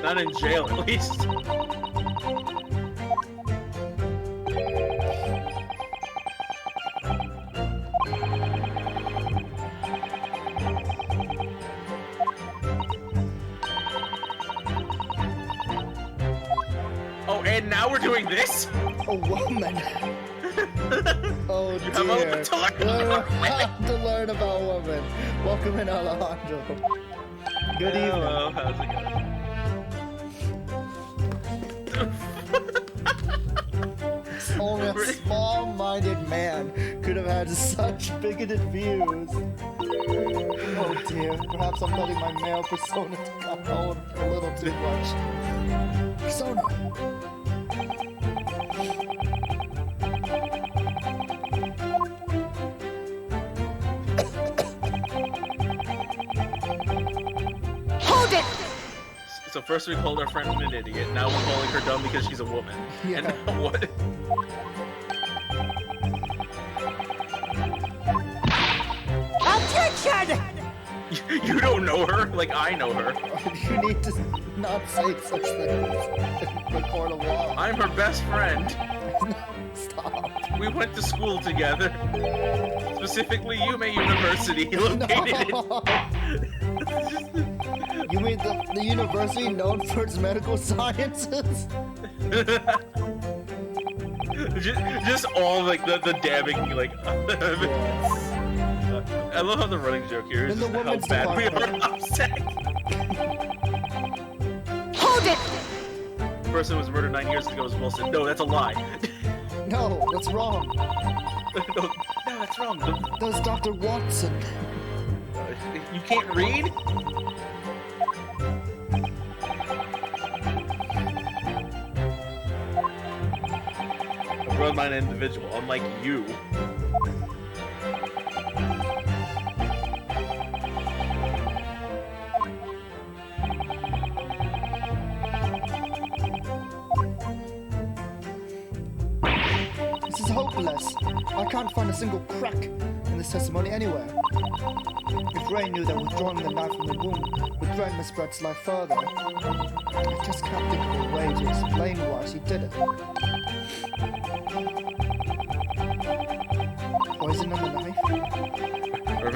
Not in jail, at least. Oh, and now we're doing this? A woman. Oh You dear. have a little bit to learn. Have to learn about women. Welcome in, Alejandro. Good evening. Hello, how's it going? Only a small-minded man could have had such bigoted views. Oh dear, perhaps I'm letting my male persona come out a little too much. Persona! Hold it! So first we called our friend an idiot, now we're calling her dumb because she's a woman. Yeah. And now what? Attention! You don't know her, like I know her. You need to not say such things in the court of law. I'm her best friend. Stop. We went to school together. Specifically Ume University, located No. You mean the university known for its medical sciences? just all like the dabbing, like. I love how the running joke here is In the just how women's bad we are department. upset. Hold it! The person who was murdered 9 years ago was Wilson. No, that's a lie. No, that's wrong. No, that's wrong. That's Dr. Watson. You can't read? A broad-minded individual, unlike you. This is hopeless. I can't find a single crack in this testimony anywhere. If Ray knew that withdrawing the knife from the womb would threaten Miss Brett's life further, I just can't think of a way to explain why she did it. Poison on the knife?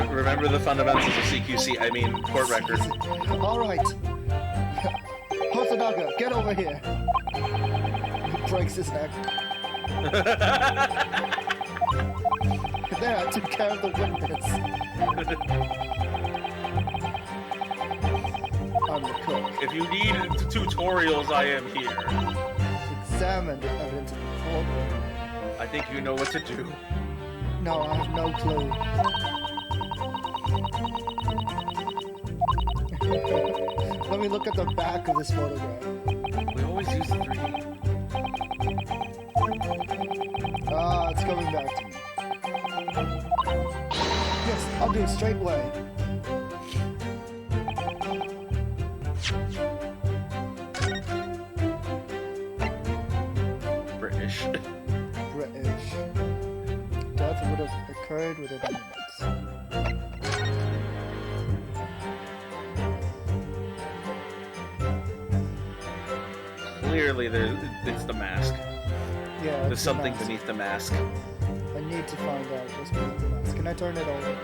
Remember the fundamentals of CQC, I mean, court record. Alright. Hosonaga, get over here. He breaks his neck. there. I took care of the witness. I'm the cook. If you need tutorials, I am here. Examine the evidence in the courtroom. I think you know what to do. No, I have no clue. Let me look at the back of this photograph. We always use the 3D. Ah, it's coming back to me. Yes, I'll do it straight away. British. British. Death would have occurred within minutes. Clearly, it's the mask. Yeah, There's it's the something mask. beneath the mask. I need to find out what's beneath the mask. Can I turn it over?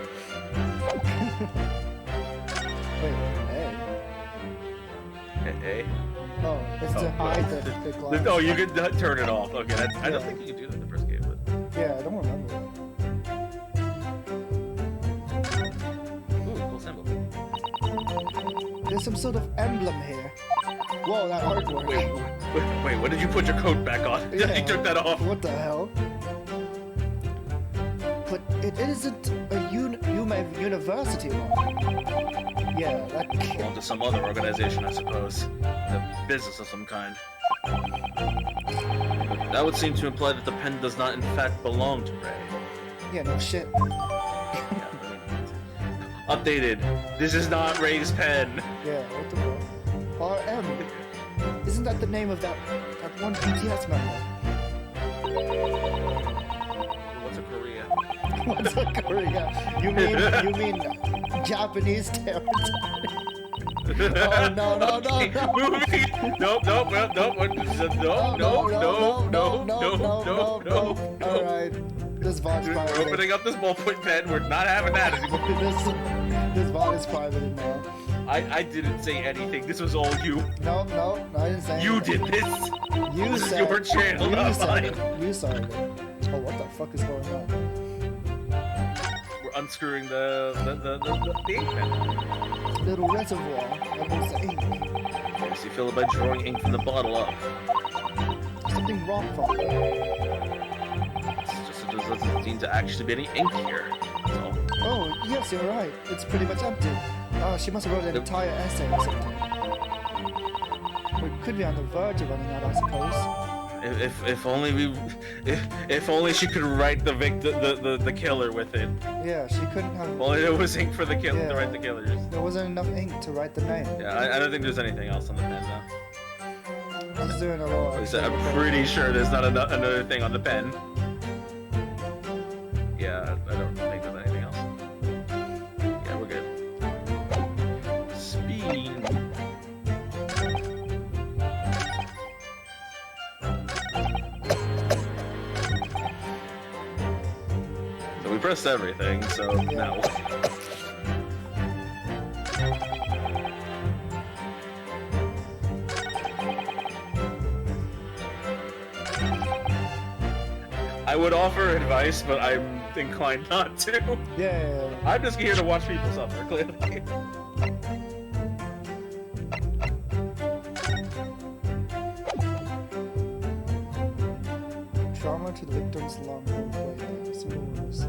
Wait, hey. Hey. Oh, it's to hide the glass. Oh, you can turn it off. Okay, I Yeah. don't think you could do that in the first game, but Yeah, I don't remember. ooh, cool symbol. There's some sort of emblem here. Whoa, that artwork. Wait, when did you put your coat back on? Yeah. You took that off. What the hell? But it isn't a university one. Yeah, that Belong to some other organization, I suppose. A business of some kind. That would seem to imply that the pen does not in fact belong to Ray. Yeah, no shit. Updated. This is not Ray's pen. Yeah, what the fuck? RM. Isn't that the name of that one BTS member? What's a Korea? What's a Korea? You mean Japanese territory? Oh no. Movie. Nope. No. All right, this VOD is We're private. opening up this ballpoint pen. We're not having that anymore. This VOD is private now. I didn't say anything. This was all you. No, I didn't say You anything. did this. You This is said your channel, You not said mine. it. You started it. Oh, what the fuck is going on? We're unscrewing the ink pen. Little reservoir that holds the ink. Yes, you fill it by drawing ink from the bottle up. Something wrong, father. It's just it doesn't seem to actually be any ink here. That's all. Oh, yes, you're right. It's pretty much empty. She must have wrote an entire essay or something. We could be on the verge of running out, I suppose. If only she could write the killer with it. Yeah, she couldn't have. Well, it was ink for the kill Yeah. to write the killers. There wasn't enough ink to write the name. Yeah, I don't think there's anything else on the pen though. She's doing a lot. At least I'm pretty sure there's not another thing on the pen. Yeah, I don't think there's anything else. Yeah, we're good. Speed. So we pressed everything, so now. I would offer advice, but I'm inclined not to. Yeah. I'm just here to watch people suffer, clearly. Trauma to the victim's lung when played. Single rules.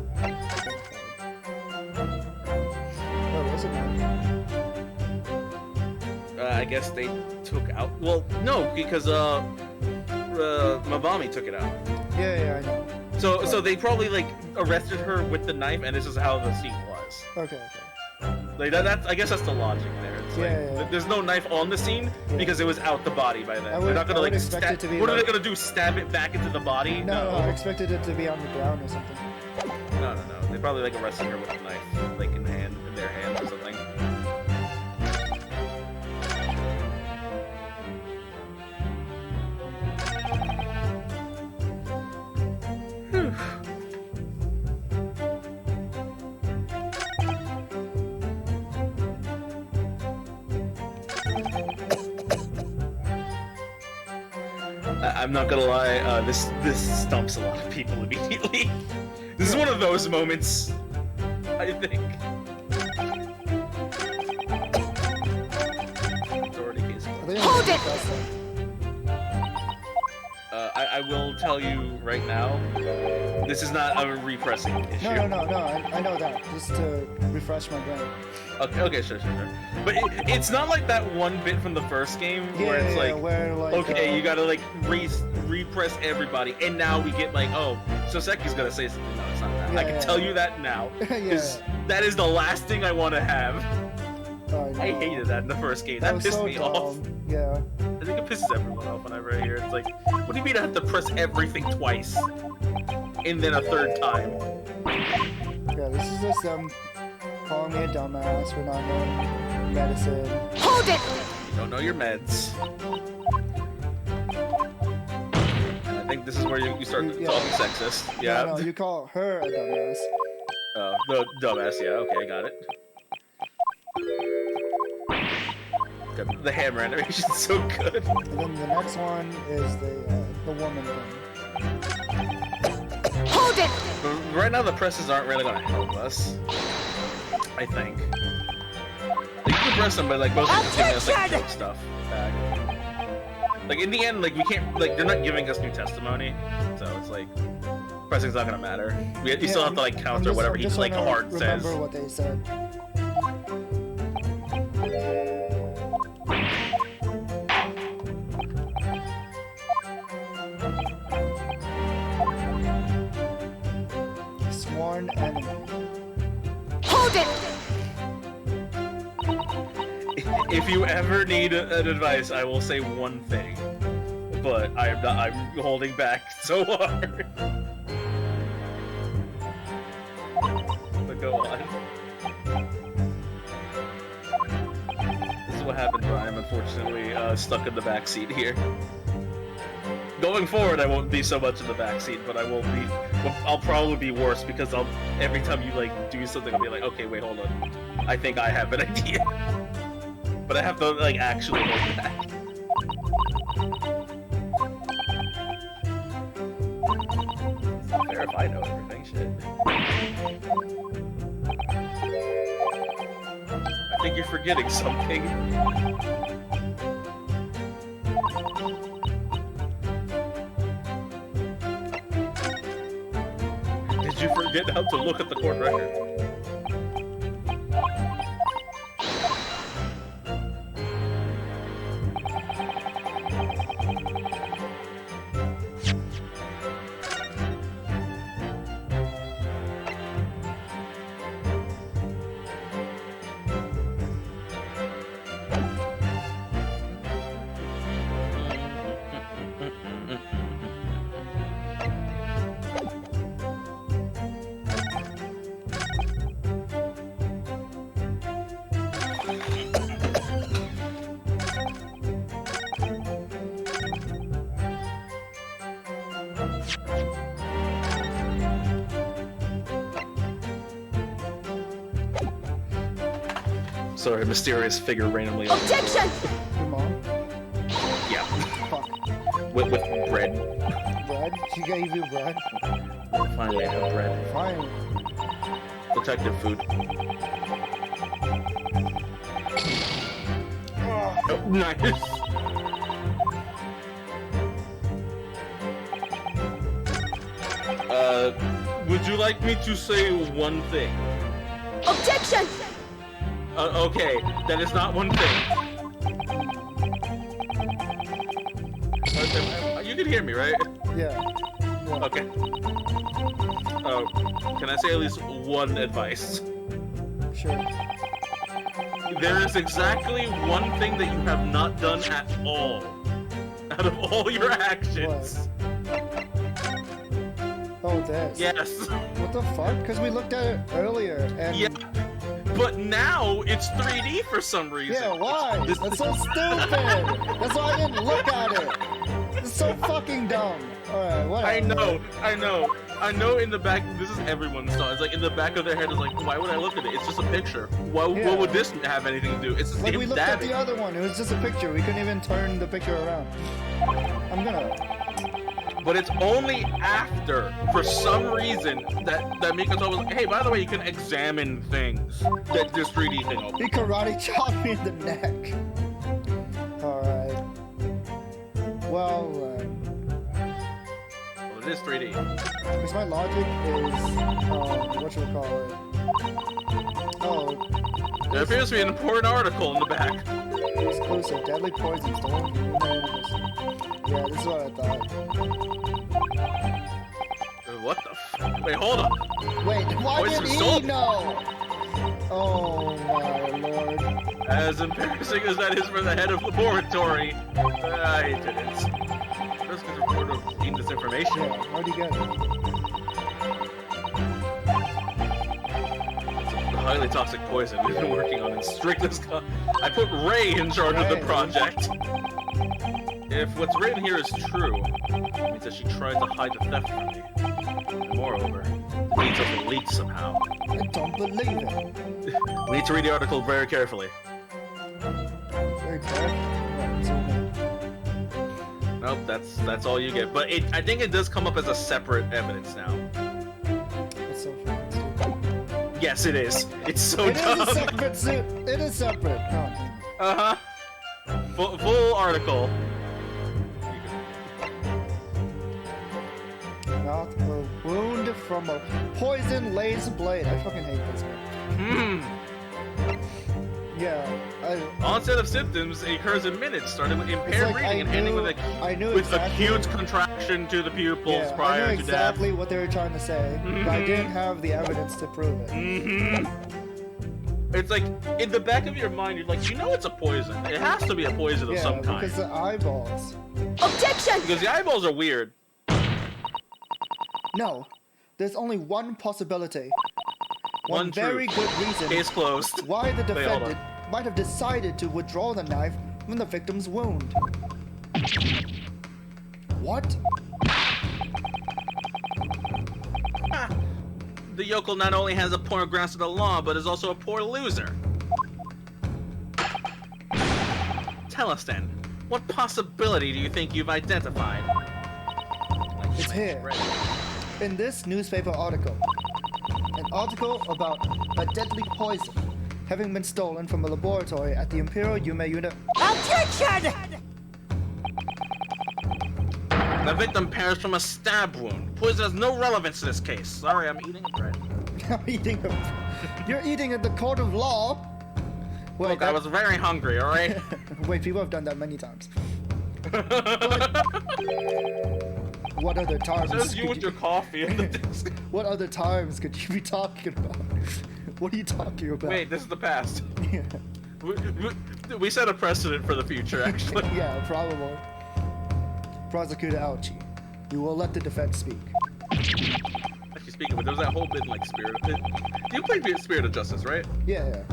Oh, was it not? I guess they took out. Well, no, because Mabami took it out. Yeah, I know. So they probably like arrested her with the knife, and this is how the scene was. Okay. Like that's I guess that's the logic there. It's Yeah. There's no knife on the scene Yeah. because it was out the body by then. I They're not gonna would like expect stab. it to be What are like- they gonna do? Stab it back into the body? No, I expected it to be on the ground or something. No. They probably like arrested her with a knife, like in their hands or something. I'm not gonna lie, this stumps a lot of people immediately. This is one of those moments, I think. Hold it! I will tell you right now, this is not a repressing issue. No, I know that. Just to refresh my brain. Okay, sure. But it's not like that one bit from the first game where it's like, where, like, okay, you gotta like repress everybody, and now we get like, oh, so Seki's gonna say something. No, it's not that. I can tell you that now. That is the last thing I want to have. I hated that in the first game. That pissed me off. Yeah. I think it pisses everyone off whenever I hear it. It's like, what do you mean I have to press everything twice? And then a third time? Yeah, this is just calling me a dumbass for not knowing medicine. Hold it! You don't know your meds. And I think this is where you start talking sexist. Yeah. No, you call her a dumbass. The dumbass, yeah, okay, got it. The hammer animation's so good. And then the next one is the woman thing. Hold it! But right now the presses aren't really gonna help us. I think. Like, you can press them, but like most of it's giving us like junk stuff back. Like in the end, like we can't, like they're not giving us new testimony, so it's like pressing's not gonna matter. You still have to like counter whatever he like hard says. Remember what they said. Sworn enemy. Hold it! If you ever need an advice, I will say one thing, but I'm holding back so hard. But go on. This is what happens when I'm unfortunately stuck in the back seat here. Going forward, I won't be so much in the backseat, but I'll probably be worse because every time you like do something, I'll be like, okay, wait, hold on. I think I have an idea. But I have to like actually hold back. It's not fair if I know everything, shit. I think you're forgetting something. Did you forget how to look at the court record? Sorry, a mysterious figure randomly. Objection! Your mom? Yeah. Fuck. With bread. Bread? She gave you bread? Finally, I have bread. Fine. Protective food. Oh, nice. Would you like me to say one thing? Objection! Okay, that is not one thing. You can hear me, right? Yeah. Okay. Can I say at least one advice? Sure. There is exactly one thing that you have not done at all. Out of all your actions. Oh, this. Yes. What the fuck? Because we looked at it earlier and... Yeah. But now it's 3D for some reason. Yeah, why? That's so stupid! That's why I didn't look at it! It's so fucking dumb. Alright, whatever. I know in the back, this is everyone's thought. It's like in the back of their head is like, why would I look at it? It's just a picture. What would this have anything to do? It's the Like same we looked at the other one, it was just a picture. We couldn't even turn the picture around. I'm gonna... But it's only after, for some reason, that Mikoto was like, hey, by the way, you can examine things. That this 3D thing opens. He karate chopped me in the neck. Alright. Well, Well, it is 3D. because my logic is, whatchamacallit? Oh, There appears to be an important article in the back. exclusive, deadly poison stolen from human animals. Yeah, this is what I thought. What the Wait, hold up. Wait, why Poison did he stolen? know? Oh my lord. As embarrassing as that is for the head of laboratory, I didn't. Just because reporter obtained this information. Yeah, how'd you get it? It's a highly toxic poison we've been working on in strictest I put Ray in charge of the Ray. project. If what's written here is true, it means that she tried to hide the theft from me. And moreover, the details were leaked somehow. I don't believe it. We need to read the article very carefully. Very clear. Nope, that's all you get. But I think it does come up as a separate evidence now. That's so fun, stupid. Yes, it is. It's so It dumb. is a separate suit. It is separate. Oh, Uh-huh. Full article. not a wound from a poison laser blade. I fucking hate this one. Yeah, Onset of symptoms occurs in minutes, starting with impaired like reading and I ending knew- with I knew with exactly- acute contraction to the pupils yeah, I prior knew to exactly what they were trying to say, but I Mhm. didn't have the evidence to prove it. death. It's like in the back of your mind, you're like, you know, it's a poison. It has to be a poison of Yeah, some kind because the eyeballs. Objection! because the eyeballs are weird. No, there's only one possibility. One One very truth. good reason Case closed. why the Wait, hold defendant might have decided to withdraw the knife from the victim's wound. What? The yokel not only has a poor grasp of the law, but is also a poor loser. Tell us then, what possibility do you think you've identified? It's here. In this newspaper article. An article about a deadly poison having been stolen from a laboratory at the Imperial Yume unit. Objection! The victim perished from a stab wound. Poison has no relevance to this case. Sorry, I'm eating bread. You're eating at the court of law. Wait, Look, I was very hungry, alright? Wait, people have done that many times. What other times? Just you could with your coffee in the desk. What other times could you be talking about? What are you talking about? Wait, this is the past. Yeah, We set a precedent for the future, actually. yeah, probably. Prosecutor Ouchie, you will let the defense speak. Actually, speaking of it, there was that whole bit like Spirit of It. You played Spirit of Justice, right? Yeah, yeah.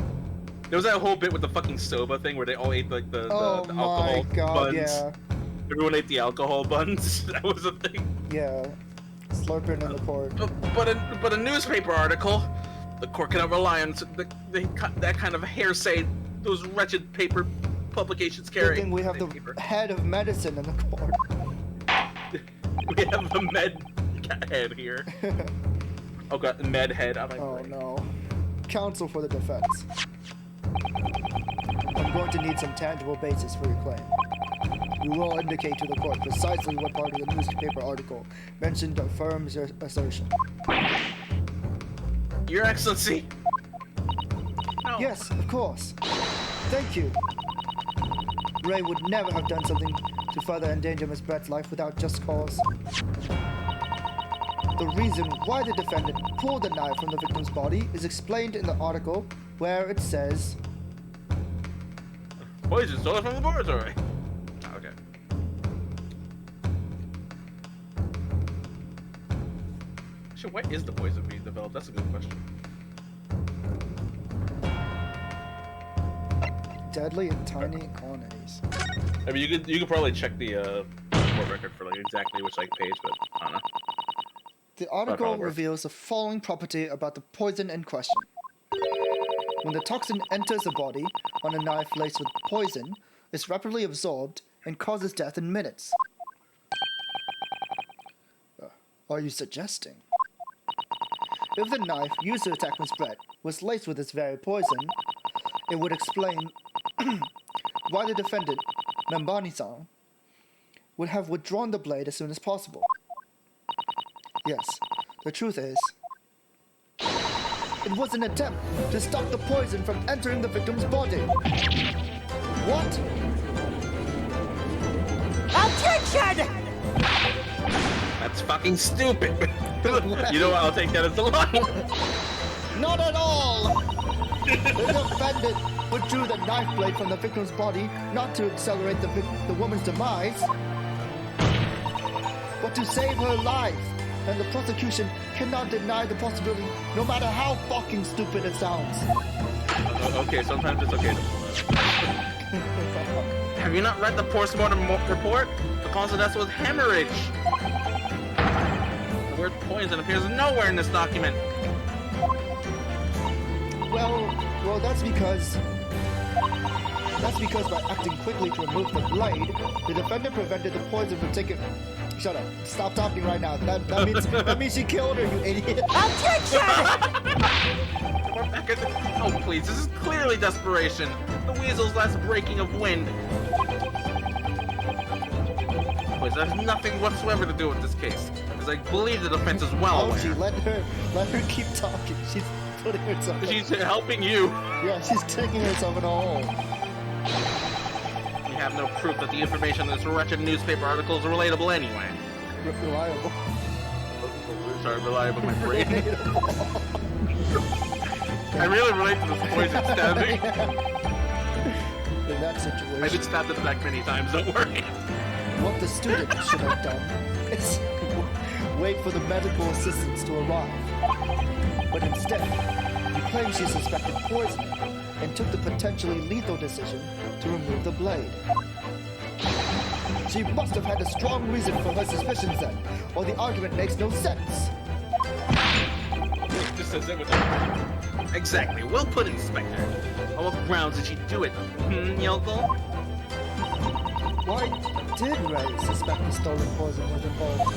There was that whole bit with the fucking soba thing where they all ate like the Oh alcohol my god, buns. yeah. Everyone ate the alcohol buns. That was a thing. Yeah. Slurping in the court. But a newspaper article, the court cannot rely on that kind of hearsay those wretched paper publications Good carry. thing we have the head of medicine in the court. We have the med head here. Oh god, med head. I'm like, Oh no. Counsel for the defense. I'm going to need some tangible basis for your claim. You will indicate to the court precisely what part of the newspaper article mentioned affirms your assertion. Your Excellency. No. Yes, of course. Thank you. Ray would never have done something to further endanger Miss Brett's life without just cause. The reason why the defendant pulled the knife from the victim's body is explained in the article where it says, Poison stolen from the laboratory. Oh, okay. Actually, why is the poison being developed? That's a good question. deadly in tiny quantities. I mean, you could probably check the report record for like exactly which like page, but I don't know. The article probably works. reveals the following property about the poison in question. When the toxin enters the body on a knife laced with poison, it's rapidly absorbed and causes death in minutes. Are you suggesting? If the knife used to attack Miss Brett was laced with this very poison, it would explain why the defendant, Membani-san, would have withdrawn the blade as soon as possible. Yes, the truth is, it was an attempt to stop the poison from entering the victim's body. What? Attention! That's fucking stupid. You know what? I'll take that as a lie. Not at all! The defendant withdrew the knife blade from the victim's body not to accelerate the woman's demise, but to save her life. And the prosecution cannot deny the possibility, no matter how fucking stupid it sounds. Okay, sometimes it's okay to Have you not read the postmortem report? The cause of death was hemorrhage. The word poison appears nowhere in this document. Well, that's because by acting quickly to remove the blade, the defendant prevented the poison from taking. Shut up! Stop talking right now. That means she killed her, you idiot. Attention! We're back at the... Oh please, this is clearly desperation. The weasel's last breaking of wind. Please, that has nothing whatsoever to do with this case, because I believe the defense is well aware. She let her keep talking. She's putting herself. She's helping you. Yeah, she's taking herself in a hole. We have no proof that the information in this wretched newspaper article is relatable anyway. Reliable. Sorry, reliable, my brain. I really relate to this poison stabbing. In that situation, I've been stabbed in the back many times, don't worry. what the student should have done is wait for the medical assistants to arrive. But instead, he claimed she suspected poisoning and took the potentially lethal decision to remove the blade. She must have had a strong reason for her suspicions then, or the argument makes no sense. Just says it with a... Exactly, well put, Inspector. On what grounds did she do it, yokel? Why did Ray suspect the stolen poison was involved?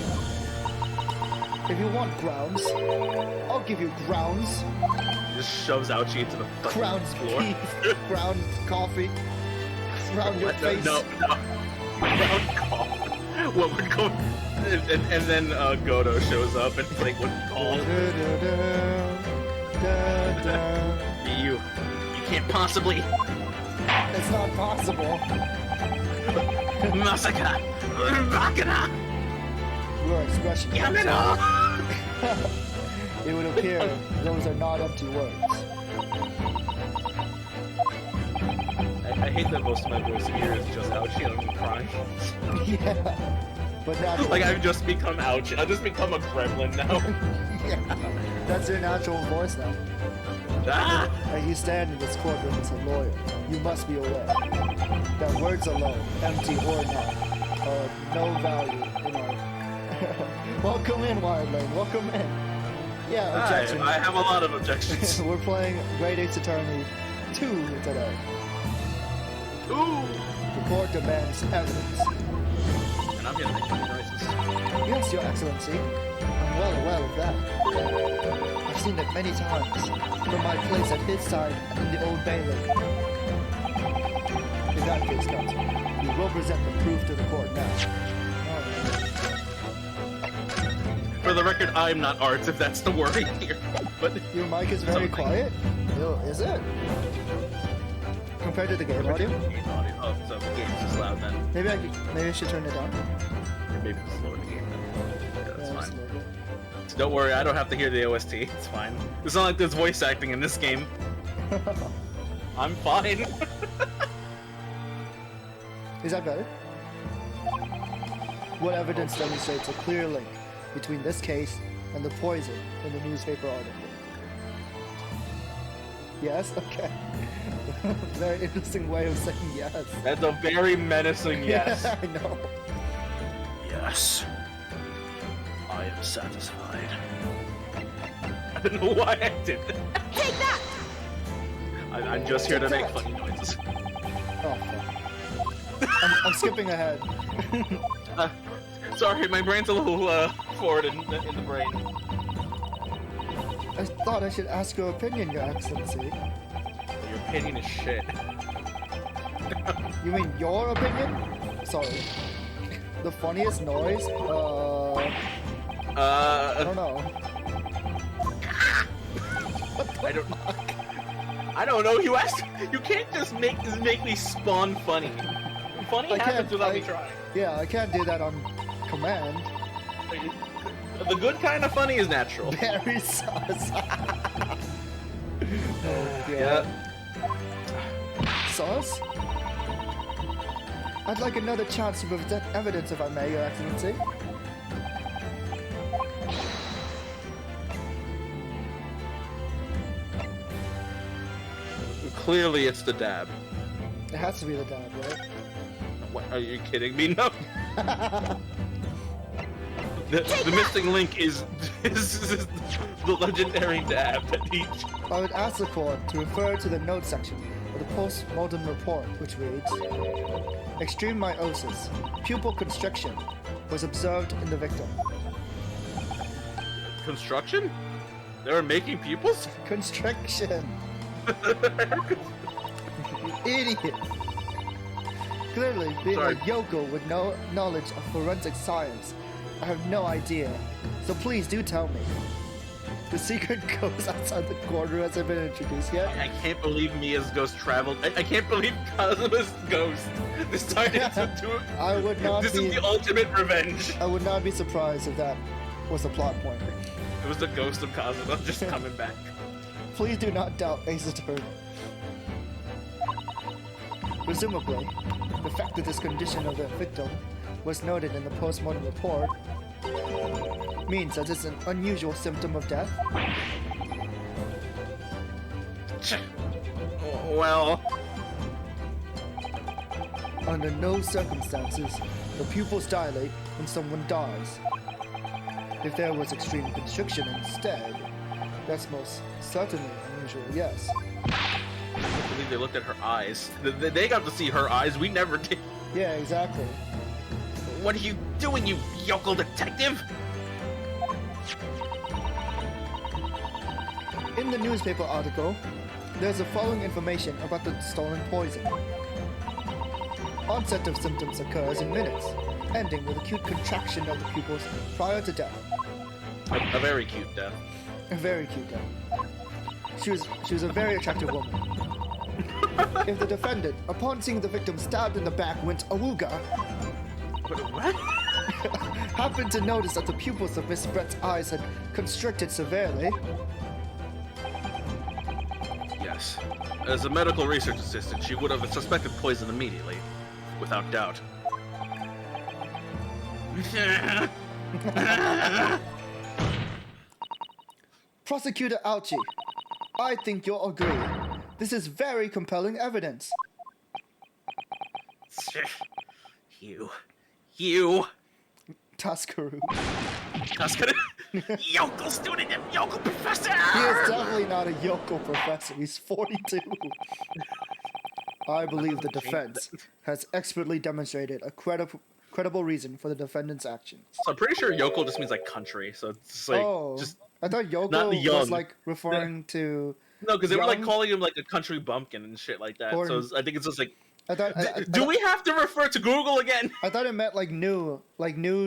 If you want grounds, I'll give you grounds. Just shoves Ouchie into the fucking Grounds floor. beef, ground coffee, ground your face. No. Ground coffee. What would go... And then Godo shows up and it's like, what called? You can't possibly... It's not possible. Masaka! Bakana! Your expression. Yameno! It would appear those are not empty words. I hate that most of my voice here is just Ouchie and I'm crying. Yeah. But naturally. Like I've just become Ouchie. I've just become a gremlin now. Yeah. That's your natural voice now. Ah! As you stand in this courtroom as a lawyer, you must be aware that words alone, empty or not, are of no value in our... Welcome in, Wildlane. Welcome in. Yeah, objection. I have a lot of objections. We're playing Great Ace Attorney 2 today. Ooh! The court demands evidence. And I'm gonna make the noises. Yes, Your Excellency. I'm well aware of that. I've seen it many times, from my place at his side in the Old Bailey. In that case, Counsel, we will present the proof to the court now. For the record, I'm not Arts, if that's the worry here. But Your mic is very quiet? Ew, is it? Compared to the game audio? Oh, so the game's just loud then. Maybe I should turn it down. Maybe just lower the game then. Yeah, that's Yeah, just fine. a little bit. So don't worry, I don't have to hear the OST. It's fine. It's not like there's voice acting in this game. I'm fine. Is that better? What evidence demonstrates a clear link between this case and the poison in the newspaper article? Yes? Okay. Very interesting way of saying yes. That's a very menacing yes. Yeah, I know. Yes. I am satisfied. I don't know why I did that. Take that! I'm just here to make funny noises. Oh, fuck. I'm skipping ahead. Sorry, my brain's a little forward in the brain. I thought I should ask your opinion, Your Excellency. Your opinion is shit. You mean your opinion? Sorry. The funniest noise? I don't know. I don't know. You asked. You can't just make me spawn funny. Funny happens without me trying. Yeah, I can't do that on command. The good kind of funny is natural. Very sus. Oh, Yeah. Sus? I'd like another chance to present evidence if I may, Your Excellency. Clearly, it's the dab. It has to be the dad, right? What, are you kidding me? No. The missing link is the legendary dab that he. I would ask the court to refer to the notes section of the post-mortem report, which reads, extreme meiosis, pupil constriction, was observed in the victim. Construction? They were making pupils? Constriction! Idiot! Clearly, being Sorry. a Yoko with no knowledge of forensic science, I have no idea. So please do tell me. The secret ghost outside the courtroom hasn't been introduced yet? I can't believe Mia's ghost traveled. I can't believe Kazuma's ghost decided to do it. I would not This be... is the ultimate revenge. I would not be surprised if that was the plot point. It was the ghost of Kazuma just coming back. Please do not doubt Ace's turn. Presumably, the fact that this condition of the victim was noted in the post-mortem report means that it's an unusual symptom of death. Well, Under no circumstances, the pupils dilate when someone dies. If there was extreme constriction instead, that's most certainly unusual, yes. I can't believe they looked at her eyes. They got to see her eyes. We never did. Yeah, exactly. What are you doing, you yokel detective? In the newspaper article, there's the following information about the stolen poison. Onset of symptoms occurs in minutes, ending with acute contraction of the pupils prior to death. A very cute death. A very cute death. She was a very attractive woman. If the defendant, upon seeing the victim stabbed in the back, went awooga, What? happened to notice that the pupils of Miss Brett's eyes had constricted severely, Yes. As a medical research assistant, she would have suspected poison immediately. Without doubt. Prosecutor Alchi, I think you'll agree. This is very compelling evidence. You. Taskaru. Tuskara. Yokel student and yokel professor! He is definitely not a Yoko professor. He's 42. I believe the defense has expertly demonstrated a credible reason for the defendant's actions. So I'm pretty sure yokel just means like country, so it's like just I thought not Yoko young. was like referring to. no, because they were like young? calling him like a country bumpkin and shit like that. Or- So I think it's just like, I thought. do we have to refer to Google again? I thought it meant like new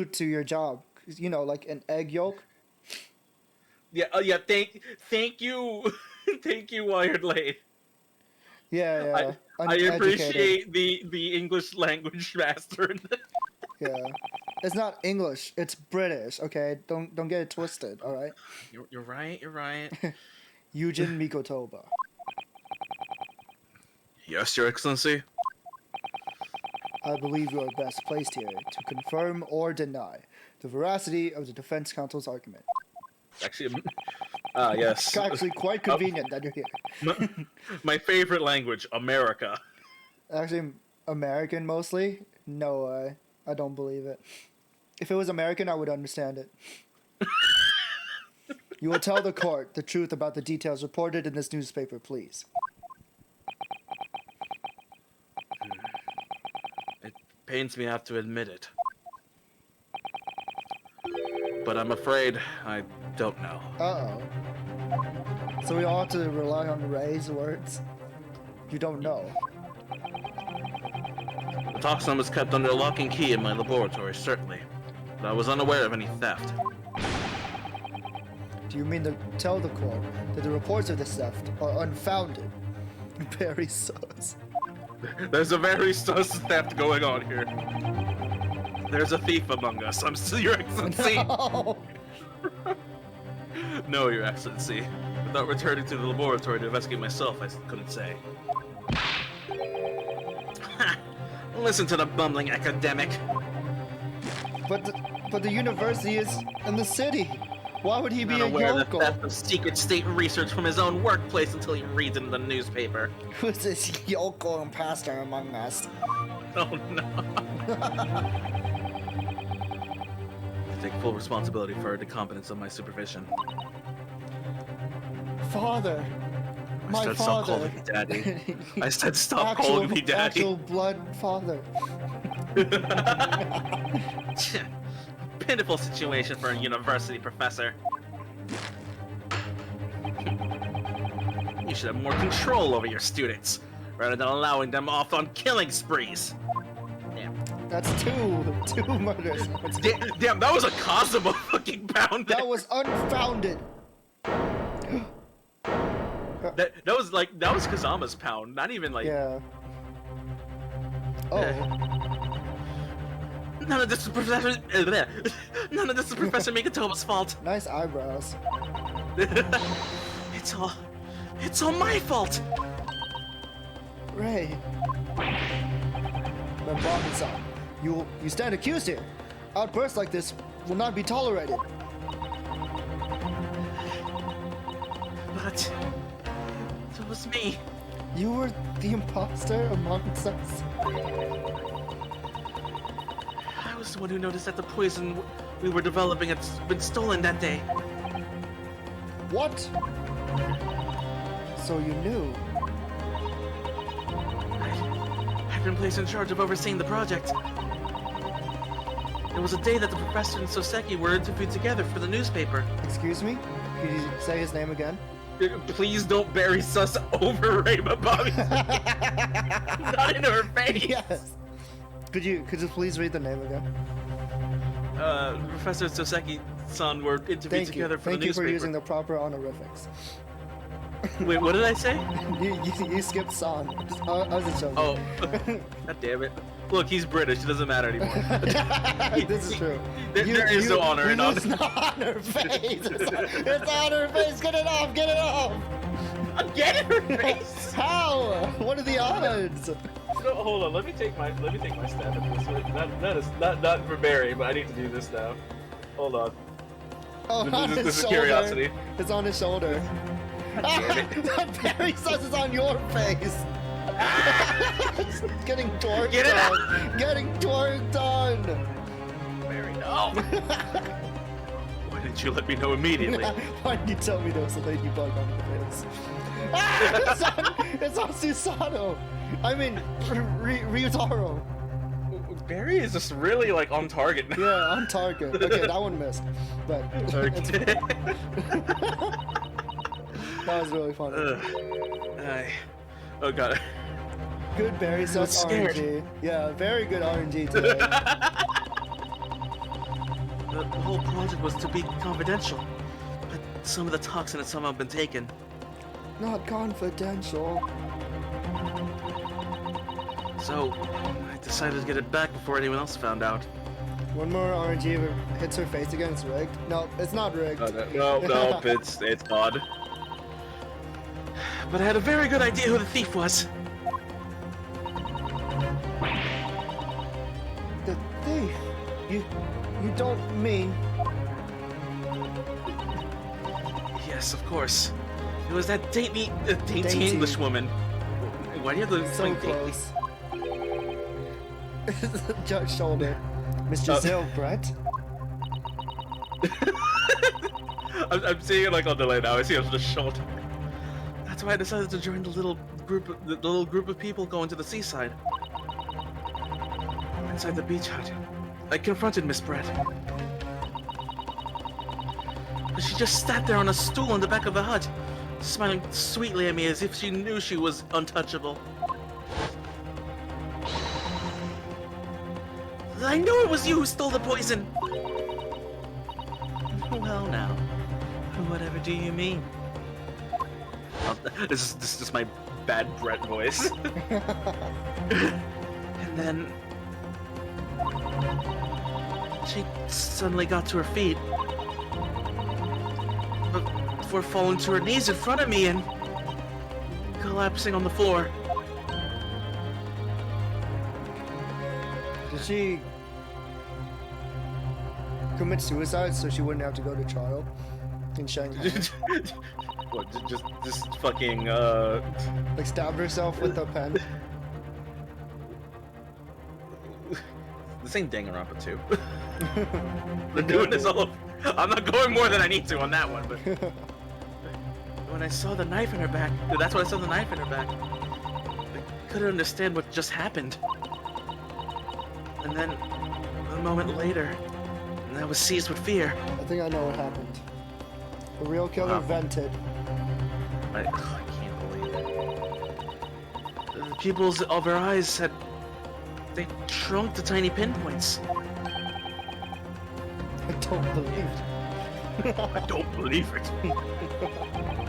to your job. You know, like an egg yolk. Yeah, yeah. Thank you, thank you, Wired Late. Yeah. I Uneducated. appreciate the English language master. Yeah, it's not English. It's British. Okay, don't get it twisted. All right. You're right. You're right. Eugen Mikotoba. Yes, Your Excellency. I believe you are best placed here to confirm or deny the veracity of the defense counsel's argument. Actually, yes. It's actually quite convenient that you're here. My favorite language, America. Actually, American mostly. No, I don't believe it. If it was American, I would understand it. You will tell the court the truth about the details reported in this newspaper, please. It pains me to have to admit it. But I'm afraid I don't know. Uh-oh. So we all have to rely on Ray's words? You don't know. The toxin was kept under lock and key in my laboratory, certainly. But I was unaware of any theft. Do you mean to tell the court that the reports of this theft are unfounded? Very sus. There's a very sus theft going on here. There's a thief among us. I'm still Your Excellency. No. No, Your Excellency. Without returning to the laboratory to investigate myself, I couldn't say. Listen to the bumbling academic. But the university is in the city. Why would he be Not a aware of the yokel? theft of secret state research from his own workplace until he reads it in the newspaper. Who's this yokel imposter among us? Oh no. I take full responsibility for the incompetence of my supervision. Father. I My said stop father. calling me daddy. I said stop calling me daddy. Actual blood father. Pitiful situation for a university professor. You should have more control over your students, rather than allowing them off on killing sprees. Damn. That's two murders. Damn, that was a Cosmo fucking pound. That was unfounded. That was Kazama's pound, not even like. Yeah. Oh. None of this is Professor. None of this is Professor Mikatoma's fault. Nice eyebrows. It's all my fault. Ray. Ramban-san, you stand accused here. Outbursts like this will not be tolerated. But it was me. You were the imposter amongst us. I was the one who noticed that the poison we were developing had been stolen that day. What? So you knew? I'd been placed in charge of overseeing the project. It was a day that the professor and Soseki were interviewed together for the newspaper. Excuse me? Could you say his name again? Please don't bury sus over Reba Bobby. Not in her face. Yes. Could you please read the name again? Professor Soseki-san were interviewed Thank together you. for Thank the you for newspaper. using the proper honorifics. Wait, what did I say? You skipped San. I was just joking. Oh, god damn it. Look, he's British. It doesn't matter anymore. This is true. There is no honor in honor. It's not on her face. It's on her face. Get it off. Get it off. Get in her face. How? What are the odds? No, hold on. Let me take my stab at this. That is not for Barry, but I need to do this now. Hold on. Oh, on his This is shoulder. curiosity. It's on his shoulder. Barry says it's on your face. It's getting twerked Get it on. Getting twerked on. Barry, no. Why didn't you let me know immediately? Why did you tell me there was a ladybug on the face? It's on Susanoo. I mean, Ryutaro. Barry is just really like on target now. Yeah, on target. Okay, that one missed. But Okay. that was really funny. Oh god. Good Barry sus scared. RNG. Yeah, very good RNG today. The whole project was to be confidential, but some of the toxin had somehow been taken. Not confidential. So, I decided to get it back before anyone else found out. One more RNG if it hits her face again, it's rigged. No, it's not rigged. No, it's odd. But I had a very good idea who the thief was. The thief? You don't mean... Yes, of course. It was that dainty English woman. Why do you have to So explain dainty? close. Judge shoulder. Mr. Zil, Brett? I'm seeing it like on delay now. I see it on the shoulder. That's why I decided to join the little group of people going to the seaside. Inside the beach hut, I confronted Miss Brett. But she just sat there on a stool in the back of the hut, smiling sweetly at me as if she knew she was untouchable. I knew it was you who stole the poison! Well now, whatever do you mean? Oh, this is just my bad Brett voice. And then... she suddenly got to her feet. Before falling to her knees in front of me and... collapsing on the floor. Did she commit suicide so she wouldn't have to go to trial in Shanghai? What, just fucking, Like stabbed herself with a pen? This ain't Danganronpa 2. They're doing this all over. I'm not going more than I need to on that one, but... when I saw the knife in her back, that's when I saw the knife in her back. I couldn't understand what just happened. And then, a moment later, and I was seized with fear. I think I know what happened. The real killer vented. I can't believe it. The pupils of her eyes had... they shrunk to tiny pinpoints. I don't believe it. I don't believe it.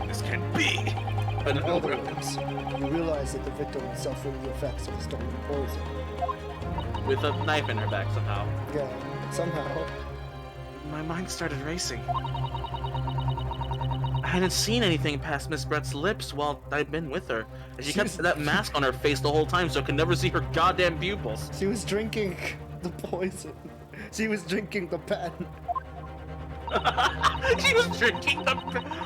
This can't be. In other words, you realize that the victim is suffering the effects of the stolen poison. With a knife in her back somehow. Yeah, somehow. My mind started racing. I hadn't seen anything past Miss Brett's lips while I'd been with her. And she kept that mask on her face the whole time so I could never see her goddamn pupils. She was drinking the poison. She was drinking the pen. She was drinking the...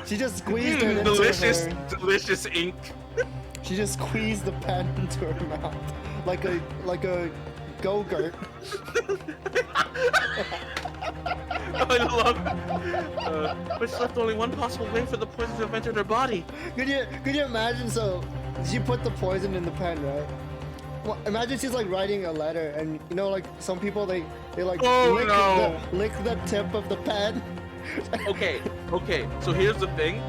She just squeezed it into delicious, her... delicious ink. She just squeezed the pen into her mouth. Like a go-gurt. I love which left only one possible way for the poison to have entered her body. Could you imagine? So she put the poison in the pen, right? Well, imagine she's like writing a letter, and you know, like some people they like lick the tip of the pen. Okay, so here's the thing.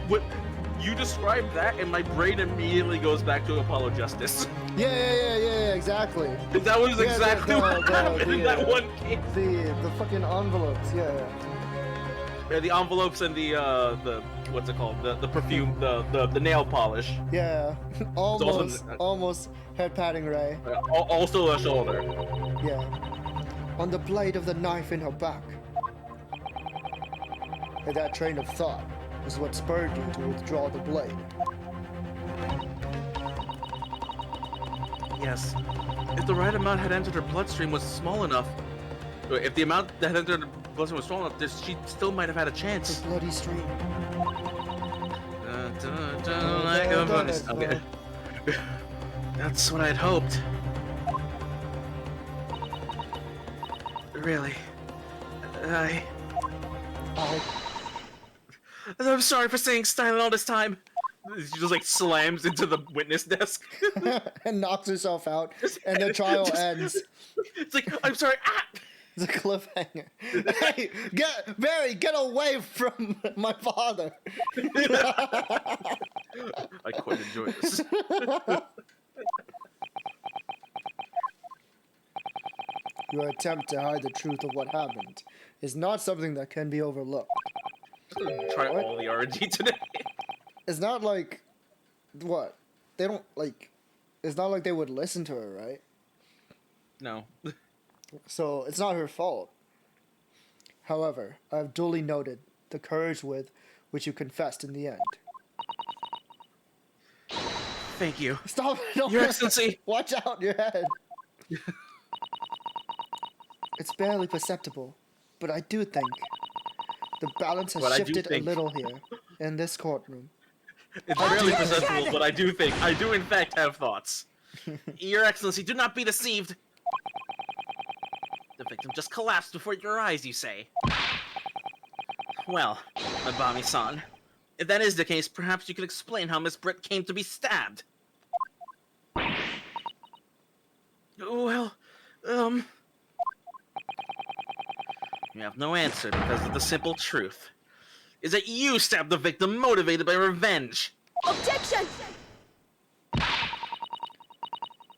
What? You describe that, and my brain immediately goes back to Apollo Justice. Yeah, exactly. That was exactly what happened in that one case. The fucking envelopes, yeah. Yeah, the envelopes and the what's it called? The perfume, the nail polish. Yeah, almost head patting Ray. Also a shoulder. Yeah, on the blade of the knife in her back. And that train of thought is what spurred you to withdraw the blade. Yes. If the right amount had entered her bloodstream was small enough, if the amount that had entered her bloodstream was small enough, she still might have had a chance. The bloody stream. Okay. That's what I'd hoped. Really. I'm sorry for staying silent all this time. She just like slams into the witness desk and knocks herself out, and the trial ends. It's like, I'm sorry. Ah! It's a cliffhanger. Hey, Barry, get away from my father. I quite enjoy this. Your attempt to hide the truth of what happened is not something that can be overlooked. Try all the RNG today. It's not like, what? They don't, like, it's not like they would listen to her, right? No. So, it's not her fault. However, I have duly noted the courage with which you confessed in the end. Thank you. Stop! Don't Your Excellency! Watch out, your head! It's barely perceptible, but I do think the balance has shifted a little here in this courtroom. It's barely perceptible, but I do in fact have thoughts. Your Excellency, do not be deceived. The victim just collapsed before your eyes, you say. Well, Mabami-san, if that is the case, perhaps you could explain how Miss Britt came to be stabbed. Well, you have no answer because of the simple truth. Is that you stabbed the victim motivated by revenge. Objection!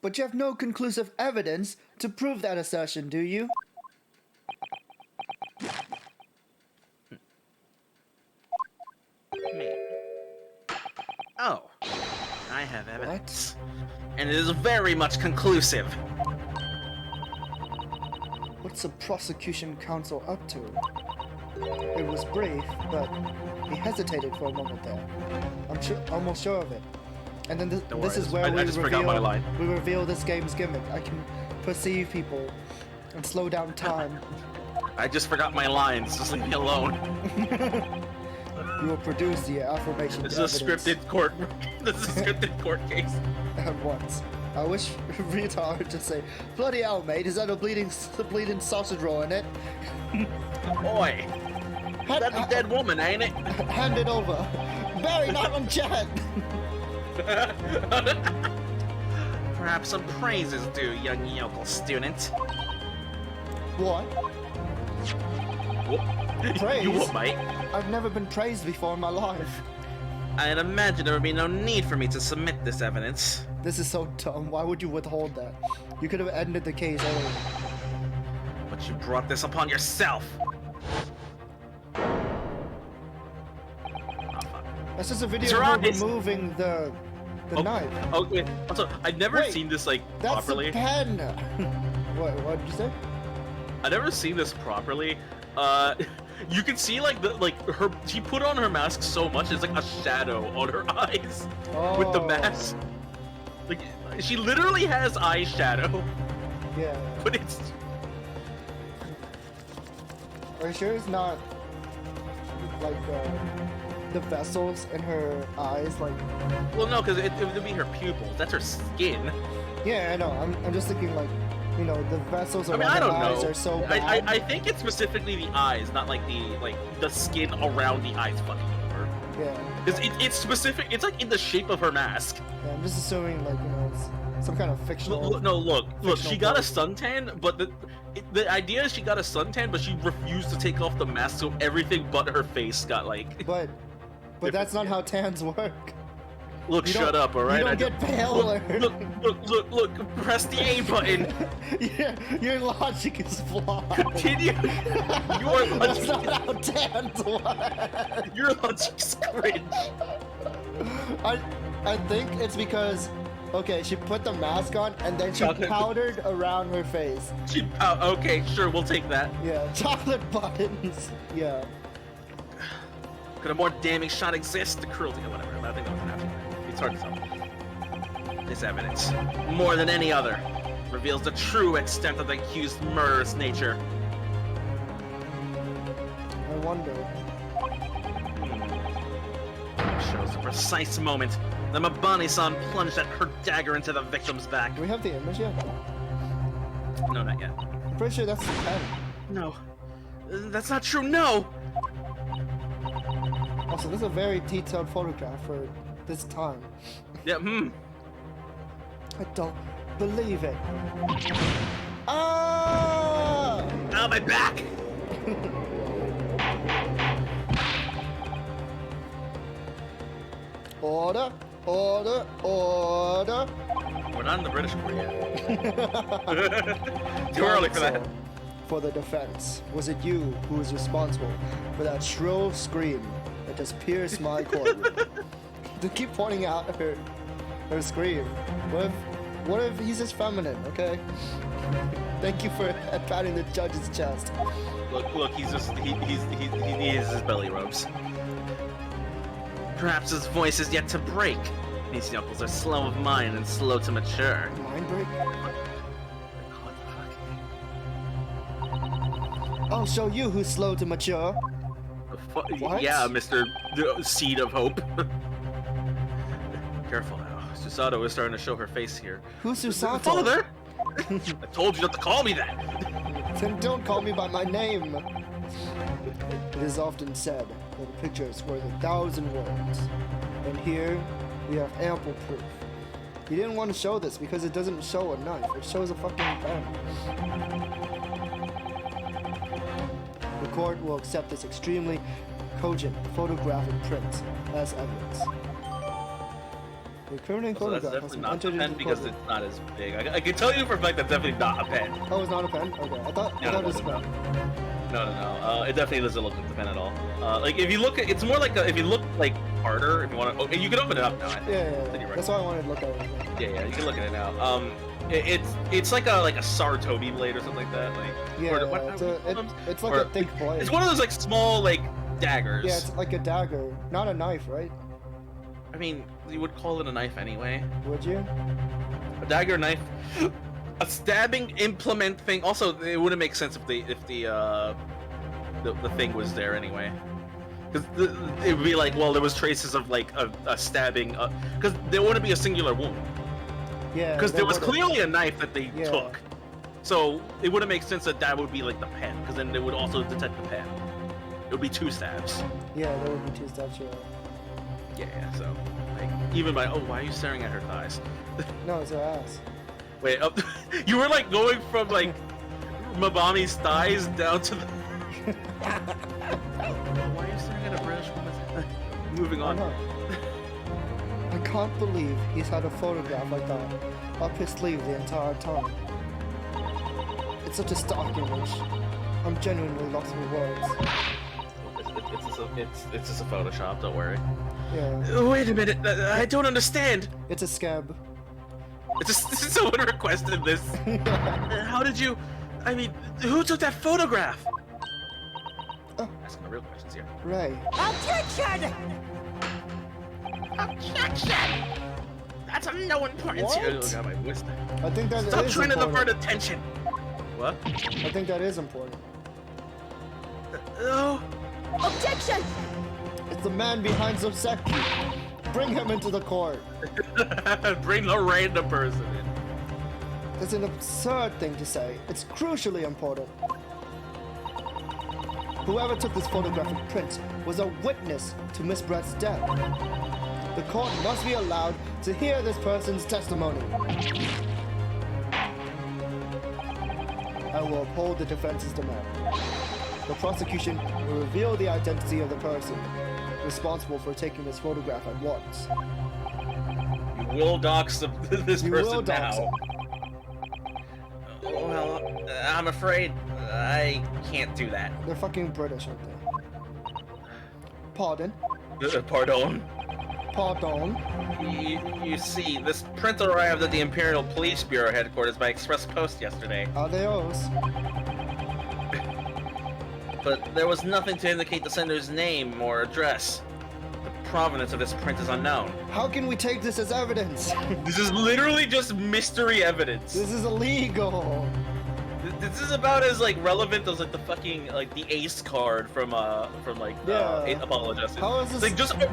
But you have no conclusive evidence to prove that assertion, do you? Me. Oh, I have evidence. And it is very much conclusive. What's the prosecution counsel up to? It was brief, but he hesitated for a moment there. I'm almost sure of it. And then this is where I just forgot my line. we reveal this game's gimmick. I can perceive people and slow down time. I just forgot my lines. Just leave me alone. You will produce the affirmation. This is a scripted court. This is a scripted court case. At once. I wish Rita would just say, "Bloody hell, mate! Is that a bleeding sausage roll in it?" Oi, that's a dead woman, ain't it? Hand it over. Barry, not on chat. Perhaps some praise is due, young yokel student. What? Whoop. Praise? You what, mate? I've never been praised before in my life. I'd imagine there would be no need for me to submit this evidence. This is so dumb. Why would you withhold that? You could have ended the case earlier. But you brought this upon yourself. That's just a video Sir, of removing the knife. Okay. Also, I've never Wait, seen this like That's properly. a pen. What did you say? I've never seen this properly. You can see like she put on her mask so much it's like a shadow on her eyes with the mask. Like she literally has eyeshadow. Yeah. But it's. Are you sure it's not like the vessels in her eyes? Like. Well, no, because it would be her pupils. That's her skin. Yeah, I know. I'm just thinking like, you know, the vessels around I her don't eyes know. are so bad. I think it's specifically the eyes, not like the skin around the eyes fucking over. Yeah. It's specific. It's like in the shape of her mask. Yeah, I'm just assuming like, you know, it's some kind of fictional. Look. She got a place. suntan, but the idea is she got a suntan, but she refused to take off the mask, so everything but her face got like. But that's not how tans work. Look, You shut don't- up, all right? You don't get paler. Look, press the A button. Your logic is flawed. Continue. Your That's logic, not how tans work. your logic's cringe. I think it's because, okay, she put the mask on and then she Chocolate. powdered around her face. Okay, sure, we'll take that. Yeah, chocolate buttons. Yeah. Could a more damning shot exist? The cruelty or whatever. I think that was an absolute. It's hard to tell. This evidence, more than any other, reveals the true extent of the accused murderous nature. I wonder. Shows the precise moment that Mabani-san plunged her dagger into the victim's back. Do we have the image yet? No, not yet. I'm pretty sure that's the pen. No. That's not true, no! Also, this is a very detailed photograph for this time. Yeah, I don't believe it. Ah! Oh, my back! Order, order, order. We're not in the British court yet. Too early for that. Counsel for the defense, was it you who was responsible for that shrill scream that just pierced my courtroom? To keep pointing out her scream. What if he's just feminine? Okay. Thank you for patting the judge's chest. Look, he needs his belly rubs. Perhaps his voice is yet to break. These yokels are slow of mind and slow to mature. Mind break? I'll show you who's slow to mature. What? Yeah, Mr. Seed of Hope. Careful now. Susato is starting to show her face here. Who's Susato? Father! I told you not to call me that! Then don't call me by my name. It is often said that a picture is worth 1,000 words. And here, we have ample proof. He didn't want to show this because it doesn't show a knife, it shows a fucking pen. The court will accept this extremely cogent photographic print as evidence. The incriminating So that's photograph has definitely been not a entered pen into the because court. it's not as big. I can tell you for a fact that's definitely not a pen. Oh, it's not a pen? Okay, I thought it was a pen. No. It definitely doesn't look like the pen at all. Like if you look at, it's more like if you look like harder, if you want to, you can open it up now. I think. Yeah, Then you're right. that's why I wanted to look at it. Yeah, you can look at it now. It's like a Saratobi blade or something like that. Like Yeah, or what- it's like or- a thick blade. It's one of those like small like daggers. Yeah, it's like a dagger, not a knife, right? I mean, you would call it a knife anyway. Would you? A dagger, knife, a stabbing implement thing. Also, it wouldn't make sense if the thing was there anyway. Because it would be like, well, there was traces of like a stabbing. Because there wouldn't be a singular wound. Yeah. Because there was wouldn't. clearly a knife that they Yeah. took. So it wouldn't make sense that would be like the pen. Because then they would also detect the pen. It would be 2 stabs. Yeah, there would be 2 stabs. Yeah. So like even by why are you staring at her thighs? No, it's her ass. Wait, you were like going from like Mabami's thighs down to the. Why are you staring at a British woman? Moving I on. know. I can't believe he's had a photograph like that up his sleeve the entire time. It's such a stark image. I'm genuinely lost for words. It's just a Photoshop. Don't worry. Yeah, Wait a minute. I don't understand. it's a scab. It's just someone requested this. How did you? I mean, who took that photograph? Oh. Asking the real questions here. Ray. Objection! That's of no importance What? here. Look at my voice. I think that Stop is trying to important. divert attention. What? I think that is important. Oh. Objection! It's the man behind Zoseki. Bring him into the court. Bring a random person in. That's an absurd thing to say. It's crucially important. Whoever took this photographic print was a witness to Miss Brett's death. The court must be allowed to hear this person's testimony. I will uphold the defense's demand. The prosecution will reveal the identity of the person responsible for taking this photograph at once. You will dox this You will person dox now. Well, I'm afraid I can't do that. They're fucking British, aren't they? Pardon? Pardon? Pardon? You see, this print arrived at the Imperial Police Bureau headquarters by express post yesterday, Adios. but there was nothing to indicate the sender's name or address. The provenance of this print is unknown. How can we take this as evidence? This is literally just mystery evidence. This is illegal. This is about as like relevant as like the fucking like the Ace card from Apollo Justice. How is It's this? like just a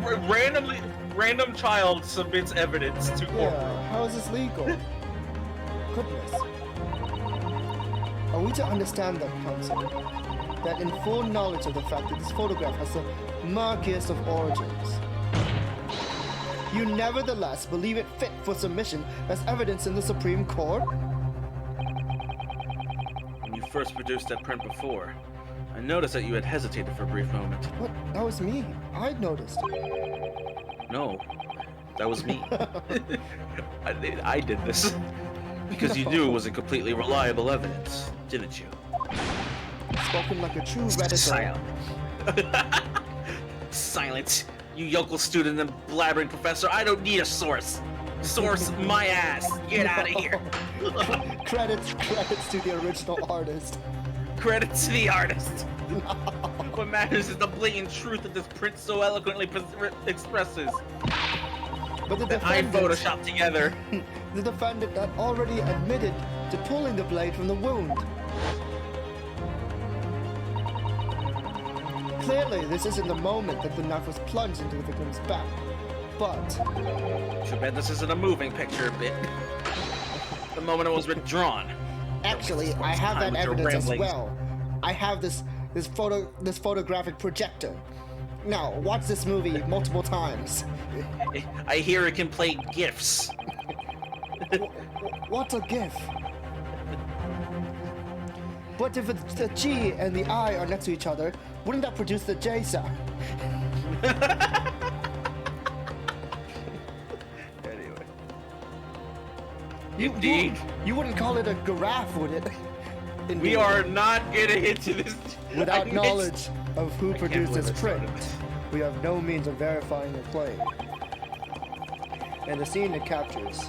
random child submits evidence to court. Yeah. How is this legal? Goodness. Are we to understand that, counsel, that in full knowledge of the fact that this photograph has the murkiest of origins, you nevertheless believe it fit for submission as evidence in the Supreme Court? When you first produced that print before, I noticed that you had hesitated for a brief moment. What? That was me. I noticed. No, that was me. I did this because you knew it wasn't completely reliable evidence, didn't you? Spoken like a true redditor. Silence, you yokel student and blabbering professor. I don't need a source. Source my ass. Get out of here. Credits to the original artist. Credit to the artist. What matters is the blatant truth that this print so eloquently expresses. But the That I defendant, photoshopped together. the defendant had already admitted to pulling the blade from the wound. Clearly, this isn't the moment that the knife was plunged into the victim's back. But Too bad this isn't a moving picture bit. The moment it was withdrawn. actually, I have that Time with your evidence as ramblings. well. I have this this photographic projector. Now, watch this movie multiple times. I hear it can play GIFs. What's a GIF? But if the G and the I are next to each other, wouldn't that produce the J sound? Anyway. You wouldn't call it a graph, would it? We are not getting into this Without knowledge of who can't produced believe this I print, started this. we have no means of verifying the claim. And the scene it captures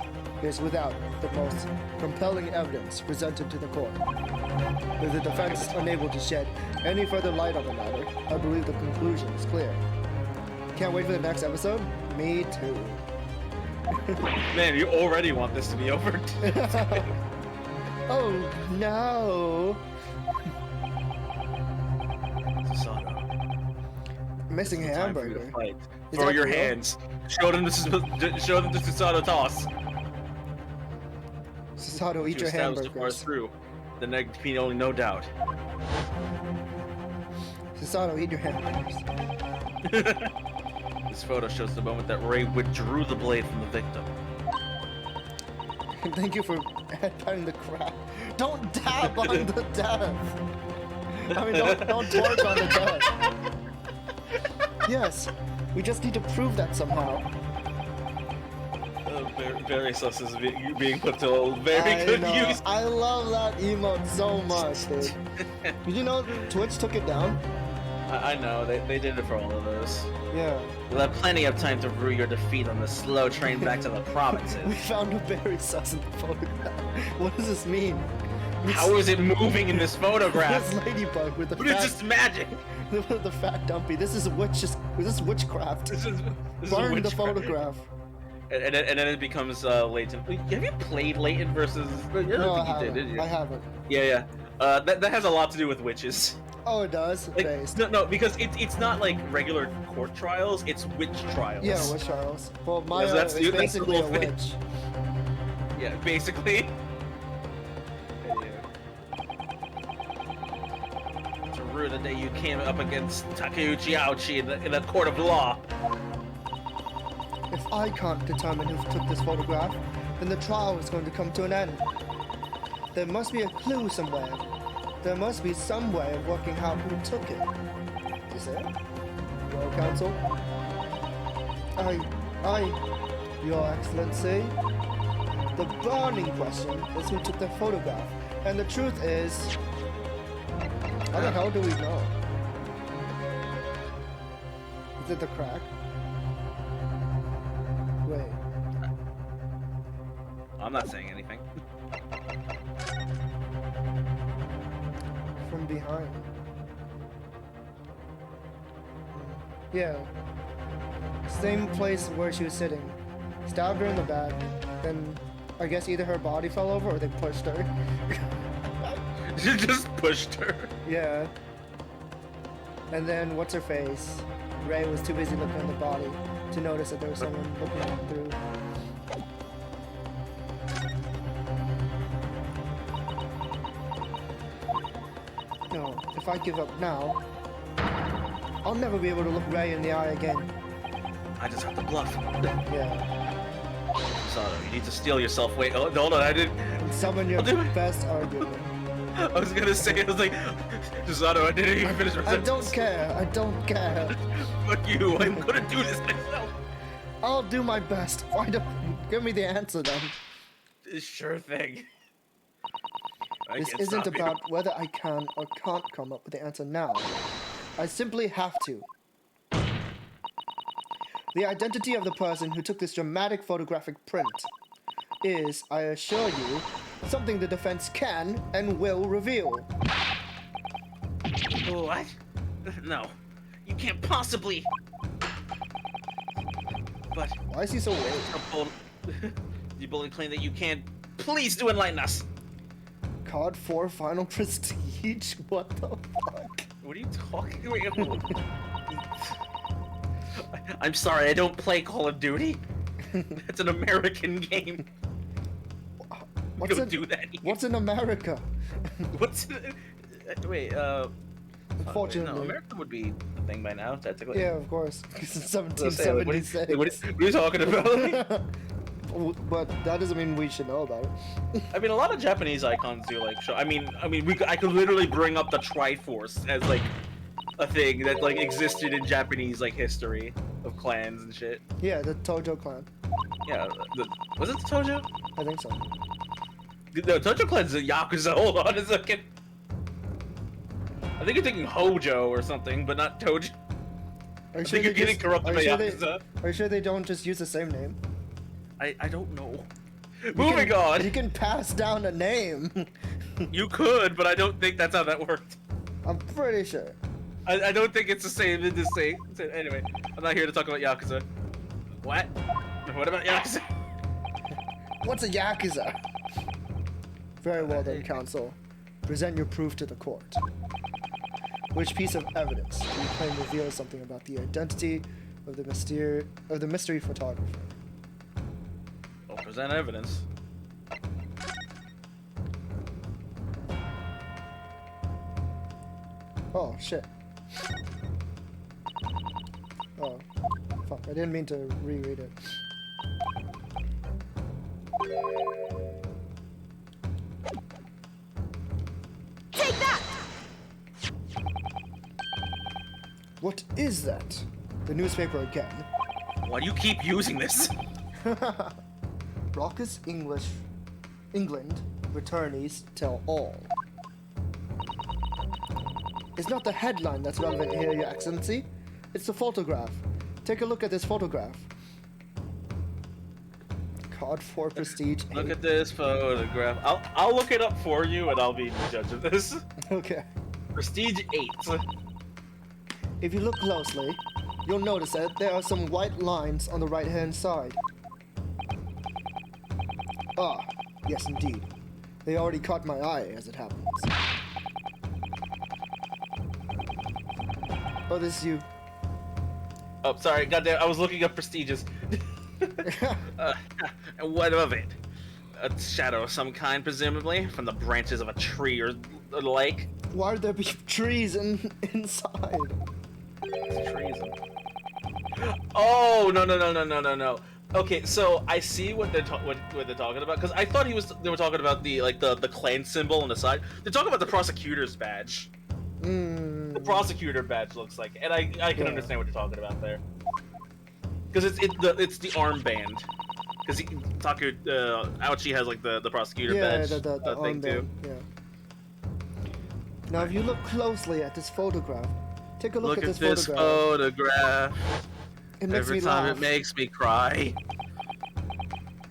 is without the most compelling evidence presented to the court. With the defense unable to shed any further light on the matter, I believe the conclusion is clear. Can't wait for the next episode? Me too. Man, you already want this to be over. Oh no! Susanoo, Missing a time for you to hamburger. fight. Is Throw that your real? hands. Show them the Susanoo toss. Sasato, eat To your establish the far hamburgers. through. The next can only no doubt. Sasato, eat your hamburgers. This photo shows the moment that Ray withdrew the blade from the victim. Thank you for patting the crap. Don't dab on the death. I mean, don't torque on the death. Yes, we just need to prove that somehow. Very sus is being put to a very good use. I love that emote so much, dude. Did you know Twitch took it down? I know, they did it for all of those. Yeah. You'll have plenty of time to rue your defeat on the slow train back to the provinces. We found a very sus in the photograph. What does this mean? How is it moving in this photograph? This ladybug with the What is fat, this magic? the fat dumpy. This is witchcraft. This is Burn the witchcraft. photograph. And then it becomes Leighton. Have you played Leighton versus? I don't No, think I you did haven't. you? I haven't. Yeah. That has a lot to do with witches. Oh, it does? Like, Based. no, because it's not like regular court trials. It's witch trials. Yeah, witch trials. Well, Maya that's is the basically a whole thing. witch. Yeah, basically. To rue the day you came up against Takeuchi Aochi in the court of law. If I can't determine who took this photograph, then the trial is going to come to an end. There must be a clue somewhere. There must be some way of working out who took it. Is there? Royal Council? Your Excellency. The burning question is who took the photograph. And the truth is... How the hell do we know? Is it the crack? Wait. I'm not saying anything. From behind. Yeah. Same place where she was sitting. Stabbed her in the back. Then I guess either her body fell over or they pushed her. You just pushed her. Yeah. And then what's her face? Ray was too busy looking at the body to notice that there was someone looking through. No, if I give up now, I'll never be able to look Ray in the eye again. I just have to bluff. Yeah. Sato, you need to steel yourself. Wait, hold on, I didn't. And summon your I'll do it. best argument. I was gonna say, I was like, Sato, I didn't even finish my I don't sentence. care. I don't care. Fuck you, I'm gonna do this myself. I'll do my best. Why don't give me the answer then? Sure thing. I This can't isn't stop you. about whether I can or can't come up with the answer now. I simply have to. The identity of the person who took this dramatic photographic print is, I assure you, something the defense can and will reveal. What? No, you can't possibly. But Why is he so weird? you boldly claim that you can. Please do enlighten us. Card 4 Final Prestige? What the fuck? What are you talking about? I'm sorry, I don't play Call of Duty. It's an American game. We don't do that here. What's in America? What's wait, Unfortunately. No, America would be the thing by now, technically. Yeah, of course. Because it's I was gonna say, like, 1776. what are you talking about? But that doesn't mean we should know about it. I mean, a lot of Japanese icons do like show. I could literally bring up the Triforce as like a thing that like existed in Japanese like history of clans and shit. Yeah, the Tojo clan. Yeah, was it the Tojo? I think so. No, Tojo clan's a Yakuza. Hold on a second. I think you're thinking Hojo or something, but not Tojo. Are you I sure think you're they getting just- corrupted by are you Yakuza. Are you sure they don't just use the same name? I don't know. You Moving can- on. You can pass down a name. You could, but I don't think that's how that worked. I'm pretty sure. I don't think it's the same in this thing. Anyway, I'm not here to talk about Yakuza. What? What about Yakuza? What's a Yakuza? Very well done, counsel. Present your proof to the court. Which piece of evidence do you claim reveals something about the identity of the mystery photographer? Well, present evidence. Oh, shit. Oh, fuck. I didn't mean to reread it. Take that! What is that? The newspaper again. Why do you keep using this? Raucous England returnees tell all. It's not the headline that's relevant here, Your Excellency. It's the photograph. Take a look at this photograph. Card for prestige. Look at this photograph. I'll look it up for you, and I'll be the judge of this. Okay. Prestige 8. If you look closely, you'll notice that there are some white lines on the right-hand side. Ah, yes indeed. They already caught my eye, as it happens. Oh, this is you. Oh, sorry. Goddamn, I was looking up prestiges. And what of it? A shadow of some kind, presumably, from the branches of a tree or the lake. Why would there be trees inside? Trees. Oh no. Okay, so I see what they're what they're talking about, because I thought they were talking about the clan symbol on the side. They're talking about the prosecutor's badge. The prosecutor badge looks like, and I can understand what you're talking about there. Because it's the armband. Because Ouchie has like the prosecutor badge the thing too. armband, yeah. Now, if you look closely at this photograph, take a look at this photograph. It makes Every me time laugh. it makes me cry.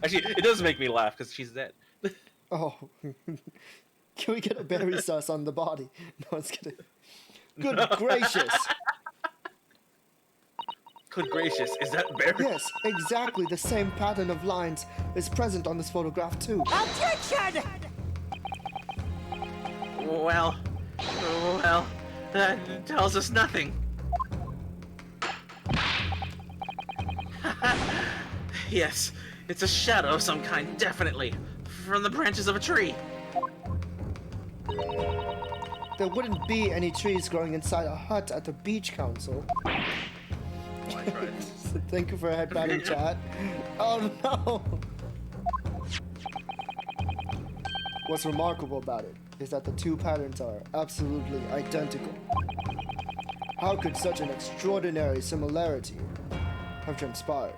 Actually, it does make me laugh because she's dead. Oh, can we get a berry sauce on the body? No, I was kidding. Good gracious! Good gracious, is that Barry? Yes, exactly the same pattern of lines is present on this photograph too. Objection! Well, that tells us nothing. Yes, it's a shadow of some kind, definitely, from the branches of a tree. There wouldn't be any trees growing inside a hut at the beach council. Thank you for headbatting, chat. Oh no! What's remarkable about it is that the two patterns are absolutely identical. How could such an extraordinary similarity have transpired?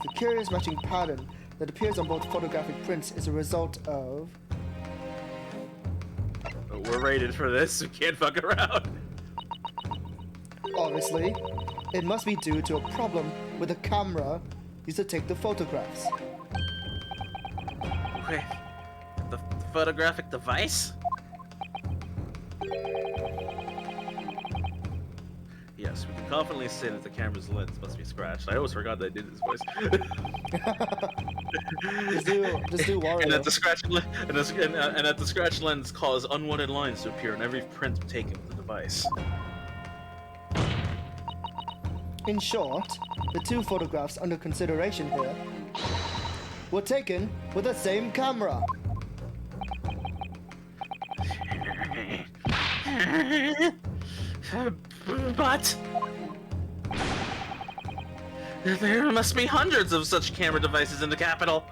The curious matching pattern that appears on both photographic prints is a result of... We're rated for this, we can't fuck around. Obviously, it must be due to a problem with the camera used to take the photographs. Wait, the photographic device? Yes, we can confidently say that the camera's lens must be scratched. I always forgot that I did this voice. Just do Wario. And that the scratch lens cause unwanted lines to appear in every print taken with the device. In short, the two photographs under consideration here were taken with the same camera. But there must be hundreds of such camera devices in the capital.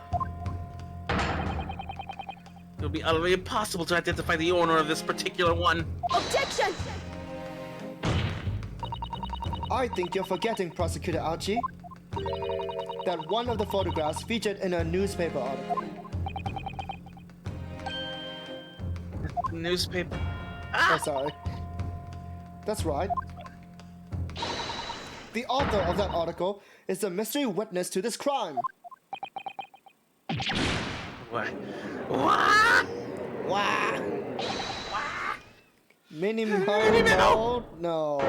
It would be utterly impossible to identify the owner of this particular one. Objection! I think you're forgetting, Prosecutor Archie, that one of the photographs featured in a newspaper article. Newspaper. Oh, sorry. That's right. The author of that article is the mystery witness to this crime. What? What? Wow. Mini Minimo! Mo? No.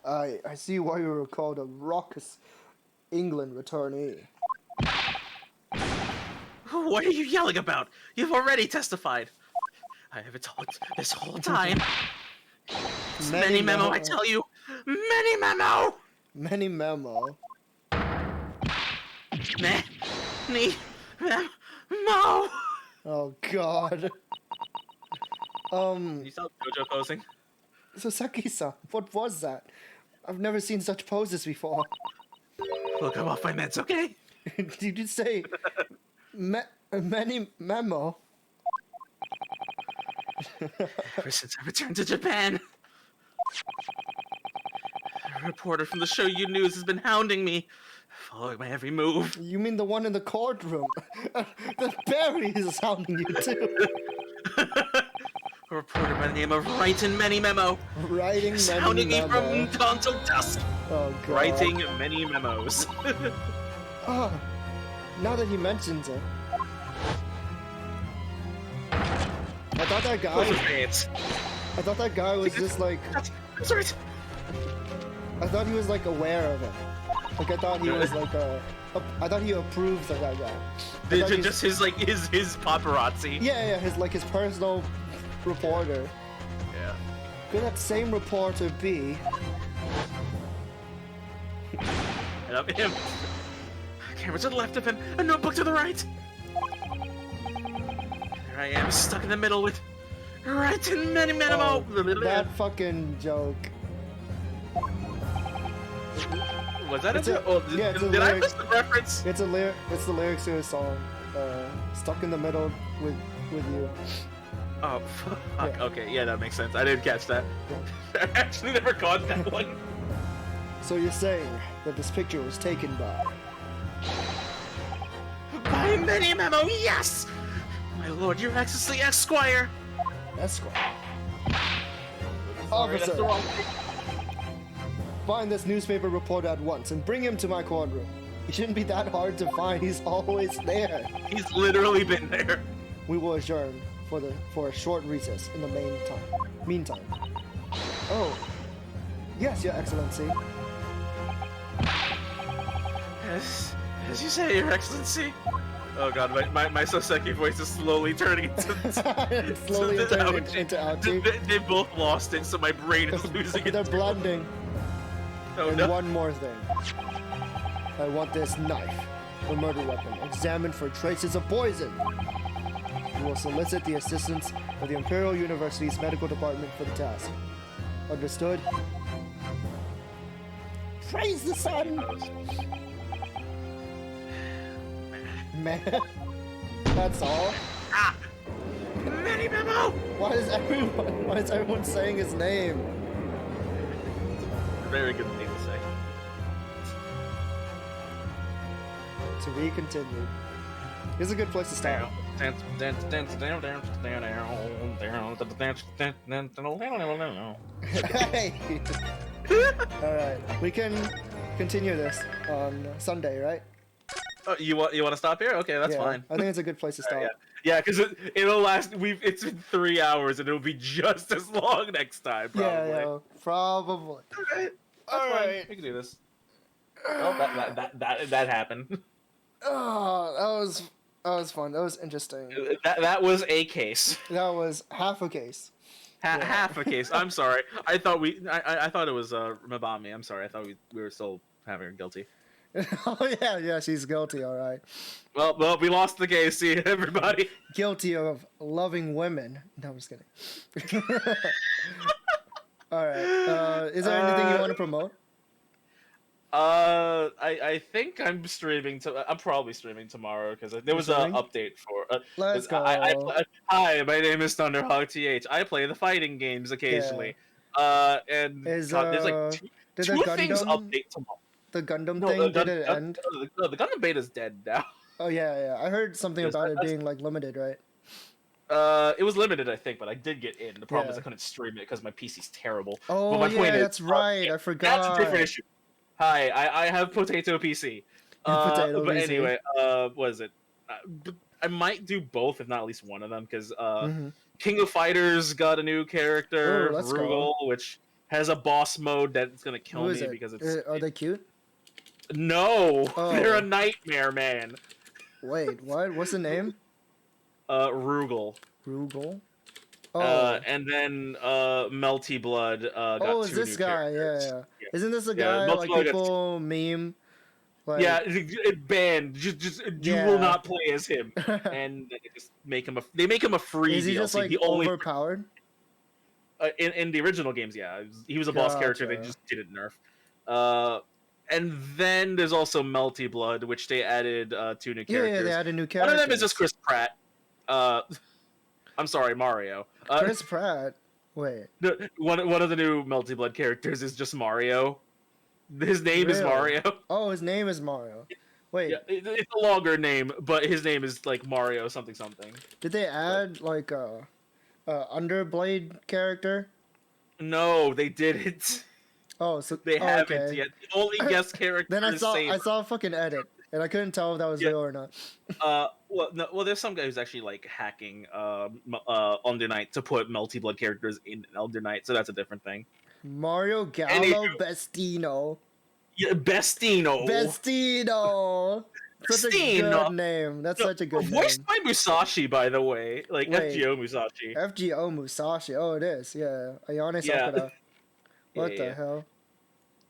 I see why you were called a raucous England returnee. What are you yelling about? You've already testified. I have talked this whole time. It's many memo, I tell you. Many memo. Many memo. Many memo. Oh God. You saw Jojo posing? Sasaki-san, what was that? I've never seen such poses before. Look, I'm off my meds, okay? Did you say many memo? Ever since I returned to Japan, a reporter from the Shoyu News has been hounding me, following my every move. You mean the one in the courtroom? The Barry is sounding you too. A reporter by the name of Writing Many Memo. Writing is many hounding me memo. from dawn till dusk. Oh God. Writing many memos. Oh, now that he mentions it. I thought that Those are guy. fans. I thought that guy was just like. That's right. I thought he was like aware of it. Like I thought he was like I thought he approves of that guy. I thought he's- Just his like his paparazzi. Yeah, his personal reporter. Yeah. Could that same reporter be? And up him. Camera to the left of him, a notebook to the right. There I am, stuck in the middle with Writing Many Memo. That fucking joke. Was that It's a a- joke? Oh, yeah, it's a did I lyric. miss the reference? It's the lyrics to his song. Stuck in the middle with you. Oh, fuck. Yeah. Okay, yeah, that makes sense. I didn't catch that. I actually never caught that one. So you're saying that this picture was taken by? By Many Memo, yes! My lord, your excellency, Esquire! Esquire. Sorry, that's Officer, the wrong thing. find this newspaper reporter at once and bring him to my courtroom. He shouldn't be that hard to find. He's always there. He's literally been there. We will adjourn for a short recess in the meantime. Oh, yes, Your Excellency. As you say, Your Excellency. Oh god, my Soseki voice is slowly turning into It's slowly turning into ouchie. They both lost it, so my brain is losing it. They're blending. Oh And no. one more thing. I want this knife, the murder weapon, examined for traces of poison. We will solicit the assistance of the Imperial University's medical department for the task. Understood? Praise the sun! Man, that's all. Ah! Many Memo! Why is everyone saying his name? Very good thing to say. To be continued. Here's a good place to start. Hey! Alright, we can continue this on Sunday, right? Oh, you want to stop here? Okay, that's Yeah, fine. I think it's a good place to stop. Yeah, because it'll last. It's been 3 hours, and it'll be just as long next time. Probably. Yeah, probably. Alright, Alright. we can do this. Oh, that happened. Oh, that was fun. That was interesting. That was a case. That was half a case. Half a case. I'm sorry. I thought it was Mabami. I'm sorry. I thought we were still having her guilty. Oh yeah, she's guilty. All right, Well, we lost the case. See everybody. guilty of loving women. No, I'm just kidding. All right. Is there anything you want to promote? I think I'm streaming. I'm probably streaming tomorrow because there was an update for. Let's go. Hi, my name is ThunderSounds. I play the fighting games occasionally. And Is, there's like did two the things Gundam- update tomorrow. The Gundam No, thing, the did it end? The Gundam beta's dead now. Oh yeah. I heard something Yes, about it that's- being like limited, right? It was limited, I think, but I did get in. The problem is Yeah. I couldn't stream it because my PC's terrible. Oh but my point is, that's right. I forgot. That's a different issue. Hi, I have Potato PC. Potato but PC. anyway, what is it? I might do both, if not at least one of them, because Mhm. King of Fighters got a new character, Ooh, let's go. Rugal, which has a boss mode that's gonna kill Who is me it? because it's Are they cute? no, Oh. they're a nightmare, man. Wait, what? What's the name? Rugal. Rugal. Oh. And then Melty Blood got Oh, is two this new guy? characters. Yeah. Isn't this a Yeah, guy multiple like guys. people meme? Like, Yeah, it banned. Just you Yeah. will not play as him, and they just make him they make him a free is he DLC. just like the only overpowered? in the original games, yeah, he was a boss character. They Gotcha. just didn't nerf. And then there's also Melty Blood, which they added two new characters. Yeah, they added new One characters. of them is just Chris Pratt. I'm sorry, Mario. Chris Pratt. Wait. One of the new Melty Blood characters is just Mario. His name is Really? Mario. Oh, his name is Mario. Wait, Yeah, it's a longer name, but his name is like Mario something something. did they add like a Underblade character? No, they didn't. Oh, so They haven't okay. yet. The only guest character Then I is saw Saber. I saw a fucking edit, and I couldn't tell if that was Yeah. real or not. Well, there's some guy who's actually like hacking Under Night to put Melty Blood characters in Elder Night, so that's a different thing. Mario Gallo Anywho. Bestino. Yeah, Bestino. Bestino. Such a Bestino. good name. That's such a good Voiced name. by Musashi, by the way, like Wait. FGO Musashi. FGO Musashi. Oh, it is. Yeah. Ayane Yeah. Sakura. What Yeah, the yeah. hell?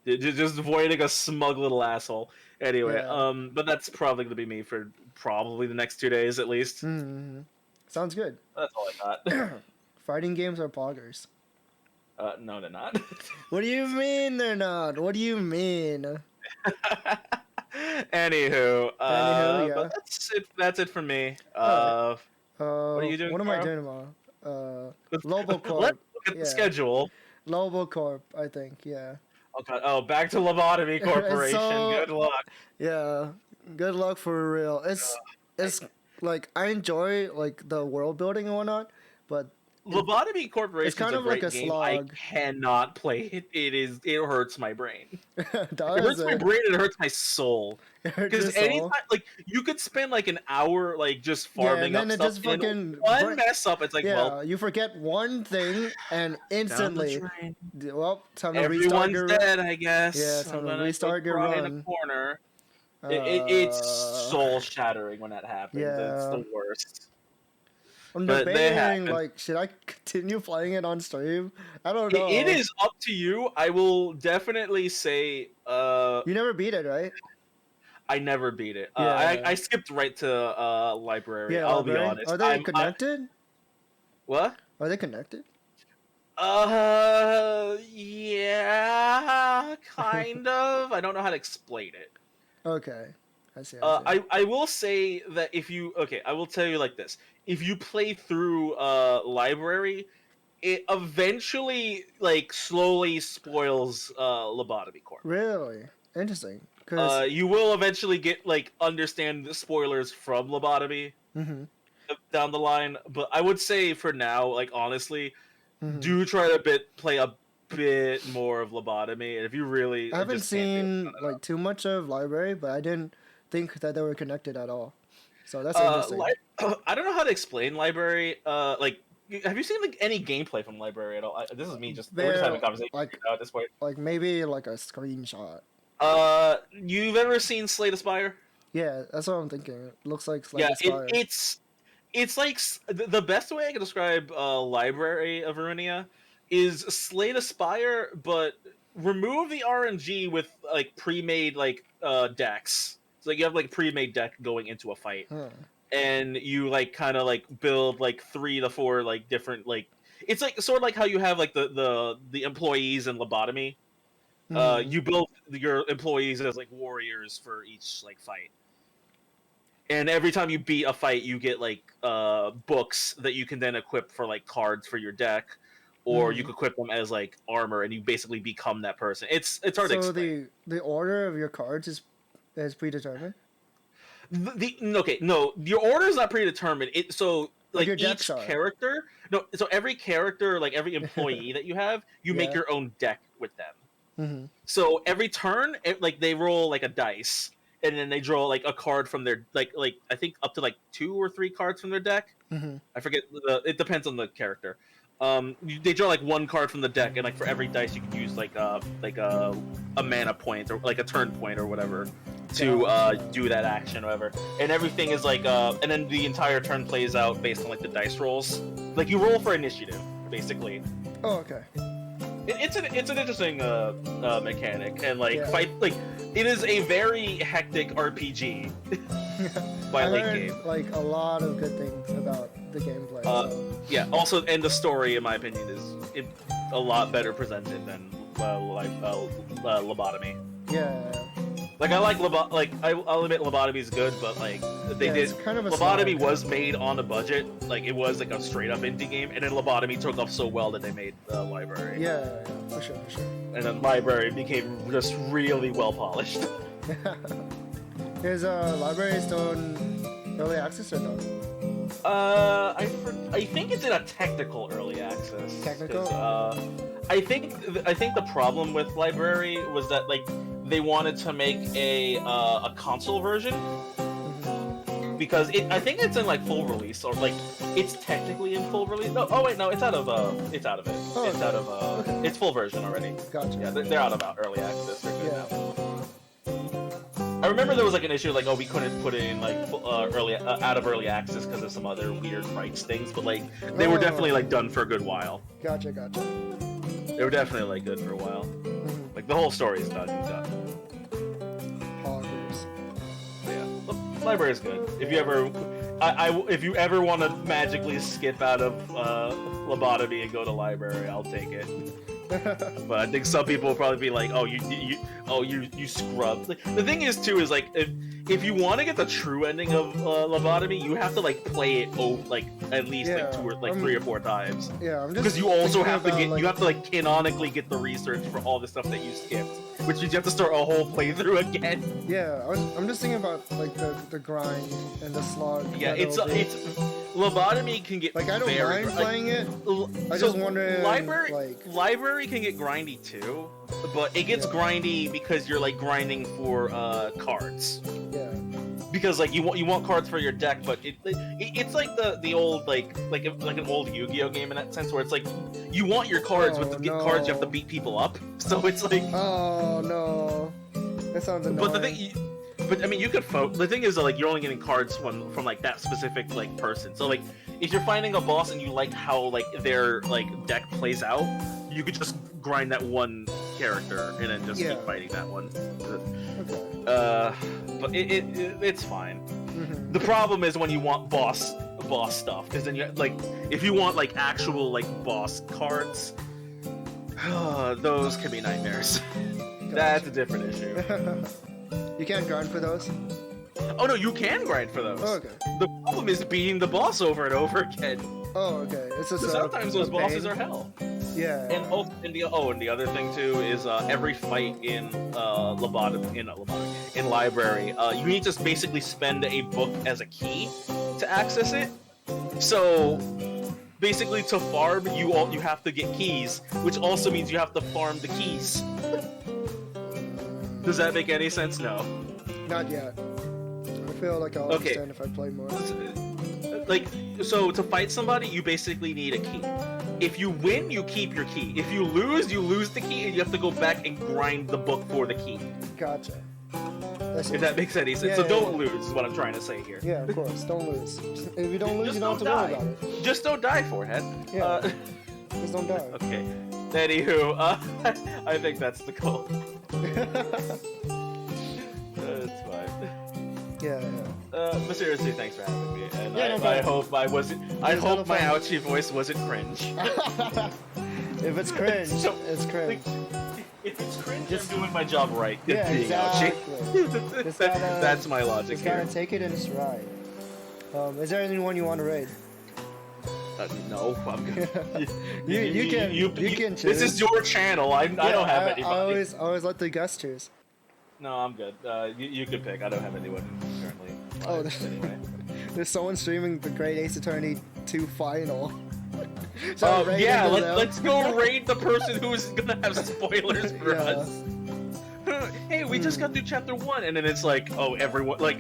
Just avoiding a smug little asshole. Anyway, Yeah. but that's probably gonna be me for probably the next 2 days at least. Hmm. Sounds good. That's all I got. Fighting games are poggers. No, they're not. What do you mean they're not? What do you mean? Anywho, yeah. but that's it for me. Alright. Are you doing What am I tomorrow? doing tomorrow? Let's Lobocorp. look at Yeah. the schedule. Lobocorp, I think. Yeah. Oh god. Oh, back to Lobotomy Corporation. So- Good luck. Yeah. Good luck for real. It's like I enjoy like the world building and whatnot, but Lobotomy Corporation it's kind is a of like great a game. slog. I cannot play it. It hurts my brain. It hurts does my it? brain. It hurts my soul. It hurts Because your soul? anytime, like, you could spend like an hour, like, just Yeah, farming and then up it stuff. just and fucking one break- mess up, it's like, Yeah, well, you forget one thing and down the instantly, drain. well, time to restart Everyone's your dead, I guess. Yeah, time I'm to gonna restart go your cry in run. a corner. It's Uh, soul shattering when that happens. It's yeah. the worst. I'm but they debating, happen. like, should I continue playing it on stream? I don't know. It is up to you. I will definitely say, You never beat it, right? I never beat it. Yeah. I skipped right to library. Yeah, I'll library. be honest. Are they connected? What? Are they connected? Yeah, kind of. I don't know how to explain it. Okay, I see. I see. I will say that I will tell you like this. If you play through library, it eventually like slowly spoils Lobotomy Corp. Really interesting. Cause You will eventually get like understand the spoilers from Lobotomy mhm, down the line, but I would say for now, like honestly, mhm. do try to play a bit more of Lobotomy, and if you really I haven't just can't do seen it, like too much of library, but I didn't think that they were connected at all. So that's interesting. I don't know how to explain library. Like, have you seen like any gameplay from library at all? This is me just we're just having a conversation like- now at this point. Like maybe like a screenshot. You've ever seen Slay the Spire? Yeah, that's what I'm thinking. It looks like Slay Yeah, the Spire. it's like the best way I can describe library of Ruinia is Slay the Spire, but remove the RNG with like pre-made like decks. So like you have like pre-made deck going into a fight, and you like kind of like build like 3 to 4 like different like it's like sort of like how you have like the employees in Lobotomy. You build your employees as like warriors for each like fight. And every time you beat a fight, you get like books that you can then equip for like cards for your deck, or you can equip them as like armor, and you basically become that person. It's hard to explain. So the order of your cards is predetermined. Your order is not predetermined. So like each are. character, so every character, like every employee that you have, you make your own deck with them. So every turn, like they roll like a dice. And then they draw like a card from their like I think up to like 2 or 3 cards from their deck. I forget. It depends on the character. They draw like 1 card from the deck, and like for every dice you can use like a mana point or like a turn point or whatever to do that action or whatever. And everything is like and then the entire turn plays out based on like the dice rolls. Like you roll for initiative, basically. Oh, okay. It's an interesting mechanic, and like fight like. It is a very hectic RPG by late game. Like a lot of good things about the gameplay. Yeah. Also, and the story, in my opinion, is a lot better presented than Lobotomy. Yeah. Like I like I'll admit Lobotomy is good, but like they did kind of a Lobotomy slog. was made on a budget. Like it was like a straight up indie game, and then Lobotomy took off so well that they made the library. Yeah, for sure. And then library became just really well polished. Is library still in early access or no? I think it's in a technical early access. Technical? I think the problem with library was that like they wanted to make a console version because I think it's in like full release or like it's technically in full release. No, oh wait, no, it's out of it. Oh, it's okay. out of it's full version already. Gotcha. Yeah, they're out of early access. They're good Yeah. now. I remember there was like an issue like we couldn't put it in like early out of early access because of some other weird rights things, but like they were definitely like done for a good while. Gotcha. They were definitely like good for a while. Like the whole story is done. Poggers. Yeah, the library is good. If you ever, if you ever want to magically skip out of Lobotomy and go to library, I'll take it. But I think some people will probably be like, "Oh, you scrub." Like, the thing is, too, is like if you want to get the true ending of Lobotomy, you have to like play it like at least like 2 or like 3 or 4 times. Yeah, I'm just because you also have to about, get you have to like canonically get the research for all the stuff that you skipped, which means you have to start a whole playthrough again. Yeah, I'm just thinking about like the grind and the slog. Yeah, it's Lobotomy can get like I don't mind playing it. I just wonder library can get grindy too, but it gets grindy because you're like grinding for cards. Yeah. Because like you want cards for your deck, but it's like the old like an old Yu-Gi-Oh game in that sense where it's like you want your cards, but to get cards you have to beat people up. So it's like oh no, that sounds annoying. But the thing. But I mean, you could the thing is that like you're only getting cards from like that specific like person. So like if you're finding a boss and you like how like their like deck plays out, you could just grind that one character and then just keep fighting that one. Okay. But it's fine. The problem is when you want boss stuff, because then you like if you want like actual like boss cards, those can be nightmares. Gotcha. That's a different issue. You can't grind for those? Oh no, you can grind for those. Oh, okay. The problem is beating the boss over and over again. Oh, okay. It's just sometimes those bosses are hell. Yeah. And the other thing too is every fight in in library, you need to basically spend a book as a key to access it. So basically, to farm, you have to get keys, which also means you have to farm the keys. Does that make any sense? No. Not yet. I feel like I'll understand if I play more. Like, so to fight somebody, you basically need a key. If you win, you keep your key. If you lose the key, and you have to go back and grind the book for the key. Gotcha. If that makes any sense. So don't lose is what I'm trying to say here. Yeah, of course. Don't lose. If you don't lose, you don't have to worry about it. Just don't die, forehead. Yeah. Just don't die. Okay. Anywho, I think that's the goal. It's fine. Yeah. But seriously, thanks for having me. And Yeah, no I problem. hope I wasn't. I It was hope my hella fun. ouchie voice wasn't cringe. If it's cringe, So- it's cringe. If it's cringe, I'm doing my job right. Yeah, being exactly. ouchie. Just gotta- That's my logic Just here. gotta take it in stride. Is there anyone you want to raid? No, I'm good. You can This choose. is your channel. I don't have anybody. I always let the guest choose. No, I'm good. You can pick. I don't have anyone currently. Oh, Anyway. There's someone streaming the Great Ace Attorney 2 final. So raid Yeah, into them. let's go raid the person who's gonna have spoilers for Yeah. us. Hey, we just got through chapter 1, and then it's like, oh, everyone, like,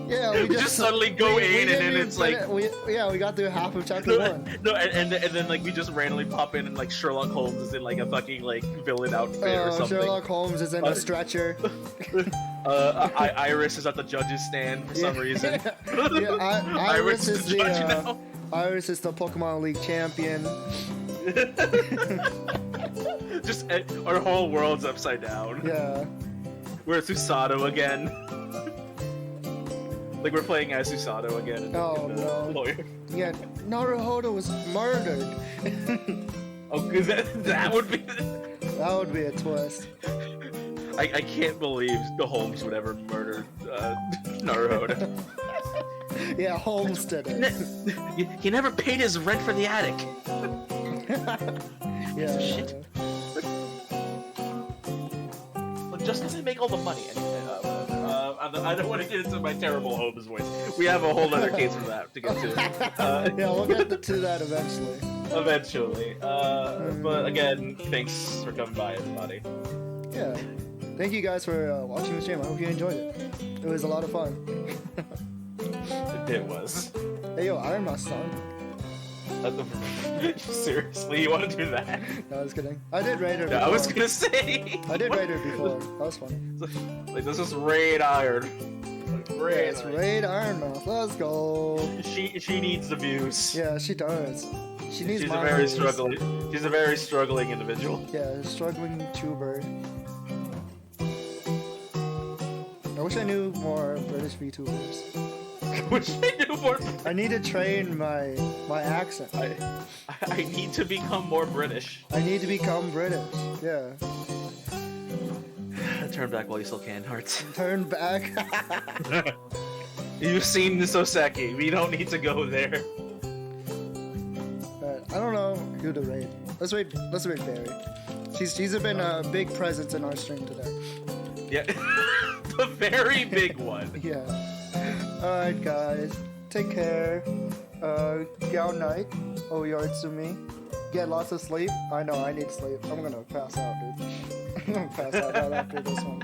Yeah, we just suddenly go we in, and didn't then even it's like, we got through half of chapter 1. no, and then like we just randomly pop in, and like Sherlock Holmes is in like a fucking like villain outfit or something. Sherlock Holmes is in a stretcher. Iris is at the judge's stand for some reason. Iris is the judge the now. Iris is the Pokemon League champion. Just our whole world's upside down. Yeah. We're Susato again. Like we're playing as Susato again. And, Oh, and the no. lawyer. Yeah, Naruhodo was murdered. Oh, cause that would be. That would be a twist. I can't believe the Holmes would ever murder Naruhodo. Yeah, Holmes did it. He never paid his rent for the attic. Yeah. Shit. Well, just doesn't make all the money. I don't want to get into my terrible Holmes voice. We have a whole other case for that to get to. Yeah, we'll get to that eventually. Eventually. But again, thanks for coming by, everybody. Yeah. Thank you guys for watching the stream. I hope you enjoyed it. It was a lot of fun. It was. Hey yo, Iron Mouse song. Seriously, you want to do that? No, I was kidding. I did Raider No, before. I was gonna say. I did Raider before. That was funny. Like this is Raid Iron. Raid. Yes, Raid Iron Mouse. Let's go. She needs the views. Yeah, she does. She needs She's a my very views. struggling. She's a very struggling individual. Yeah, struggling tuber. I wish I knew more British VTubers. Wish I knew more. I need to train my accent. I need to become more British. I need to become British. Yeah. Turn back while you still can, hearts. Turn back. You've seen the Soseki. We don't need to go there. I don't know who to raid. Let's raid Barry. She's been a big presence in our stream today. Yeah. The very big one. Yeah. Alright guys. Take care. Gao night. Oh Yoritsumi. Get lots of sleep. I know I need sleep. I'm gonna pass out, dude. I'm gonna pass out right after this one.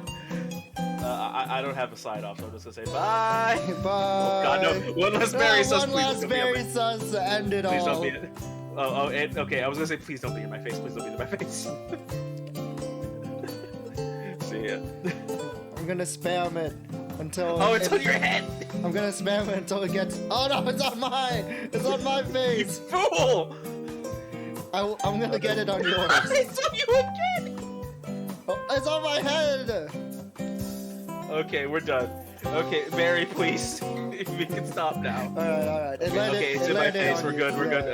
I don't have a sign off, so I'm just gonna say bye. Bye. Oh god, no. One last Barry sus, One please. last don't be on Barry my- sus to end it Please all. don't be. Okay. I was gonna say, please don't be in my face. Please don't be in my face. See ya. I'm gonna spam it until. Oh, it's on your head. I'm gonna spam it until it gets. Oh no, it's on mine. It's on my You face. fool! I'm gonna get it on yours. It's on you again. Oh, it's on my head. Okay, we're done. Okay, Barry, please, if we can stop now. All right. Okay, it's in my face. We're good. We're good.